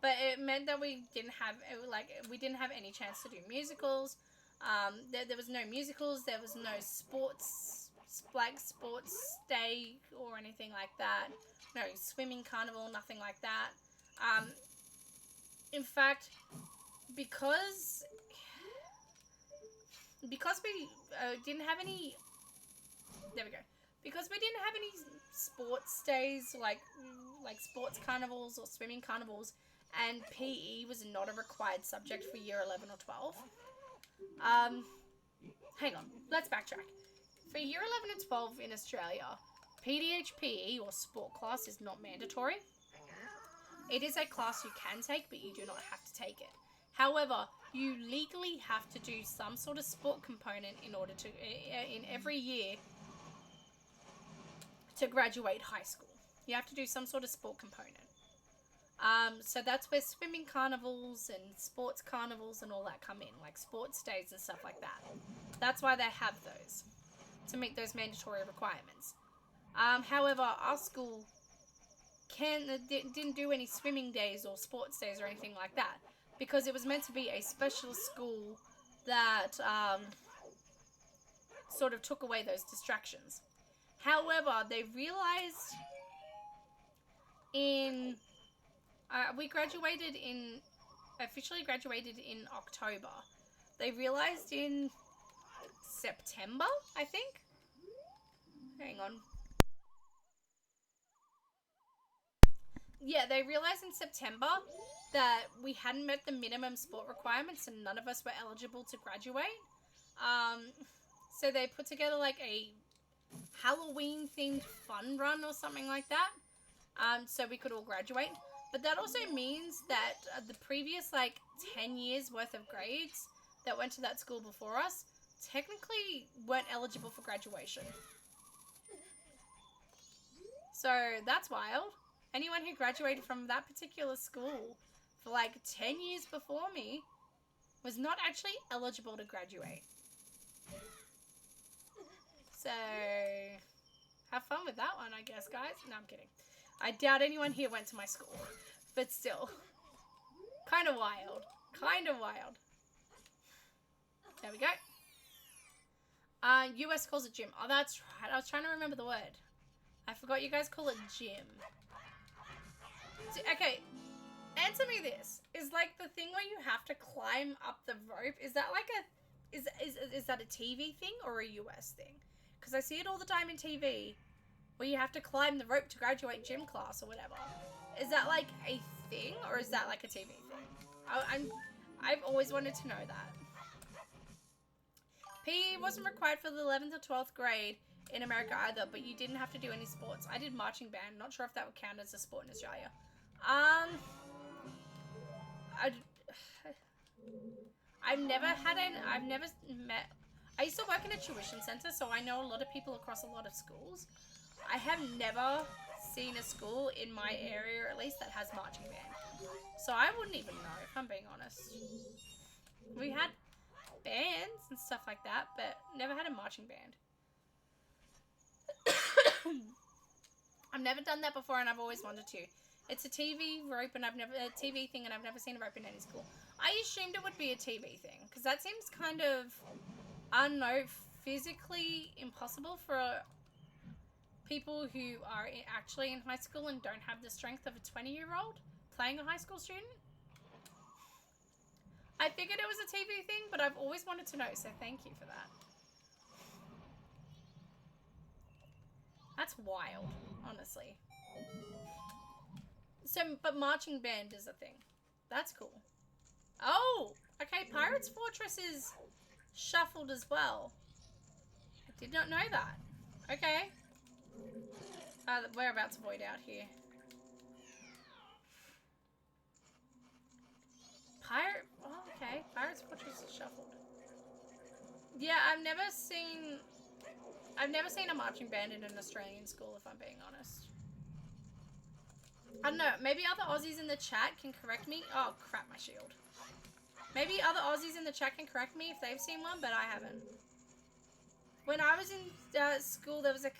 But it meant that we didn't have any chance to do musicals. There was no musicals. There was no sports day or anything like that. No swimming carnival, nothing like that. In fact, because we didn't have any... There we go. Because we didn't have any sports days, like sports carnivals or swimming carnivals, and PE was not a required subject for year 11 or 12. Hang on, let's backtrack. For year 11 and 12 in Australia, PDHPE or sport class is not mandatory. It is a class you can take, but you do not have to take it. However, you legally have to do some sort of sport component in order to, in every year, to graduate high school. You have to do some sort of sport component. So that's where swimming carnivals and sports carnivals and all that come in, like sports days and stuff like that. That's why they have those, to meet those mandatory requirements. However, our school didn't do any swimming days or sports days or anything like that, because it was meant to be a special school that sort of took away those distractions. However, they realized we officially graduated in October. They realized in September, I think. Hang on. Yeah, they realized in September that we hadn't met the minimum sport requirements and none of us were eligible to graduate. So they put together like a Halloween themed fun run or something like that, so we could all graduate. But that also means that the previous 10 years worth of grades that went to that school before us technically weren't eligible for graduation. So that's wild. Anyone who graduated from that particular school for 10 years before me was not actually eligible to graduate. So have fun with that one, I guess, guys. No, I'm kidding. I doubt anyone here went to my school, but still, kind of wild. There we go. US calls it gym. Oh, that's right. I was trying to remember the word. I forgot you guys call it gym. Okay, answer me this. Is the thing where you have to climb up the rope, is that is that a TV thing or a US thing? Because I see it all the time in TV, where you have to climb the rope to graduate gym class or whatever. Is that a thing, or is that a TV thing? I've always wanted to know that. PE wasn't required for the 11th or 12th grade in America either, but you didn't have to do any sports. I did marching band. Not sure if that would count as a sport in Australia. I've never met. I used to work in a tuition center, so I know a lot of people across a lot of schools. I have never seen a school in my area, at least, that has marching band. So I wouldn't even know, if I'm being honest. We had bands and stuff like that, but never had a marching band. I've never done that before, and I've always wanted to. It's a TV rope, and I've never seen a rope in any school. I assumed it would be a TV thing, because that seems kind of, I don't know, physically impossible for people who are actually in high school and don't have the strength of a 20-year-old playing a high school student. I figured it was a TV thing, but I've always wanted to know, so thank you for that. That's wild, honestly. So, but marching band is a thing. That's cool. Oh, okay, Pirates Fortress is shuffled as well. I did not know that. Okay. We're about to void out here. Oh, okay. Pirates Fortress is shuffled. Yeah, I've never seen a marching band in an Australian school, if I'm being honest. I don't know, maybe other Aussies in the chat can correct me. Oh, crap, my shield. Maybe other Aussies in the chat can correct me if they've seen one, but I haven't. When I was in school, there was a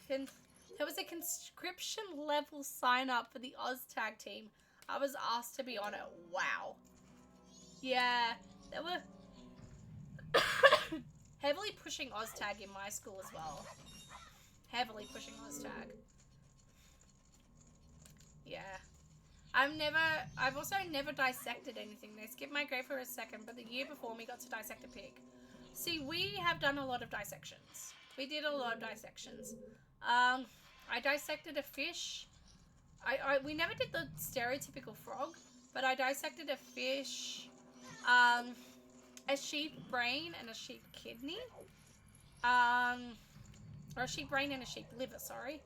conscription level sign up for the Oz tag team. I was asked to be on it. Wow. Yeah, there were heavily pushing Oz tag in my school as well. Heavily pushing Oz tag. Yeah. I've also never dissected anything. They skipped my grade for a second, but the year before me got to dissect a pig. See, we have done a lot of dissections. We did a lot of dissections. I dissected a fish. We never did the stereotypical frog, but I dissected a fish, a sheep brain and a sheep kidney. Or a sheep brain and a sheep liver, sorry.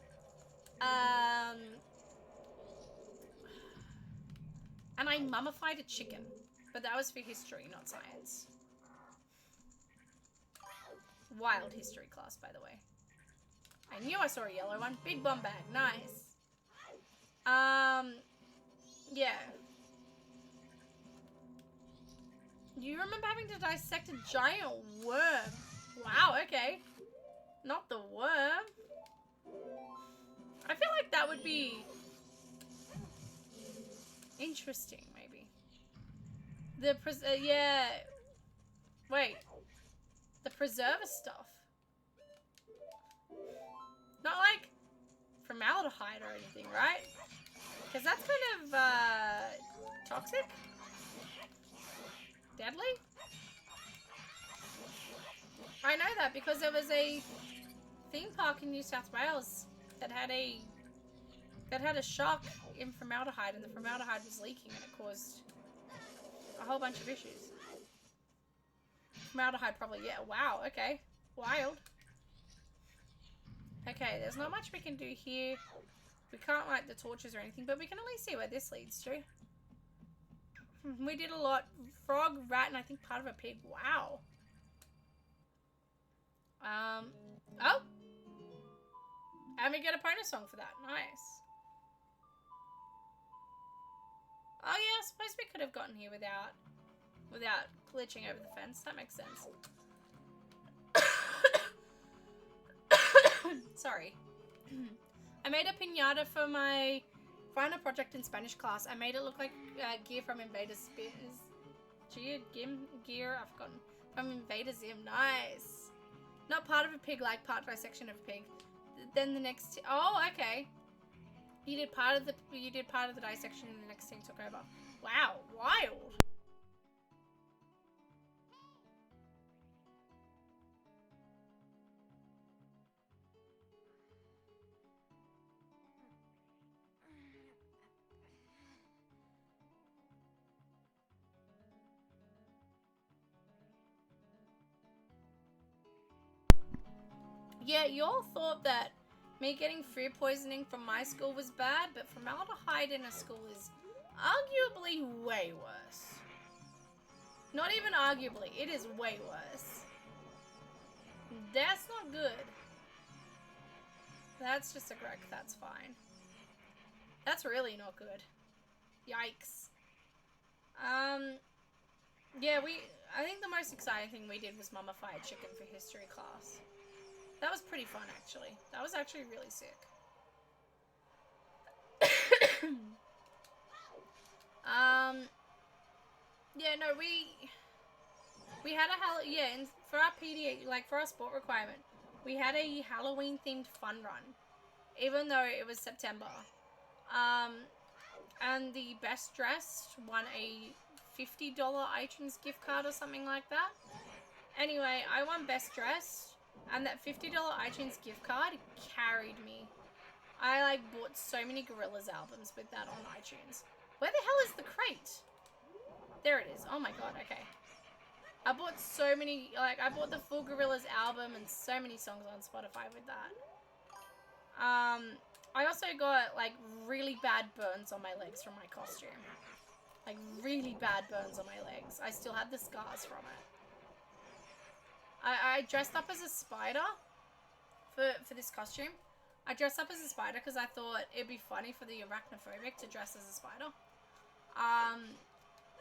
And I mummified a chicken, but that was for history, not science. Wild history class, by the way. I knew I saw a yellow one. Big bomb bag, nice. Yeah. You remember having to dissect a giant worm? Wow, okay. Not the worm. I feel like that would be interesting, maybe. Yeah. Wait. The preserver stuff. Not like formaldehyde or anything, right? Because that's kind of, toxic? Deadly? I know that because there was a theme park in New South Wales that had a shock in formaldehyde, and the formaldehyde was leaking and it caused a whole bunch of issues. Formaldehyde probably, yeah. Wow, okay. Wild. Okay, there's not much we can do here. We can't light the torches or anything, but we can at least see where this leads to. We did a lot. Frog, rat, and I think part of a pig. Wow. Oh! And we get a bonus song for that. Nice. Oh yeah, I suppose we could have gotten here without glitching over the fence. That makes sense. Sorry. I made a piñata for my final project in Spanish class. I made it look like gear from Invader Gear, I've forgotten. From Invader Zim. Nice. Not part of a pig, like part dissection of a pig. Then the next... Oh, okay. You did part of the dissection and the next team took over. Wow, wild. Yeah, you all thought that me getting food poisoning from my school was bad, but formaldehyde in a school is arguably way worse. Not even arguably, it is way worse. That's not good. That's just a greg, that's fine. That's really not good. Yikes. Yeah, I think the most exciting thing we did was mummified chicken for history class. That was pretty fun, actually. That was actually really sick. Yeah, no, we had and for our PDA, like for our sport requirement, we had a Halloween themed fun run, even though it was September. And the best dressed won a $50 iTunes gift card or something like that. Anyway, I won best dressed, and that $50 iTunes gift card carried me. I like bought so many Gorillaz albums with that on iTunes. Where the hell is the crate? There it is. Oh my god, okay. I bought so many, like, I bought the full Gorillaz album and so many songs on Spotify with that. I also got, like, really bad burns on my legs from my costume. Like, really bad burns on my legs. I still had the scars from it. I dressed up as a spider for this costume. I dressed up as a spider because I thought it'd be funny for the arachnophobic to dress as a spider.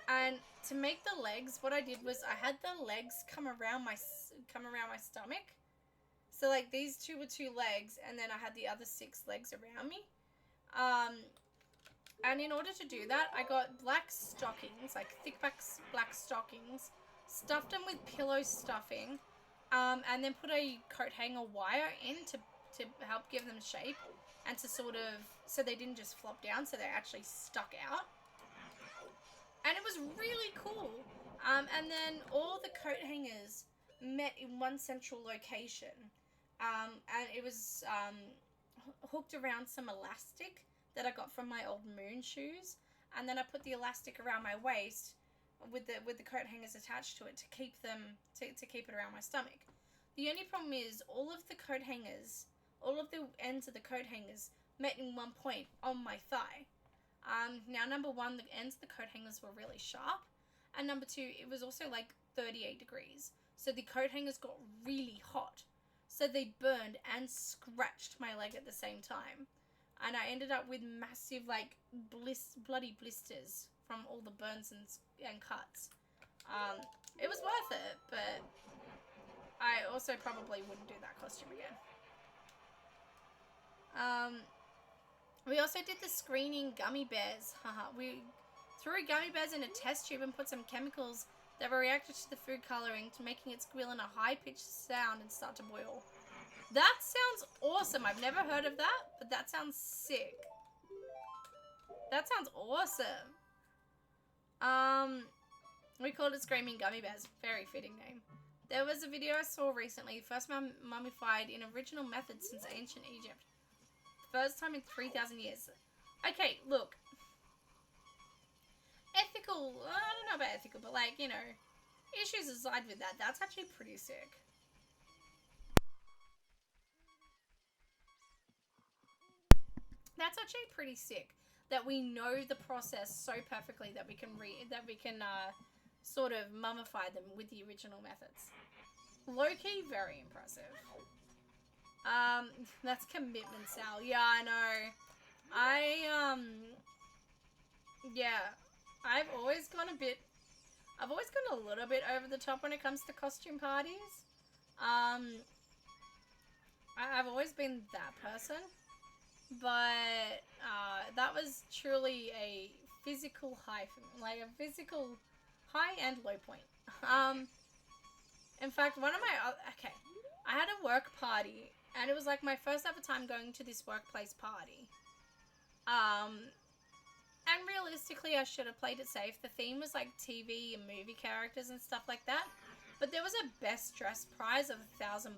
And to make the legs, what I did was I had the legs come around my stomach. So like these two were 2 legs, and then I had the other 6 legs around me. And in order to do that, I got black stockings, like thick black stockings, stuffed them with pillow stuffing, and then put a coat hanger wire in to help give them shape, and to sort of, so they didn't just flop down, so they actually stuck out. And it was really cool. And then all the coat hangers met in one central location. And it was hooked around some elastic that I got from my old moon shoes. And then I put the elastic around my waist with the coat hangers attached to it to keep it around my stomach. The only problem is all of the coat hangers, all of the ends of the coat hangers met in one point on my thigh. Now, number 1, the ends of the coat hangers were really sharp. And number 2, it was also like 38 degrees. So the coat hangers got really hot. So they burned and scratched my leg at the same time. And I ended up with massive, like, bloody blisters from all the burns and cuts. It was worth it, but I also probably wouldn't do that costume again. We also did the screening gummy bears. We threw gummy bears in a test tube and put some chemicals that were reacted to the food coloring to making it squeal in a high-pitched sound and start to boil. That sounds awesome. I've never heard of that, but that sounds sick. That sounds awesome. We called it Screaming Gummy Bears. Very fitting name. There was a video I saw recently. First mummified in original method since ancient Egypt. First time in 3,000 years. Okay, look. Ethical, I don't know about ethical, but like, you know, issues aside with that, that's actually pretty sick. That's actually pretty sick that we know the process so perfectly that we can sort of mummify them with the original methods. Low-key, very impressive. That's commitment, Sal. Yeah, I know. Yeah. I've always gone a little bit over the top when it comes to costume parties. I've always been that person. But, that was truly a physical high for me. Like, a physical high and low point. In fact, one of my... Okay. I had a work party, and it was like my first ever time going to this workplace party. And realistically, I should have played it safe. The theme was like TV and movie characters and stuff like that. But there was a best dressed prize of $1,000.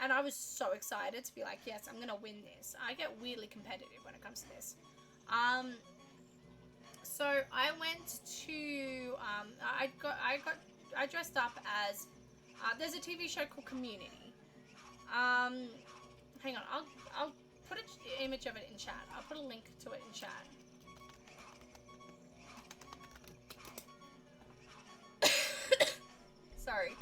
And I was so excited to be like, yes, I'm gonna win this. I get weirdly competitive when it comes to this. So I went to, I dressed up as, there's a TV show called Community. Hang on, I'll put an image of it in chat. I'll put a link to it in chat. Sorry.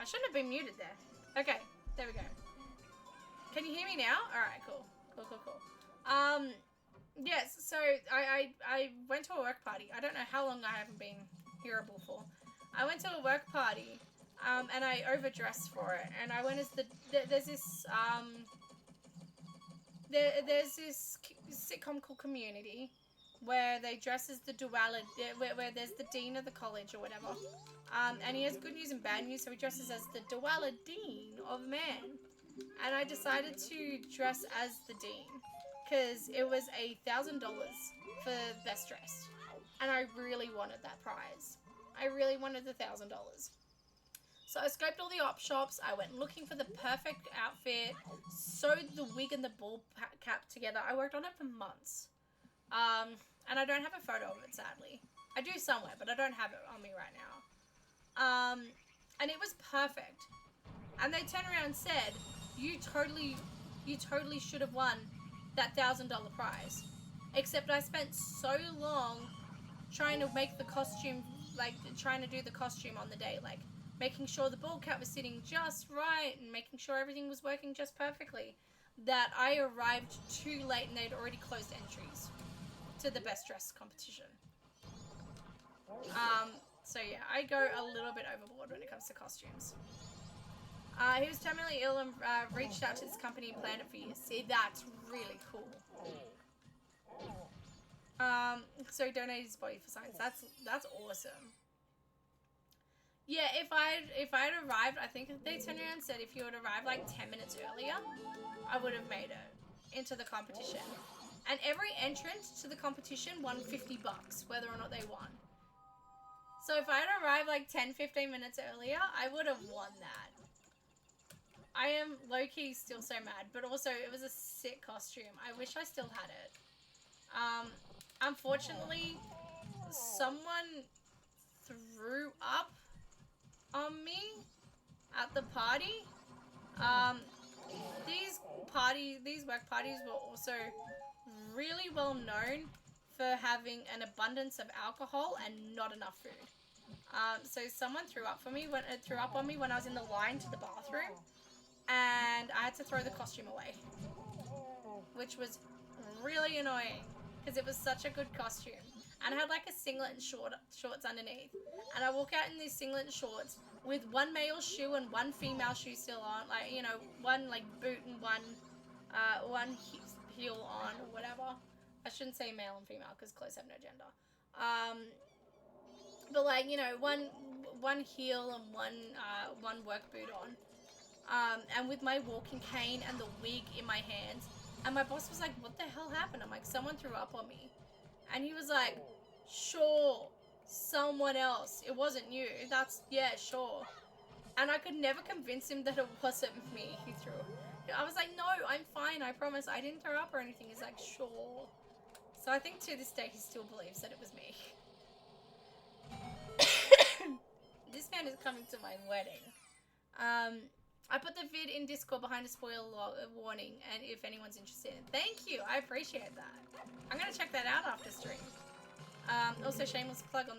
I shouldn't have been muted there. Okay, there we go. Can you hear me now? Alright, cool. Cool. Yes, so I went to a work party. I don't know how long I haven't been hearable for. I went to a work party, and I overdressed for it. And I went as there's this sitcom called Community, where they dress as the duality, where there's the dean of the college or whatever. And he has good news and bad news, so he dresses as the duality of man. And I decided to dress as the dean, because it was $1,000 for best dressed. And I really wanted that prize. I really wanted the $1,000. So I scoped all the op shops, I went looking for the perfect outfit, sewed the wig and the ball cap together. I worked on it for months. And I don't have a photo of it, sadly. I do somewhere, but I don't have it on me right now. And it was perfect. And they turned around and said, you totally should have won that $1,000 prize. Except I spent so long trying to make the costume, like, trying to do the costume on the day, like, making sure the ball cap was sitting just right and making sure everything was working just perfectly, that I arrived too late and they'd already closed entries to the best dress competition. So yeah, I go a little bit overboard when it comes to costumes. He was terminally ill and reached out to this company and planned it for years. See, that's really cool. So he donated his body for science. That's awesome. Yeah, if I'd arrived, I think they turned around and said if you had arrived like 10 minutes earlier, I would have made it. into the competition. And every entrant to the competition won $50, whether or not they won. So if I had arrived like 10-15 minutes earlier, I would have won that. I am low-key still so mad, but also it was a sick costume. I wish I still had it. Unfortunately, someone threw up on me at the party. These work parties were also really well known for having an abundance of alcohol and not enough food. So someone threw up on me when I was in the line to the bathroom, and I had to throw the costume away, which was really annoying because it was such a good costume. And I had like a singlet and shorts underneath, and I walk out in these singlet and shorts with one male shoe and one female shoe still on, like, you know, one like boot and one heel on or whatever. I shouldn't say male and female because clothes have no gender. But like, you know, one heel and one work boot on. And with my walking cane and the wig in my hands. And my boss was like, what the hell happened? I'm like, someone threw up on me. And he was like, sure, someone else. It wasn't you. Yeah, sure. And I could never convince him that it wasn't me who threw up. I was like, no, I'm fine. I promise. I didn't throw up or anything. He's like, sure. So I think to this day, he still believes that it was me. This man is coming to my wedding. I put the vid in Discord behind a spoiler warning, and if anyone's interested. Thank you, I appreciate that. I'm gonna check that out after stream. Also, shameless plug on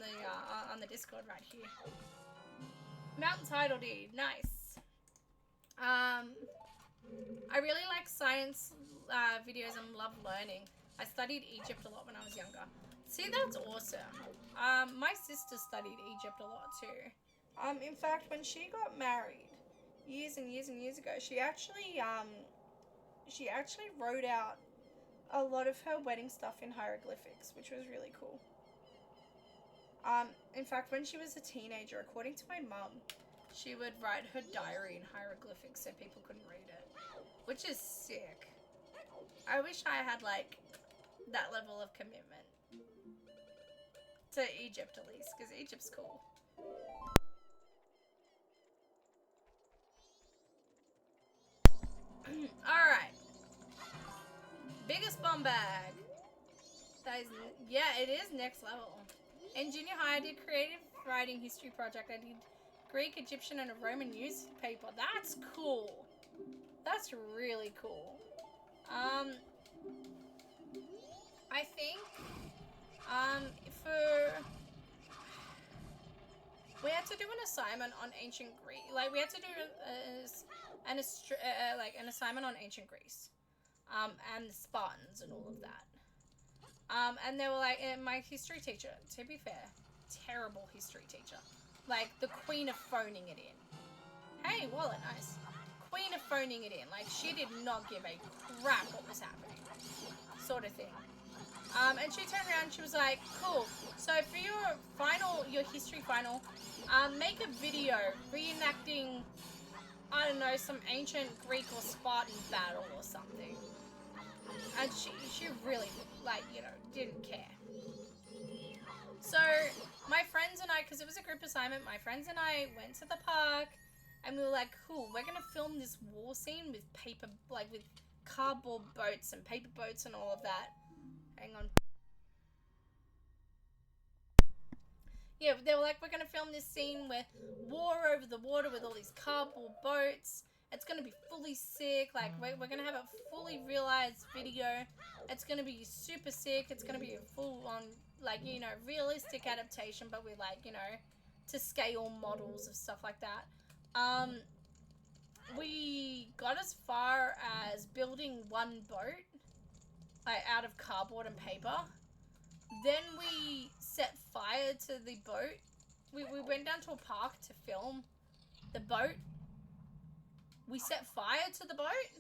the Discord right here. Mountain Title Deed, nice. I really like science videos and love learning. I studied Egypt a lot when I was younger. See, that's awesome. My sister studied Egypt a lot too. In fact, when she got married, years and years and years ago, she actually wrote out a lot of her wedding stuff in hieroglyphics, which was really cool. In fact, when she was a teenager, according to my mum, she would write her diary in hieroglyphics so people couldn't read it, which is sick. I wish I had like that level of commitment to Egypt at least, because Egypt's cool. Alright. Biggest bum bag. That is, yeah, it is next level. In junior high, I did creative writing history project. I did Greek, Egyptian, and a Roman newspaper. That's cool. That's really cool. I think, we had to do an assignment on ancient Greece. Like, we had to do an assignment on ancient Greece, and the Spartans and all of that. And they were like, my history teacher, to be fair, terrible history teacher. Like, the queen of phoning it in. Hey, wallet, nice. Queen of phoning it in. Like, she did not give a crap what was happening. Sort of thing. And she turned around and she was like, cool. So for your history final, make a video reenacting, I don't know, some ancient Greek or Spartan battle or something. And she really, like, you know, didn't care. So my friends and I, because it was a group assignment, my friends and I went to the park and we were like, cool, we're going to film this war scene with with cardboard boats and paper boats and all of that. Hang on. Yeah, they were like, we're going to film this scene with war over the water with all these cardboard boats. It's going to be fully sick. Like, we're going to have a fully realized video. It's going to be super sick. It's going to be a full-on, like, you know, realistic adaptation, but with, like, you know, to scale models of stuff like that. We got as far as building one boat, like, out of cardboard and paper. Then we set fire to the boat. We went down to a park to film the boat. We set fire to the boat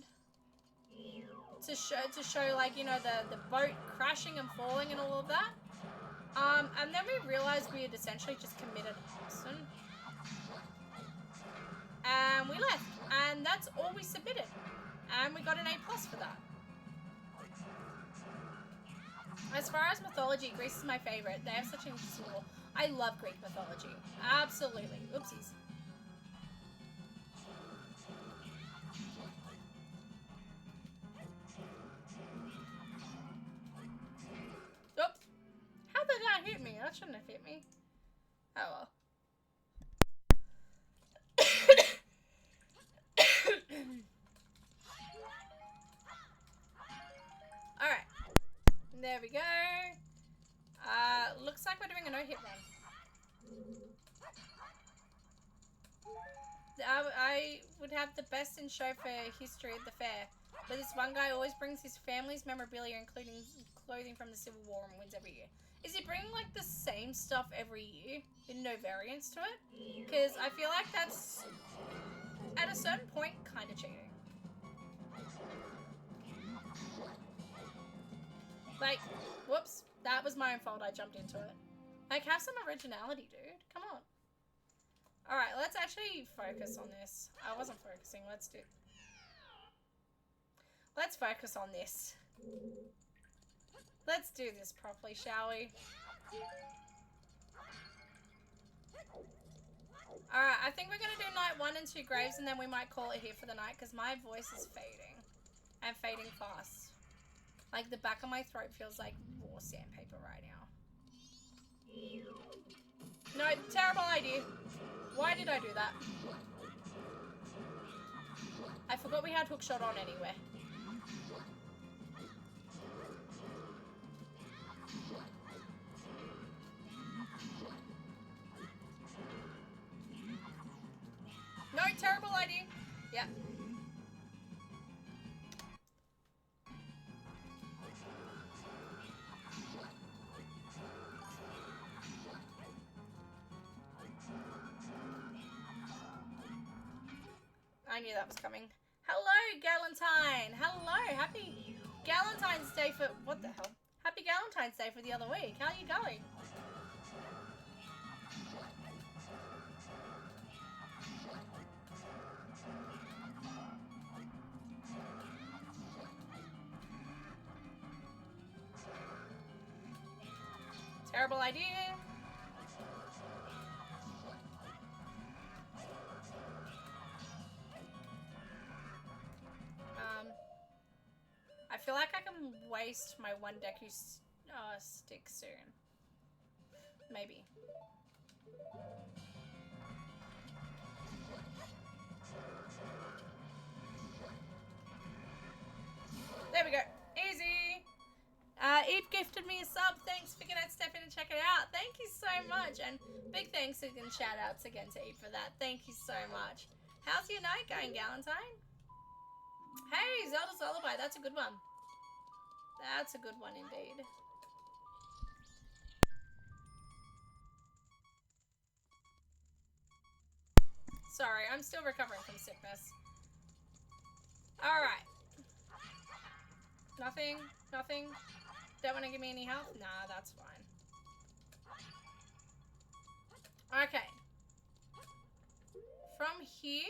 to show like, you know, the boat crashing and falling and all of that. And then we realized we had essentially just committed arson. And we left. And that's all we submitted. And we got an A+ for that. far as mythology, Greece is my favorite. They have such an interesting lore. I love Greek mythology. Absolutely. Oopsies. Oops. How did that hit me? That shouldn't have hit me. Oh well. Alright. There we go. Looks like we're doing a no-hit run. I would have the best in show for history at the fair, but this one guy always brings his family's memorabilia, including clothing from the Civil War, and wins every year. Is he bringing like the same stuff every year with no variance to it? Because I feel like that's, at a certain point, kind of cheating. Like, whoops, that was my own fault. I jumped into it. Like, have some originality, dude. Come on. Alright, let's actually focus on this. I wasn't focusing. Let's focus on this. Let's do this properly, shall we? Alright, I think we're going to do night 1 and 2 graves, and then we might call it here for the night, because my voice is fading. And fading fast. Like, the back of my throat feels like raw sandpaper right now. No, terrible idea. Why did I do that? I forgot we had hookshot on anyway. No, terrible idea. Yeah. I knew that was coming. Hello, Galentine. Hello. Happy Galentine's Day for... What the hell? Happy Galentine's Day for the other week. How are you going? Terrible idea. I feel like I can waste my one Deku stick soon. Maybe. There we go. Easy. Eve gifted me a sub. Thanks. Figured I'd step in and check it out. Thank you so much. And big thanks and shout outs again to Eve for that. Thank you so much. How's your night going, Galentine? Hey, Zelda's Lullaby. That's a good one. That's a good one indeed. Sorry, I'm still recovering from sickness. Alright. Nothing? Nothing? Don't want to give me any health? Nah, that's fine. Okay. From here...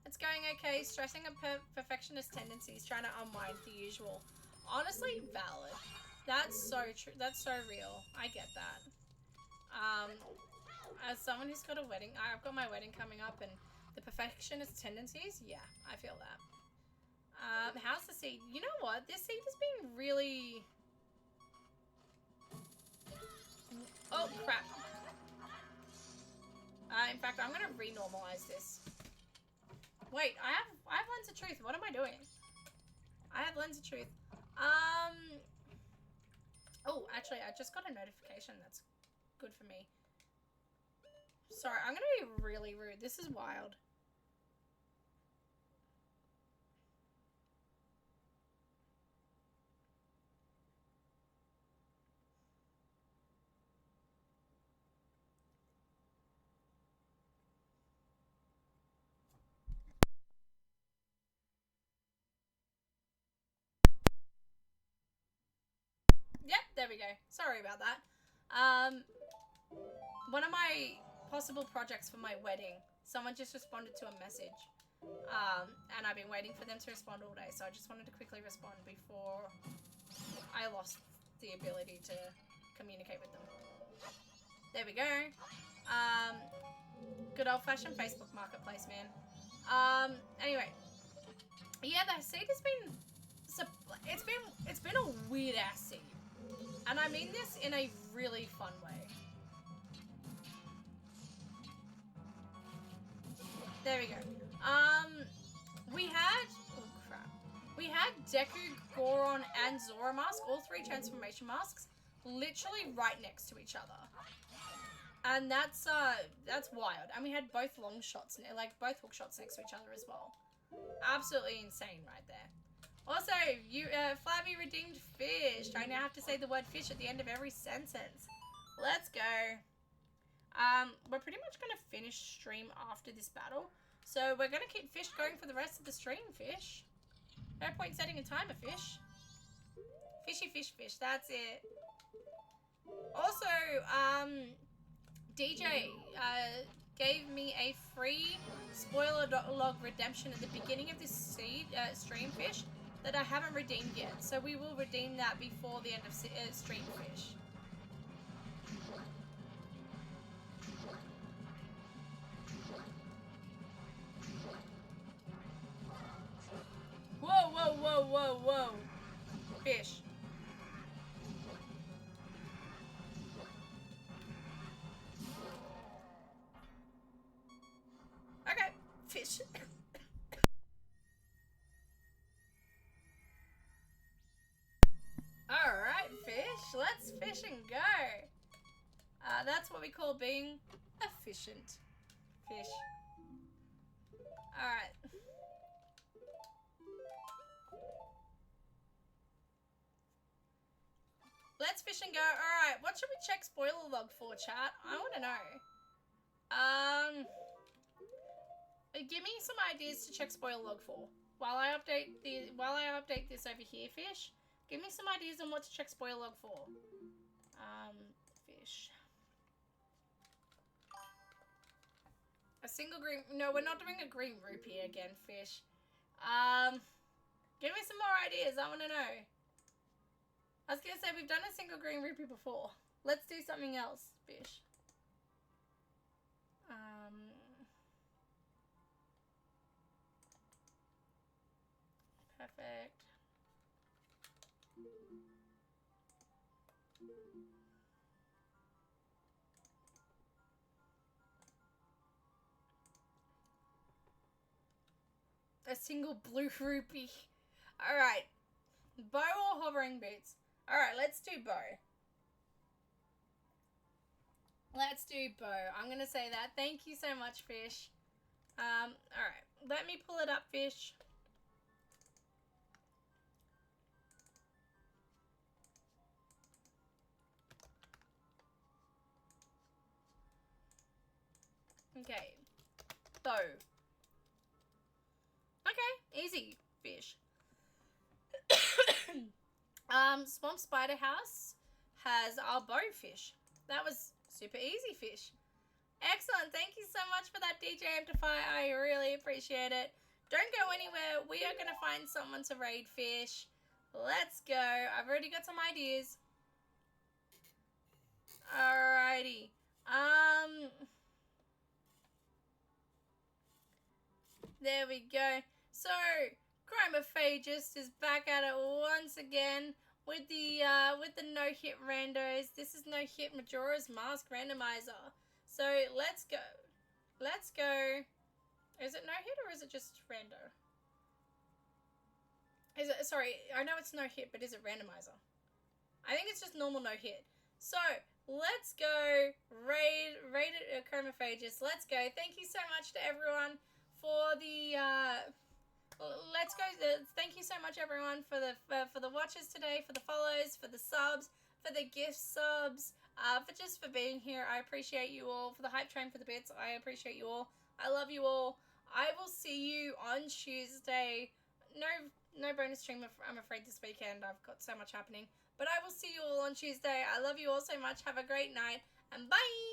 It's going okay. Stressing a perfectionist tendencies, trying to unwind the usual. Honestly, valid. That's so true. That's so real. I get that. As someone who's got a wedding, I've got my wedding coming up, and the perfectionist tendencies, yeah, I feel that. How's the seed? You know what? This seed has been really... Oh, crap. In fact, I'm gonna renormalize this. Wait, I have Lens of Truth. What am I doing? I have Lens of Truth. Oh, actually, I just got a notification. That's good for me. Sorry, I'm gonna be really rude. This is wild. Yep, there we go. Sorry about that. One of my possible projects for my wedding, someone just responded to a message. And I've been waiting for them to respond all day, so I just wanted to quickly respond before I lost the ability to communicate with them. There we go. Good old-fashioned Facebook Marketplace, man. Anyway, yeah, the seed has been, it's been a weird ass seed, and I mean this in a really fun way. There we go. We had, oh crap, we had Deku, Goron, and Zora mask, all three transformation masks, literally right next to each other. And that's wild. And we had both long shots, like both hook shots next to each other as well. Absolutely insane right there. Also, you, Flabby redeemed fish. I now have to say the word fish at the end of every sentence. Let's go. We're pretty much going to finish stream after this battle. So we're going to keep fish going for the rest of the stream, fish. No point setting a timer, fish. Fishy, fish, fish. That's it. Also, DJ gave me a free spoiler log redemption at the beginning of this stream, fish, that I haven't redeemed yet. So we will redeem that before the end of stream, fish. Whoa, whoa, whoa, whoa, whoa. Fish. Okay, fish. Alright, fish. Let's fish and go. That's what we call being efficient. Fish. Alright. Let's fish and go. Alright, what should we check spoiler log for, chat? I want to know. Give me some ideas to check spoiler log for. While I update this over here, fish. Give me some ideas on what to check spoiler log for. Fish. A single green... No, we're not doing a green rupee again, fish. Give me some more ideas. I want to know. I was going to say, we've done a single green rupee before. Let's do something else, fish. Perfect. A single blue rupee. Alright. Bow or hovering boots? Alright, let's do bow. Let's do bow. I'm going to say that. Thank you so much, fish. Alright. Let me pull it up, fish. Okay. Bow. Okay. Easy, fish. Swamp Spider House has our bow, fish. That was super easy, fish. Excellent. Thank you so much for that, DJ Amplify. I really appreciate it. Don't go anywhere. We are going to find someone to raid, fish. Let's go. I've already got some ideas. Alrighty. There we go. So, Chromophagus is back at it once again with the no-hit randos. This is no-hit Majora's Mask Randomiser. So, let's go. Let's go. Is it no-hit or is it just rando? Is it, sorry, I know it's no-hit, but is it randomizer? I think it's just normal no-hit. So, let's go. Raid it, Chromophagus. Let's go. Thank you so much to everyone for the, let's go. Thank you so much, everyone, for the watches today, for the follows, for the subs, for the gift subs, for being here. I appreciate you all. For the hype train, for the bits, I appreciate you all. I love you all. I will see you on Tuesday. No bonus stream, I'm afraid, this weekend. I've got so much happening. But I will see you all on Tuesday. I love you all so much. Have a great night, and bye!